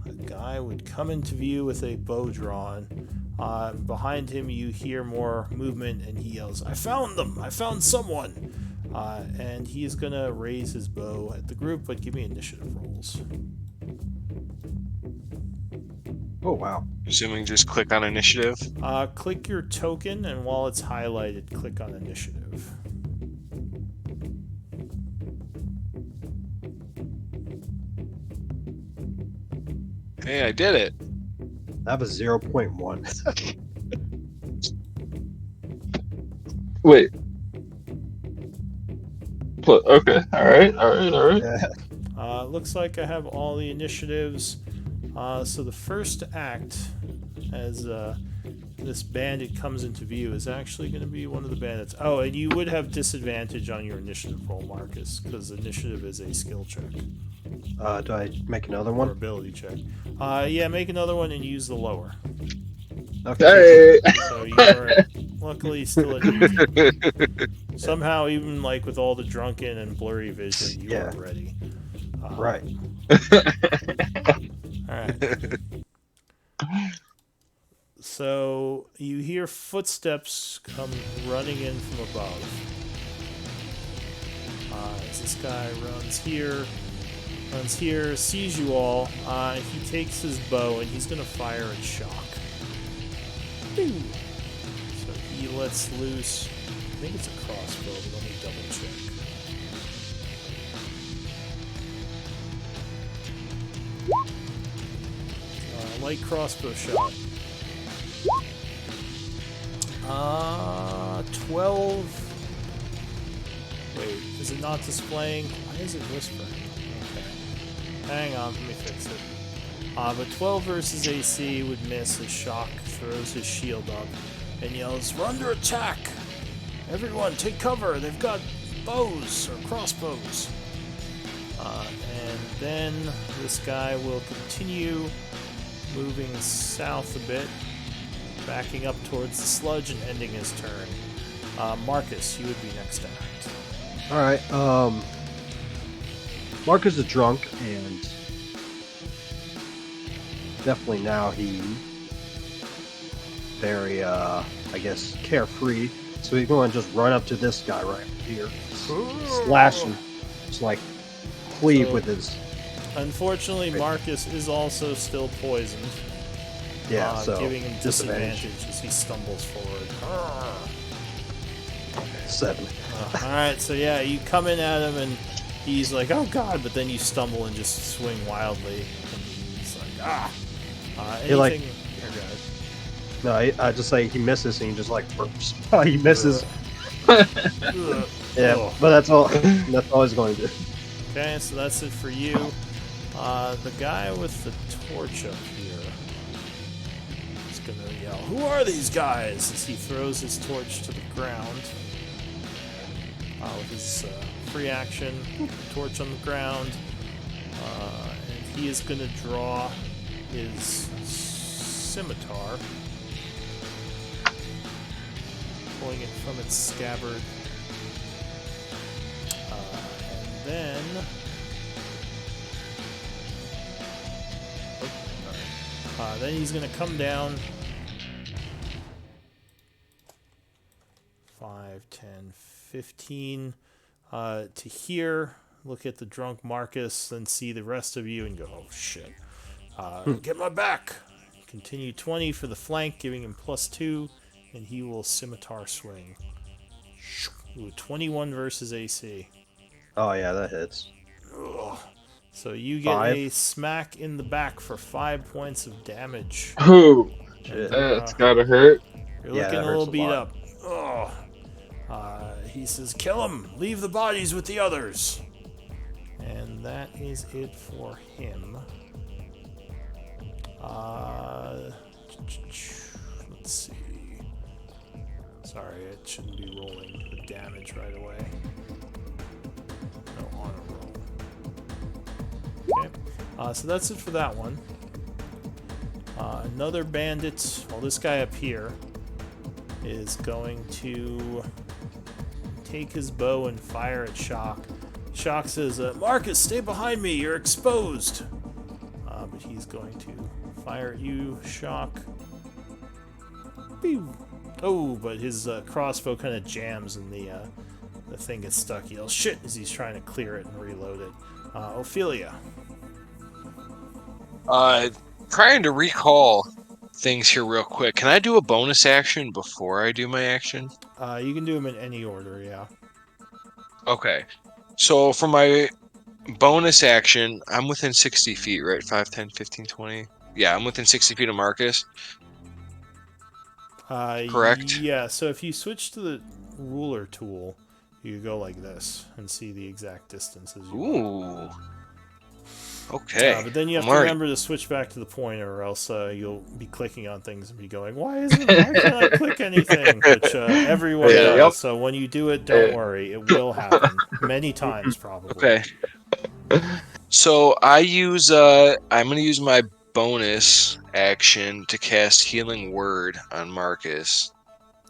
A guy would come into view with a bow drawn. Behind him, you hear more movement, and he yells, "I found them! I found someone!" And he is going to raise his bow at the group, but give me initiative rolls. Oh wow. Assuming just click on initiative. Click your token, and while it's highlighted, click on initiative. Hey, I did it. That was 0.1. Wait. Okay. All right. Yeah. Looks like I have all the initiatives. So the first act, as this bandit comes into view, is actually going to be one of the bandits. Oh, and you would have disadvantage on your initiative roll, Marcus, because initiative is a skill check. Do I make another Or one? ability check. Yeah, make another one and use the lower. Okay. Hey. So you are luckily still at 18. Somehow, even like with all the drunken and blurry vision, you Yeah. are ready. Right. Alright. So you hear footsteps come running in from above. As this guy runs here, sees you all. He takes his bow and he's going to fire at Shock. Boo. So he lets loose, I think it's a crossbow, but let me double check. Light crossbow shot. 12. Wait, is it not displaying? Why is it whispering? Okay. Hang on, let me fix it. But 12 versus AC would miss as Shock throws his shield up and yells, "We're under attack! Everyone, take cover! They've got bows or crossbows!" And then this guy will continue moving south a bit, backing up towards the sludge and ending his turn. Marcus, you would be next to act. All right. Marcus is drunk, and definitely now he very, I guess, carefree. So he's going to just run up to this guy right here, slash him, just like cleave So- with his. Unfortunately, Marcus is also still poisoned, Yeah, so giving him disadvantage as he stumbles forward. 7. Alright, so yeah, you come in at him and he's like, "Oh god," but then you stumble and just swing wildly. And he's like, He, like- anything. Here, guys. No, I just say he misses, and he just like burps. He misses. Ugh. Yeah, Ugh. but that's all. That's all he's going to do. Okay, so that's it for you. The guy with the torch up here is gonna yell, "Who are these guys?" as he throws his torch to the ground. With his free action, torch on the ground. And he is gonna draw his scimitar, pulling it from its scabbard. And then... then he's going to come down 5, 10, 15 to here, look at the drunk Marcus, then see the rest of you and go, "Oh shit. Get my back." Continue 20 for the flank, giving him +2, and he will scimitar swing Ooh, 21 versus AC. Oh yeah, that hits. Ugh. So you get 5. a smack in the back for 5 points of damage. Ooh, And Shit. that's gotta hurt. you're Yeah, looking that a little hurts a beat lot. up. Ugh. He says, "Kill him! Leave the bodies with the others!" And that is it for him. Let's see. Sorry, it shouldn't be rolling the damage right away. No, on a roll. Okay. So that's it for that one. Another bandit, well, this guy up here is going to take his bow and fire at Shock. Shock says, Marcus, stay behind me, you're exposed. But he's going to fire at you, Shock. Pew! Oh, but his crossbow kind of jams and the thing gets stuck. He yells, shit, as he's trying to clear it and reload it. Ophelia. Trying to recall things here real quick. Can I do a bonus action before I do my action? You can do them in any order, yeah. Okay. So for my bonus action, I'm within 60 feet, right? 5, 10, 15, 20. Yeah, I'm within 60 feet of Marcus. Correct? Yeah, so if you switch to the ruler tool, you go like this and see the exact distances you want. Ooh. Okay. But then you have I'm to already- remember to switch back to the pointer, or else you'll be clicking on things and be going, why can't I click anything? Which everyone Yeah. does. Yep. So when you do it, don't worry. It will happen. Many times, probably. Okay. So I'm gonna use my bonus action to cast Healing Word on Marcus.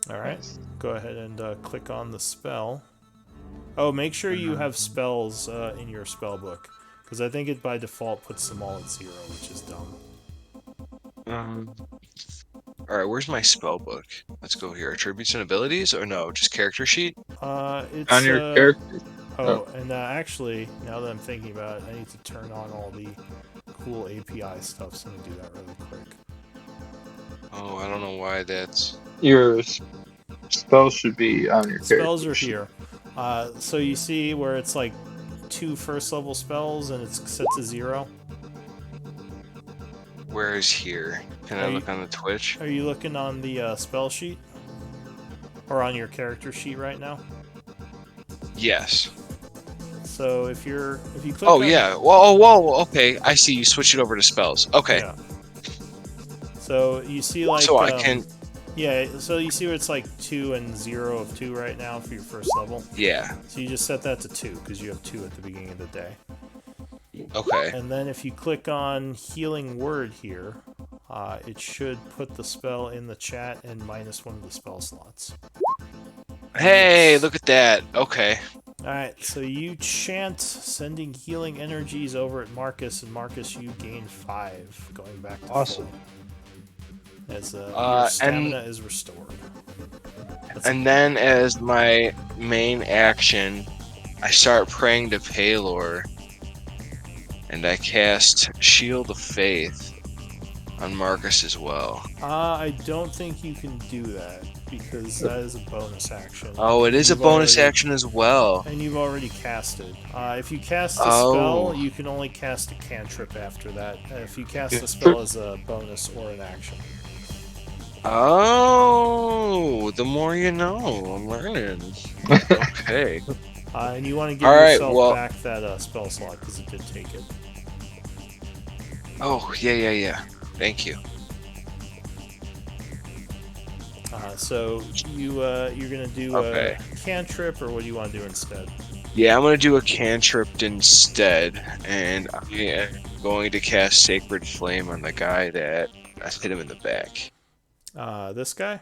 Alright. Go ahead and click on the spell. Oh, make sure you have spells in your spell book. Because I think it by default puts them all at 0, which is dumb. Alright, where's my spell book? Let's go here. Attributes and abilities? Or no, just character sheet? It's On your character. Oh, and actually, now that I'm thinking about it, I need to turn on all the cool API stuff, so let me do that really quick. Oh, I don't know why that's... Your spells should be on your Spells character are sheet. here. So you see where it's like 2 first level spells and it's set to 0? Where is here? Can I look on the Twitch? Are you looking on the spell sheet? Or on your character sheet right now? Yes. So if you click Oh, on, yeah. Whoa, okay. I see. You switch it over to spells. Okay. Yeah. So you see like So I can... yeah, so you see where it's like 2 and 0 of 2 right now for your first level? Yeah. So you just set that to 2 because you have 2 at the beginning of the day. Okay. And then if you click on Healing Word here, it should put the spell in the chat and minus 1 of the spell slots. Hey, look at that. Okay. Alright, so you chant sending healing energies over at Marcus, and Marcus, you gain 5, going back to Awesome. full. As your stamina is restored. And then as my main action, I start praying to Palor, and I cast Shield of Faith on Marcus as well. I don't think you can do that, because that is a bonus action. Oh, it is a You've bonus already- action as well. And you've already cast it. If you cast a Oh. spell, you can only cast a cantrip after that. If you cast a spell as a bonus or an action. Oh, the more you know. I'm learning. Okay. And you want to give All right, yourself well- back that spell slot, because it did take it. Oh, yeah. Thank you. So you're gonna do Okay. a cantrip, or what do you want to do instead? Yeah, I'm gonna do a cantrip instead, and I am going to cast Sacred Flame on the guy that I hit him in the back. This guy?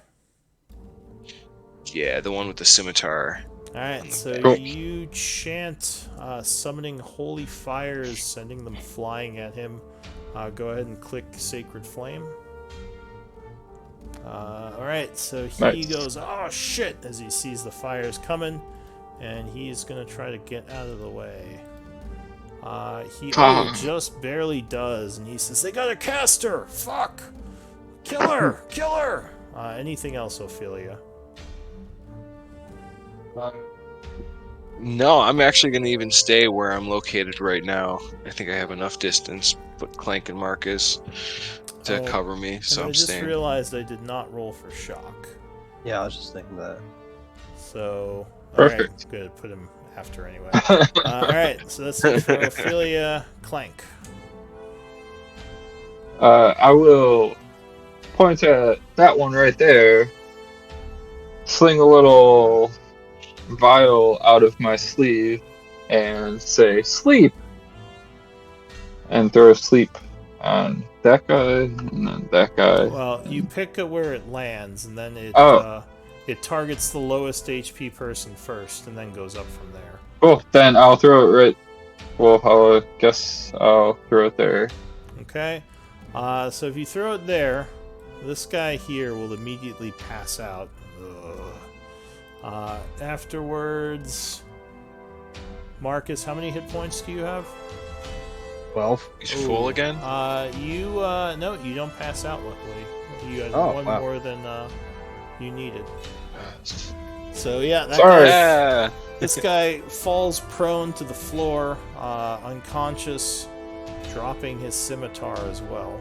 Yeah, the one with the scimitar. Alright, so Cool. you chant summoning holy fires, sending them flying at him. Go ahead and click Sacred Flame. Alright, so he Nice. goes, oh shit, as he sees the fires coming, and he's gonna try to get out of the way. He just barely does, and he says, they got a caster! Fuck! Kill her! Kill her! Anything else, Ophelia? No, I'm actually going to even stay where I'm located right now. I think I have enough distance, but Clank and Marcus to Oh, cover me, so and I I'm just staying. realized I did not roll for shock. Yeah, I was just thinking that. So, alright, Perfect. good. Put him after anyway. Alright, so that's it for Ophelia. Clank. I will point at that one right there, sling a little vial out of my sleeve, and say, "Sleep!" and throw sleep on that guy, and then that guy. Well, you And... pick where it lands, and then Oh, it targets the lowest HP person first, and then goes up from there. cool. Then I'll throw it right. Well, I guess I'll throw it there. Okay? So if you throw it there, this guy here will immediately pass out. Afterwards, Marcus, how many hit points do you have? 12. He's full again? No, you don't pass out, luckily. You had Oh, one wow. more than you needed. So yeah, that Sorry. Yeah. this guy falls prone to the floor, unconscious, dropping his scimitar as well.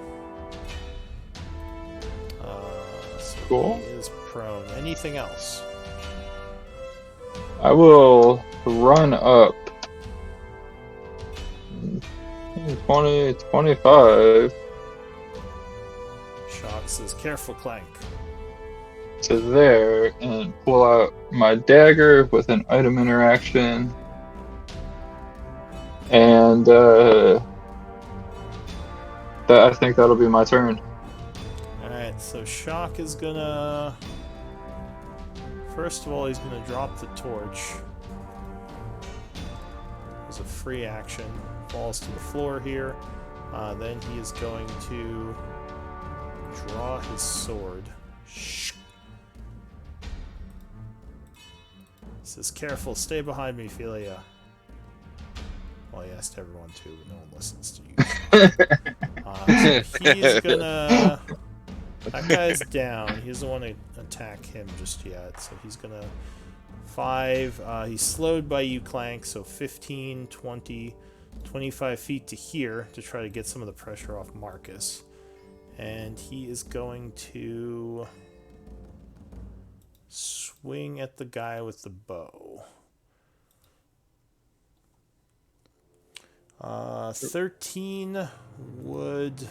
So Cool. he is prone. Anything else? I will run up 20, 25 Shock says, "Careful, Clank." to there and pull out my dagger with an item interaction. And I think that'll be my turn. Alright, so Shock is gonna... First of all, he's gonna drop the torch. As a free action. Falls to the floor here. Then he is going to draw his sword. He says, "Careful, stay behind me, Philia." Well, he asked everyone to, but no one listens to you. So he's gonna... That guy's down. He doesn't want to attack him just yet, so he's gonna... 5. He's slowed by you, Clank, so 15, 20, 25 feet to here to try to get some of the pressure off Marcus. And he is going to swing at the guy with the bow. 13 would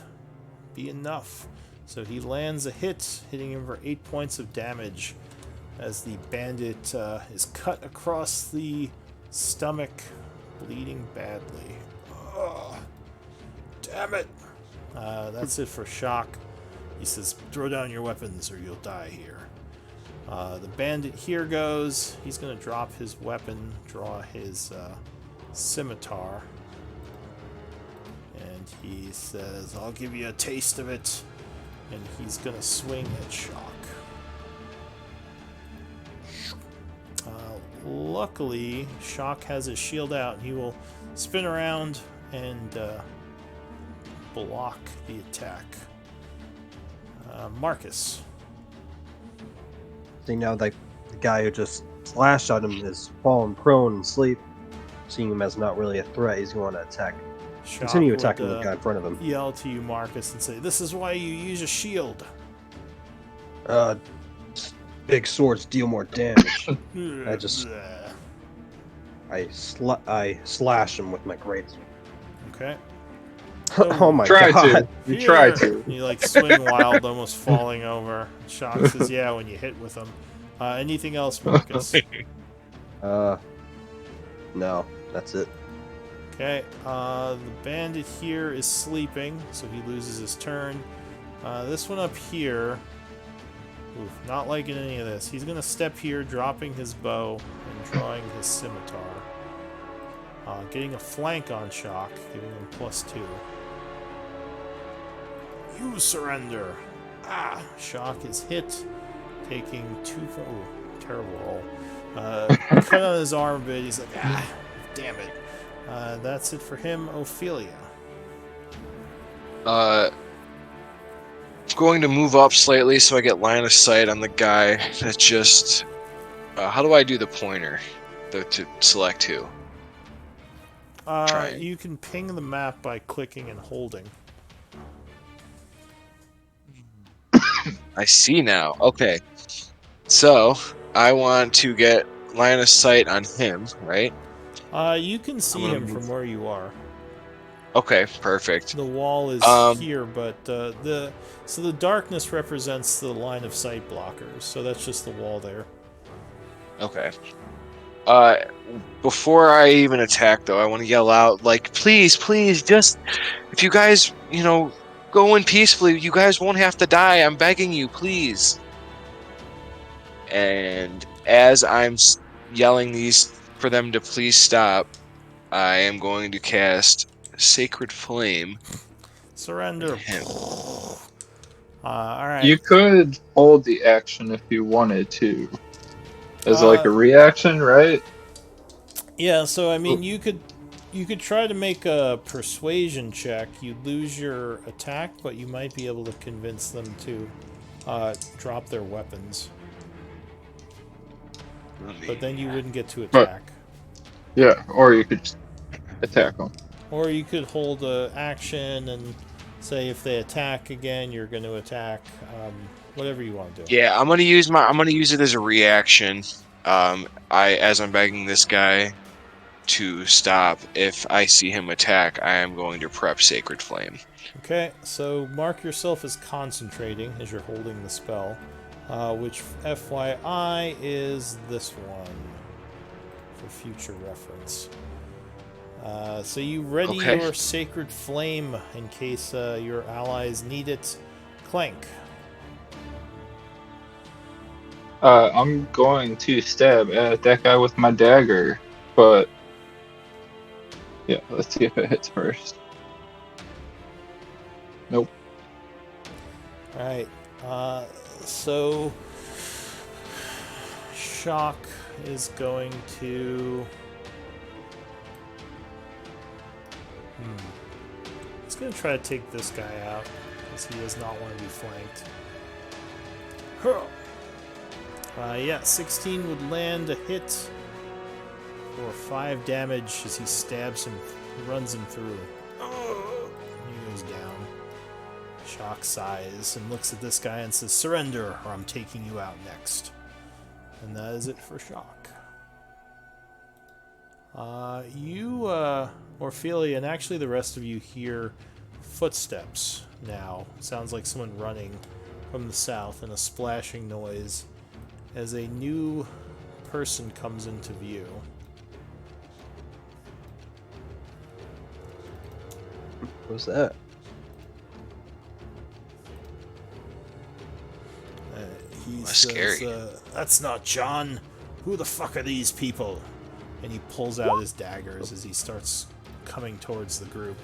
be enough. So he lands a hit, hitting him for 8 points of damage as the bandit is cut across the stomach, bleeding badly. Ugh. Damn it! That's it for Shock. He says, "Throw down your weapons or you'll die here." The bandit here goes. He's going to drop his weapon, draw his scimitar. And he says, "I'll give you a taste of it." And he's going to swing at Shock. Luckily, Shock has his shield out, and he will spin around and block the attack. Marcus. See, now the guy who just slashed at him is fallen prone and asleep. Seeing him as not really a threat, he's going to attack. Shock Continue would, attacking the guy in front of him. yell to you, Marcus, and say, "This is why you use a shield." Big swords deal more damage. I slash him with my greatsword. Okay. Oh my Try god! to. You try to. You like swing wild, almost falling over. Shock says, "Yeah, when you hit with them." Anything else, Marcus? No, that's it. Okay. The bandit here is sleeping, so he loses his turn. This one up here. Oof, not liking any of this. He's gonna step here, dropping his bow and drawing his scimitar. Getting a flank on Shock, giving him +2. You surrender. Shock is hit, taking 2. Oh, terrible roll. Cut on his arm a bit. He's like, damn it. That's it for him. Ophelia. Going to move up slightly so I get line of sight on the guy that just... how do I do the pointer? to select who? Trying. You can ping the map by clicking and holding. I see now. Okay. So I want to get line of sight on him, right? You can I'm see gonna him from move. where you are. Okay, perfect. The wall is Um, here, but so the darkness represents the line of sight blockers. So that's just the wall there. okay. Uh, before I even attack, though, I want to yell out, like, please, please, just if you guys, go in peacefully, you guys won't have to die. I'm begging you, please. And as I'm yelling these for them to please stop, I am going to cast Sacred Flame on Surrender. him. All right. You could hold the action if you wanted to, as like Uh, a reaction, right? yeah. So I mean, you could try to make a persuasion check. You'd lose your attack, but you might be able to convince them to drop their weapons. But then you wouldn't get to But attack. yeah, or you could just attack them. Or you could hold a action and say if they attack again, you're going to attack. Whatever you want to do. Yeah, I'm gonna use it as a reaction. As I'm begging this guy to stop, if I see him attack, I am going to prep Sacred Flame. Okay, so mark yourself as concentrating as you're holding the spell, which FYI is this one for future reference. So you ready Okay. your Sacred Flame in case your allies need it. Clank. I'm going to stab at that guy with my dagger, but yeah, let's see if it hits first. Nope. Alright, so Shock is going to... He's going to try to take this guy out, because he does not want to be flanked. Yeah, 16 would land a hit for 5 damage as he stabs him, runs him through. He goes down. Shock sighs and looks at this guy and says, "Surrender, or I'm taking you out next." And that is it for Shock. Orphelia, and actually the rest of you hear footsteps now. Sounds like someone running from the south and a splashing noise as a new person comes into view. What's that? He That's says, scary. "That's not John. Who the fuck are these people?" And he pulls out his daggers as he starts coming towards the group.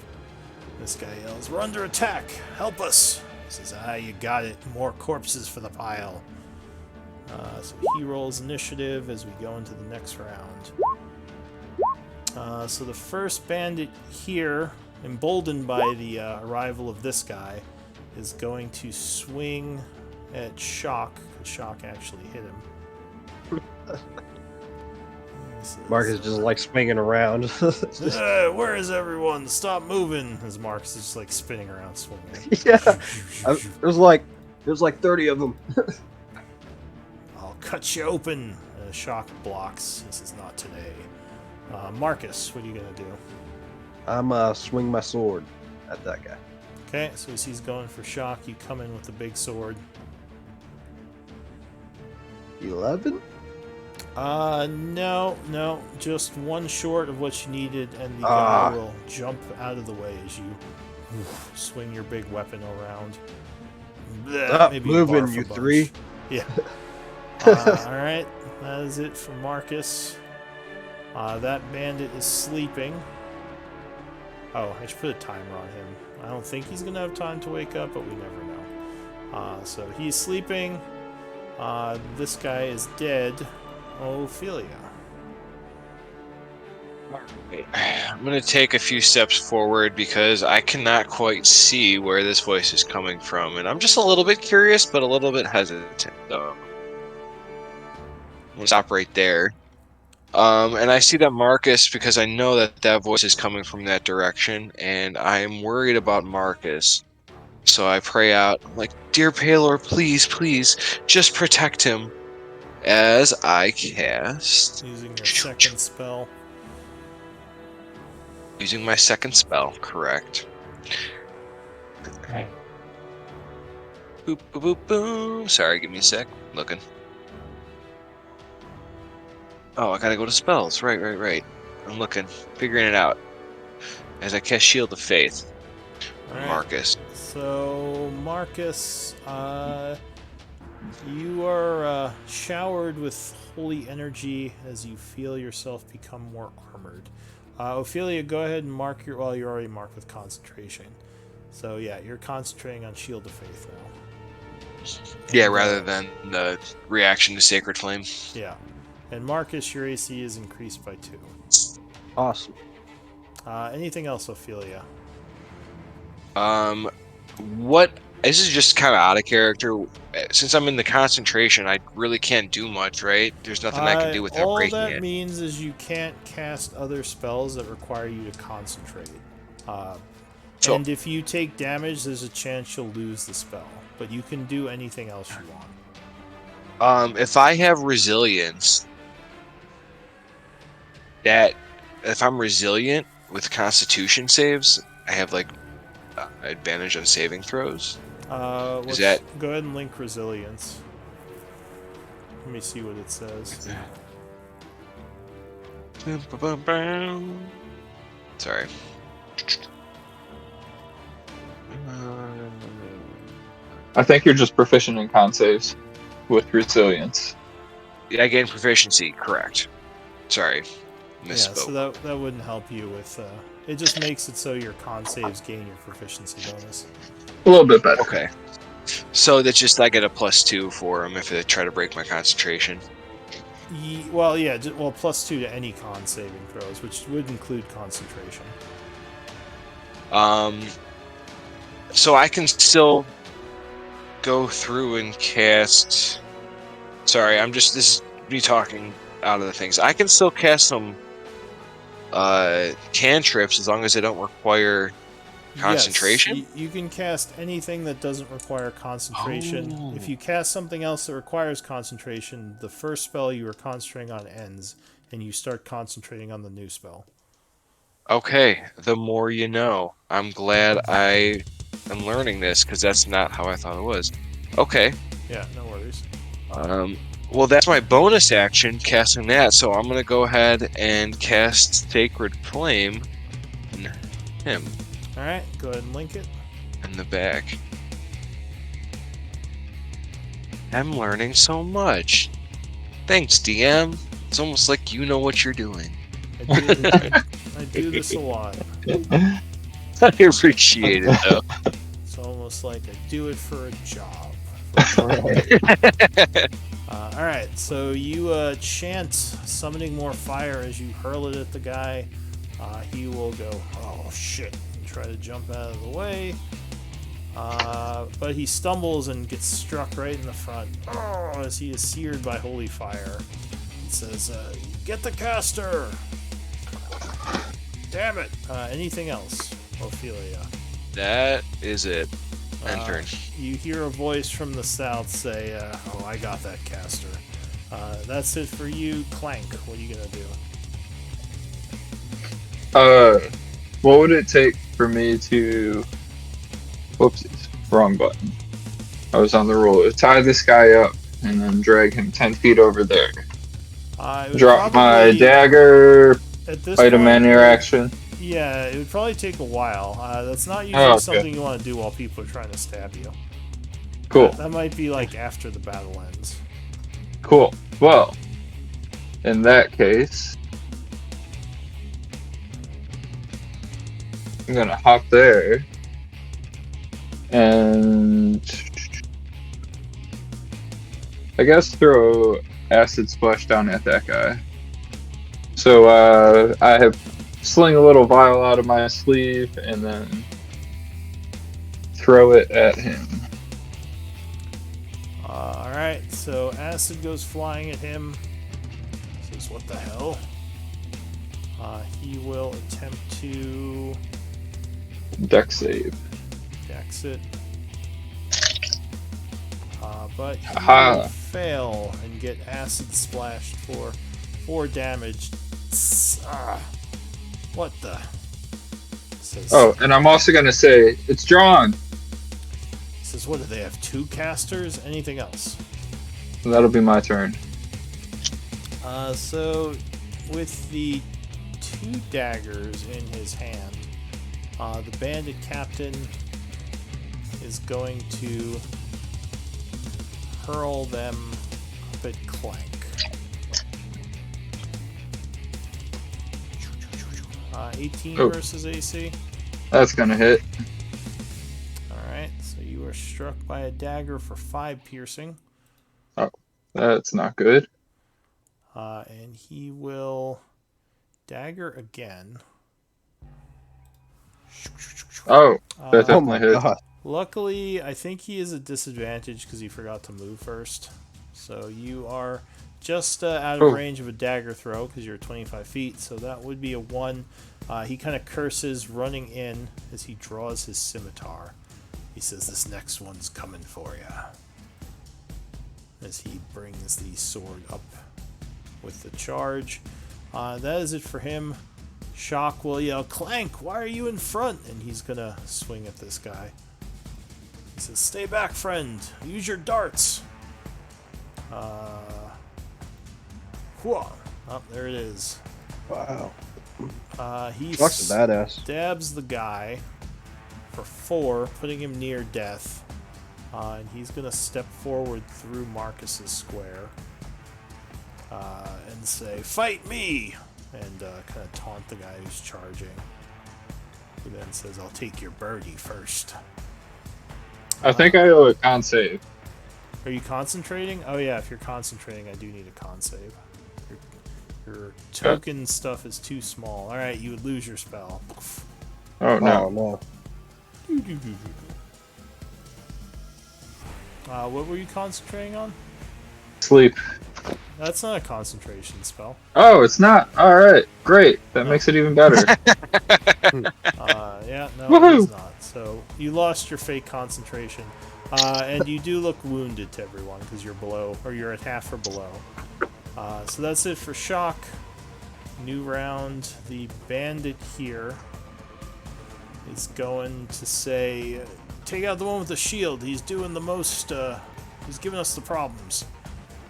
This guy yells, "We're under attack! Help us!" He says, "You got it. More corpses for the pile." So he rolls initiative as we go into the next round. So the first bandit here, emboldened by the arrival of this guy, is going to swing at Shock, because Shock actually hit him. Marcus just like swinging around. Where is everyone? Stop moving! As Marcus is just like spinning around, swinging. Yeah, there's like 30 of them. I'll cut you open. Shock blocks. This is not today. Marcus, what are you gonna do? I'm swing my sword at that guy. Okay, so as he's going for Shock, you come in with the big sword. 11? No, just one short of what you needed, and the guy will jump out of the way as you swing your big weapon around. Stop moving, barf a you bunch. three. Yeah. Alright, that is it for Marcus. That bandit is sleeping. Oh, I should put a timer on him. I don't think he's going to have time to wake up, but we never know. So he's sleeping. This guy is dead. Ophelia. I'm going to take a few steps forward because I cannot quite see where this voice is coming from, and I'm just a little bit curious, but a little bit hesitant, though. We'll stop right there. And I see that Marcus, because I know that that voice is coming from that direction, and I am worried about Marcus. So I pray out, I'm like, dear Palor, please, please, just protect him. As I cast, Using your second spell. using my second spell, correct. Boop, boop, boop, boom. Sorry, give me a sec. Looking. Oh, I gotta go to spells. Right. I'm looking, figuring it out. As I cast Shield of Faith All on right. Marcus. So, Marcus, you are showered with holy energy as you feel yourself become more armored. Ophelia, go ahead and mark your. Well, you're already marked with concentration. So, yeah, you're concentrating on Shield of Faith now. Yeah, And, rather than the reaction to Sacred Flame. Yeah. And Marcus, your AC is increased by 2. Awesome. Anything else, Ophelia? What? This is just kind of out of character. Since I'm in the concentration, I really can't do much, right? There's nothing I can do without All breaking that it. means is you can't cast other spells that require you to concentrate. So, And if you take damage, there's a chance you'll lose the spell. But you can do anything else you want. if I have resilience, that if I'm resilient with Constitution saves, I have like advantage on saving throws. Is that? Go ahead and link resilience. Let me see what it says. Sorry. I think you're just proficient in con saves with resilience. Yeah, I gain proficiency. Correct. Sorry, misspoke. Yeah, so that wouldn't help you with. It just makes it so your con saves gain your proficiency bonus. A little bit better. Okay. So that's just I get a +2 for them if they try to break my concentration. Well, yeah, +2 to any con saving throws, which would include concentration. So I can still go through and cast. Sorry, this is me talking out of the things. I can still cast some cantrips as long as they don't require concentration. Yes, you can cast anything that doesn't require concentration. Oh. If you cast something else that requires concentration, the first spell you were concentrating on ends, and you start concentrating on the new spell. Okay, the more you know. I'm glad I am learning this because that's not how I thought it was. Okay. Yeah, no worries. Well, that's my bonus action, casting that. So I'm gonna go ahead and cast Sacred Flame on him All right, go ahead and link it. in the back. I'm learning so much. Thanks, DM. It's almost like you know what you're doing. I do this a lot. I appreciate it, though. It's almost like I do it for a job. All right, so you chant summoning more fire as you hurl it at the guy. He will go, oh shit, and try to jump out of the way. But he stumbles and gets struck right in the front as he is seared by holy fire. It says, get the caster! Damn it! Anything else, Ophelia? That is it. Enter. You hear a voice from the south say, oh, I got that caster. That's it for you, Clank. What are you gonna do? What would it take for me to... Whoopsies. Wrong button. I was on the roll. Tie this guy up and then drag him 10 feet over there. Drop my dagger, at this item point, interaction. Yeah, it would probably take a while. That's not usually something you want to do while people are trying to stab you. Cool. That might be like after the battle ends. Cool. Well, in that case, I'm gonna hop there and I guess throw acid splash down at that guy. So I have sling a little vial out of my sleeve and then throw it at him. Alright, so acid goes flying at him. Says, what the hell? He will attempt to Deck save. exit. But he Aha. will fail and get acid splashed for 4 damage. What the? Says, Oh, and I'm also gonna say it's drawn. says, what do they have? 2 casters? Anything else? That'll be my turn. So with the 2 daggers in his hand, the bandit captain is going to hurl them up at Clank. 18 Oh. versus AC. That's gonna hit. Alright, so you are struck by a dagger for 5 piercing. That's not good. And he will dagger again. Oh, that Oh my definitely hits. god. Luckily, I think he is at disadvantage because he forgot to move first. So you are just out of Oh. range of a dagger throw because you're 25 feet. So that would be a 1. He kind of curses, running in as he draws his scimitar. He says, "This next one's coming for you." As he brings the sword up with the charge. That is it for him. Shock will yell, "Clank, why are you in front?" And he's gonna swing at this guy. He says, "Stay back, friend. Use your darts." Whoa. Oh, there it is. Wow. He Shock's a badass. stabs the guy for 4, putting him near death. And he's going to step forward through Marcus's square and say, "Fight me!" And kind of taunt the guy who's charging. Who then says, "I'll take your birdie first." I think I owe a con save. Are you concentrating? Oh yeah, if you're concentrating, I do need a con save. Your token stuff is too small. Alright, you would lose your spell. Oh no. Oh no. What were you concentrating on? Sleep. That's not a concentration spell. Oh, it's not. All right, great. That makes it even better. Yeah, no, it Woohoo! is not. So you lost your fake concentration, and you do look wounded to everyone because you're below, or you're at half or below. So that's it for shock. New round. The bandit here is going to say, "Take out the one with the shield. He's doing the most. He's giving us the problems."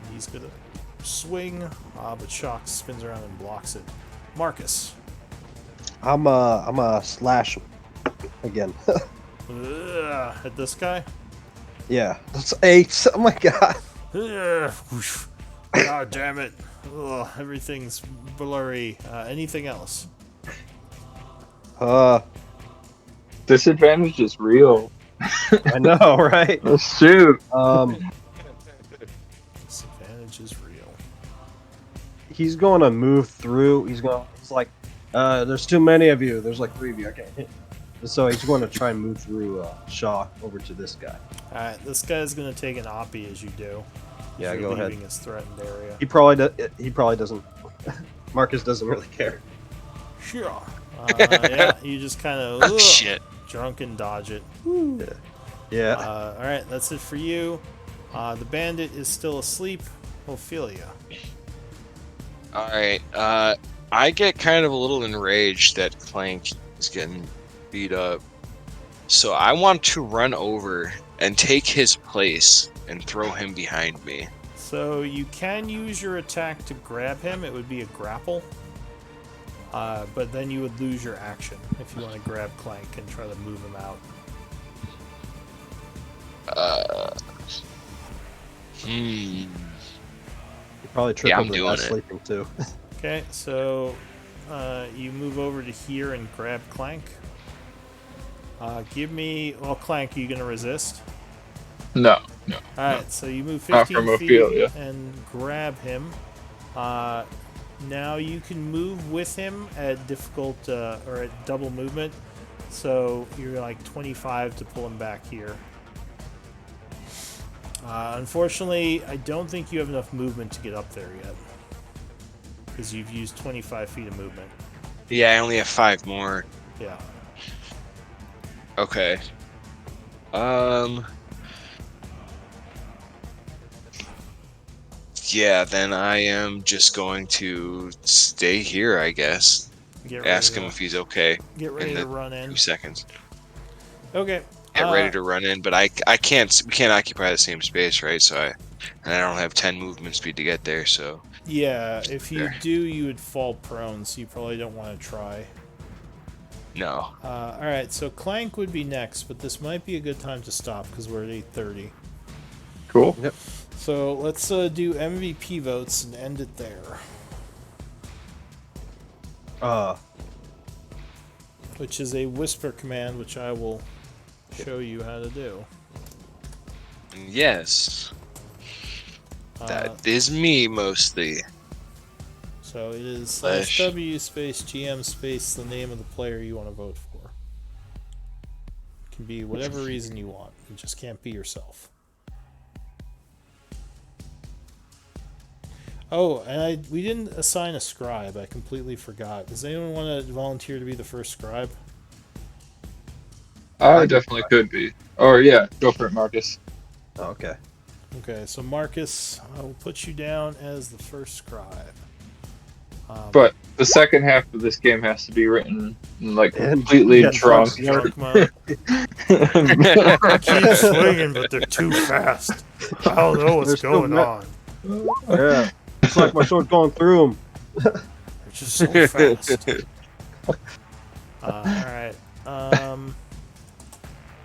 And he's gonna swing, but shock spins around and blocks it. Marcus. I'm a slash again. At this guy. Yeah. That's 8. Oh my god. God damn it. Ugh, everything's blurry. Anything else? Disadvantage is real. I know, right? Oh, shoot. Disadvantage is real. He's going to move through. He's like, there's too many of you. There's like 3 of you. I can't hit. So he's going to try and move through shock over to this guy. Alright, this guy's gonna take an oppie as you do. Yeah, You're go ahead. leaving his threatened area. He probably doesn't. Marcus doesn't really care. Sure. Yeah, you just kind of Oh, shit. drunken dodge it. Yeah. Alright, that's it for you. The bandit is still asleep. Ophelia. Alright, I get kind of a little enraged that Clank is getting beat up. So I want to run over and take his place and throw him behind me. So you can use your attack to grab him. It would be a grapple. But then you would lose your action if you want to grab Clank and try to move him out. He probably tripped Yeah, I'm over doing that it. sleeping too. Okay, so you move over to here and grab Clank. Give me... Well, Clank, are you going to resist? No. Alright, so you move Not 15 from feet Ophelia. and grab him. Now you can move with him at difficult or at double movement. So you're like 25 to pull him back here. Unfortunately, I don't think you have enough movement to get up there yet. because you've used 25 feet of movement. Yeah, I only have 5 more. Yeah. Okay. Yeah, then I am just going to stay here, I guess. Get ready Ask him to if he's okay get ready in to the run in. 2 seconds. Okay. Get ready to run in, but I can't. We can't occupy the same space, right? And I don't have 10 movement speed to get there, so Yeah, if you there. do, you would fall prone, so you probably don't want to try. No. Alright, so Clank would be next, but this might be a good time to stop because we're at 8:30. Cool. Yep. So let's do MVP votes and end it there. Which is a whisper command, which I will show you how to do. Yes. That is me mostly. So it is Slash. /W space GM space the name of the player you want to vote for. It can be whatever reason you want. You just can't be yourself. Oh, and we didn't assign a scribe. I completely forgot. Does anyone want to volunteer to be the first scribe? I definitely could be. Or yeah, go for it, Marcus. Oh, okay. Okay, so Marcus, I will put you down as the first scribe. But the second half of this game has to be written like And- completely yeah, drunk. Drunk mode. Keep swinging, but they're too fast. I don't know what's They're still going ma- on. Yeah. It's like my sword's going through him. They're just so fast. Alright.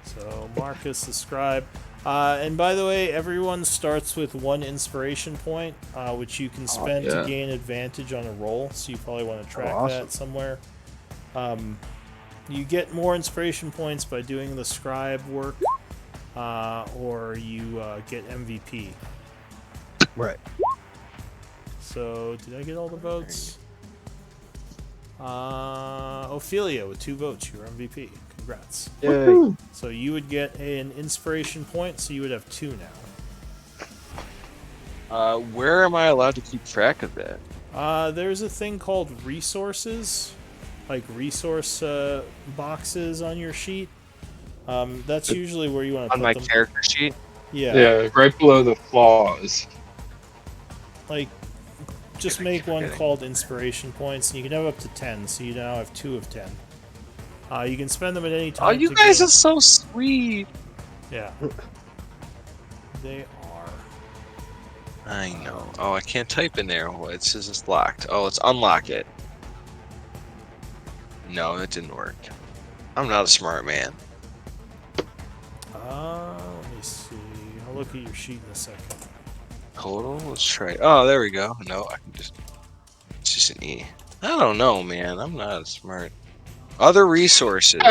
So, Marcus, the scribe. And by the way, everyone starts with 1 inspiration point, which you can spend to gain advantage on a roll. So you probably want to track that somewhere. You get more inspiration points by doing the scribe work, or you get MVP. Right. So, did I get all the votes? Ophelia with 2 votes. You were MVP. Congrats. Yay. So you would get an inspiration point, so you would have 2 now. Where am I allowed to keep track of that? There's a thing called resources, like resource boxes on your sheet. That's usually where you want to On put my them. character sheet? Yeah, right below the flaws. Like, just make one called inspiration points, and you can have up to 10, so you now have 2 of 10. You can spend them at any time. Oh, you guys are so sweet. Yeah. They are. I know. Oh, I can't type in there. Oh, it says it's locked. Oh, let's unlock it. No, that didn't work. I'm not a smart man. Let me see. I'll look at your sheet in a second. Total? Let's try. Oh, there we go. No, I can just. It's just an E. I don't know, man. I'm not smart. Other resources.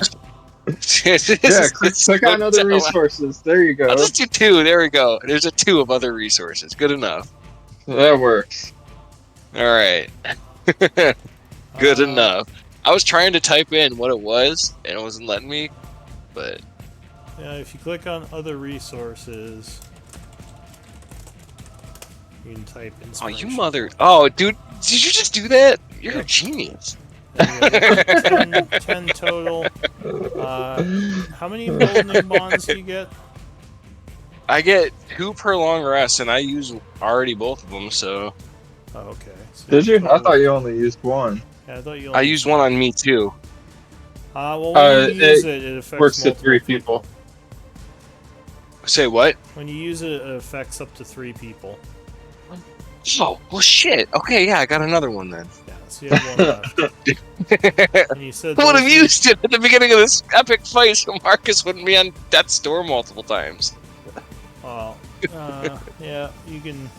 Yeah, click on other resources. There you go. I'll just do 2. There we go. There's a 2 of other resources. Good enough. That works. All right. Good enough. I was trying to type in what it was, and it wasn't letting me, but... Yeah, if you click on other resources, you can type Oh, inspiration. you mother... Oh, dude, did you just do that? You're a genius. 10 total. How many emboldening bonds do you get? I get 2 per long rest, and I use already both of them, so... Oh, okay. So Did you? I total- thought you only used 1. Yeah, I thought you I only... used 1 on me, too. well, when you use it it affects Works to multiple 3 people. Say what? When you use it, it affects up to 3 people. Oh, well, shit. Okay, yeah, I got another one, then. Yeah, so you have 1 left. And you said I would have those- used it at the beginning of this epic fight so Marcus wouldn't be on death's door multiple times. Well, yeah, you can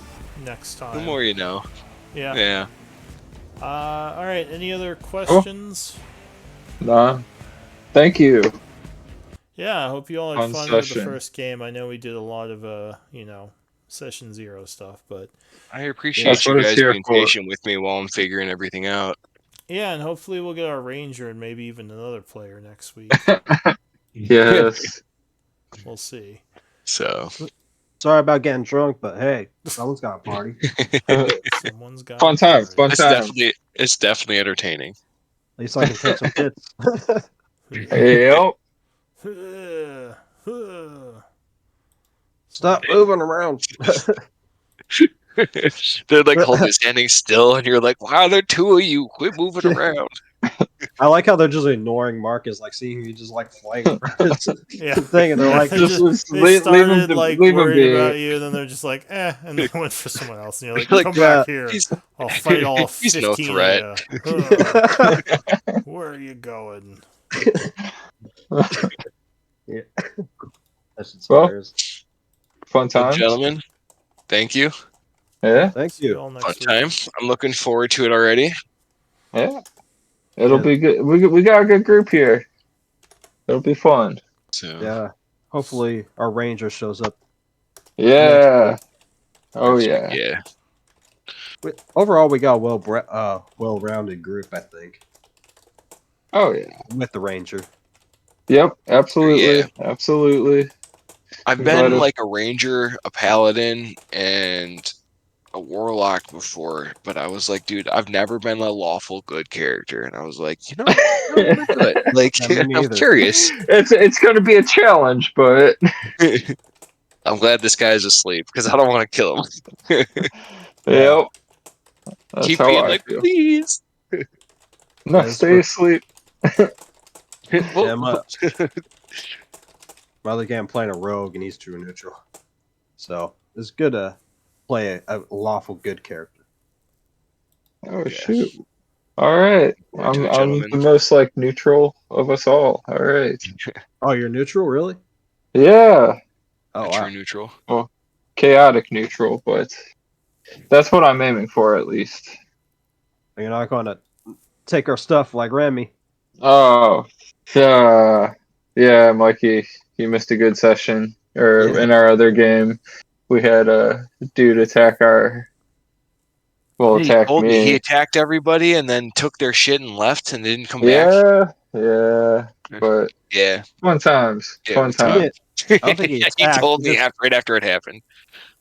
next time. The more you know. Yeah. Yeah. Alright, any other questions? Nah. Thank you. Yeah, I hope you all had Fun fun with the session. first game. I know we did a lot of, Session 0 stuff, but I appreciate That's you what it's guys here being for. patient with me while I'm figuring everything out. yeah, and hopefully we'll get our Ranger and maybe even another player next week. Yes. We'll see. So Sorry about getting drunk, but hey, someone's got a party. Someone's got Fun a times, party. fun It's times. definitely entertaining. At least I can take some hits. Yep. Stop moving around. They're like holding standing still, and you're like, "Wow, there are two of you. Quit moving around." I like how they're just ignoring Marcus, like seeing you just like flying around this Yeah. thing, and they're like, They Leave him, started like leave him worried be. about you, and then they're just like, and they went for someone else, and you're like, You're like, come yeah. back here. he's I'll fight all he's no 15 threat. of you. Where are you going? Yeah. That's just Well, hilarious. fun Well, times. gentlemen, thank you. Yeah, Thank See you you. all Fun next week. time. I'm looking forward to it already. yeah. It'll Yeah. be good. We got a good group here. It'll be fun. So Yeah. Hopefully our ranger shows up. Yeah. Oh yeah. yeah, Overall, we got a well-rounded group, I think, Oh yeah. with the ranger. Yep. yeah. Absolutely. Absolutely. I've I'm glad been it. like a ranger, a paladin, and a warlock before, but I was like, dude, I've never been a lawful good character, and I was like, I want to do it. Like, Yeah, me I'm neither. curious. It's going to be a challenge, but I'm glad this guy's asleep because I don't want to kill him. Yeah. yep. That's Keep how being I like, feel. please. No, Yeah, stay asleep. Well, Yeah, my other game, I'm playing a rogue, and he's true neutral. So it's good to play a lawful good character. Oh yeah. shoot. All right. Forward to it, I'm gentlemen. the most like neutral of us all. All right. Oh, you're neutral, really? Yeah. Oh A wow. true neutral. Well, chaotic neutral, but that's what I'm aiming for at least. You're not going to take our stuff like Remy. Oh, yeah, Mikey, you missed a good session. Or Yeah. in our other game, we had a dude attack Yeah, you attack told me he me. attacked everybody and then took their shit and left and didn't come back. Yeah, yeah, but Yeah, fun times, yeah, fun with He times. time. didn't. I don't think he He attacked. told me right after it happened.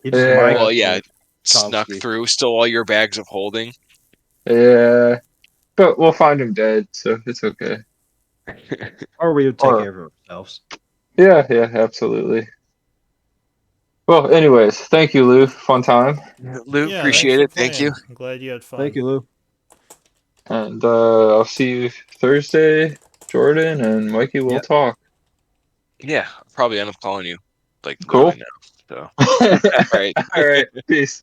He just Yeah, Well, yeah, mindlessly snuck Chomsky. through, stole all your bags of holding. yeah, but we'll find him dead, so it's okay. Or we would take Or care of ourselves. yeah, yeah, absolutely. Well, anyways, thank you, Lou. Fun time, Lou, Yeah, thanks appreciate for it. Thank you. playing. I'm glad you had fun. Thank you, Lou. and I'll see you Thursday, Jordan and Mikey. Will Yep. talk. Yeah, I'll probably end up calling you like Cool. literally now. So, All all right. right. Peace.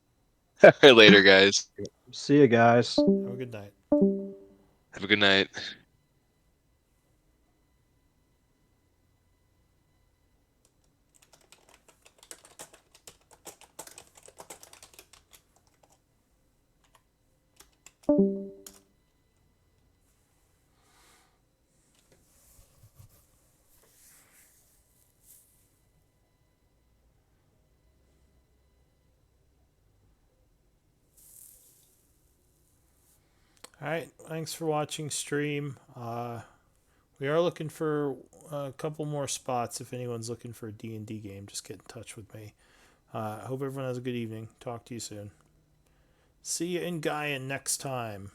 Later, guys. See you guys. Have a good night. Have a good night. All right, thanks for watching stream. We are looking for a couple more spots. If anyone's looking for a D&D game, just get in touch with me. Hope everyone has a good evening. Talk to you soon. See you in Gaia next time.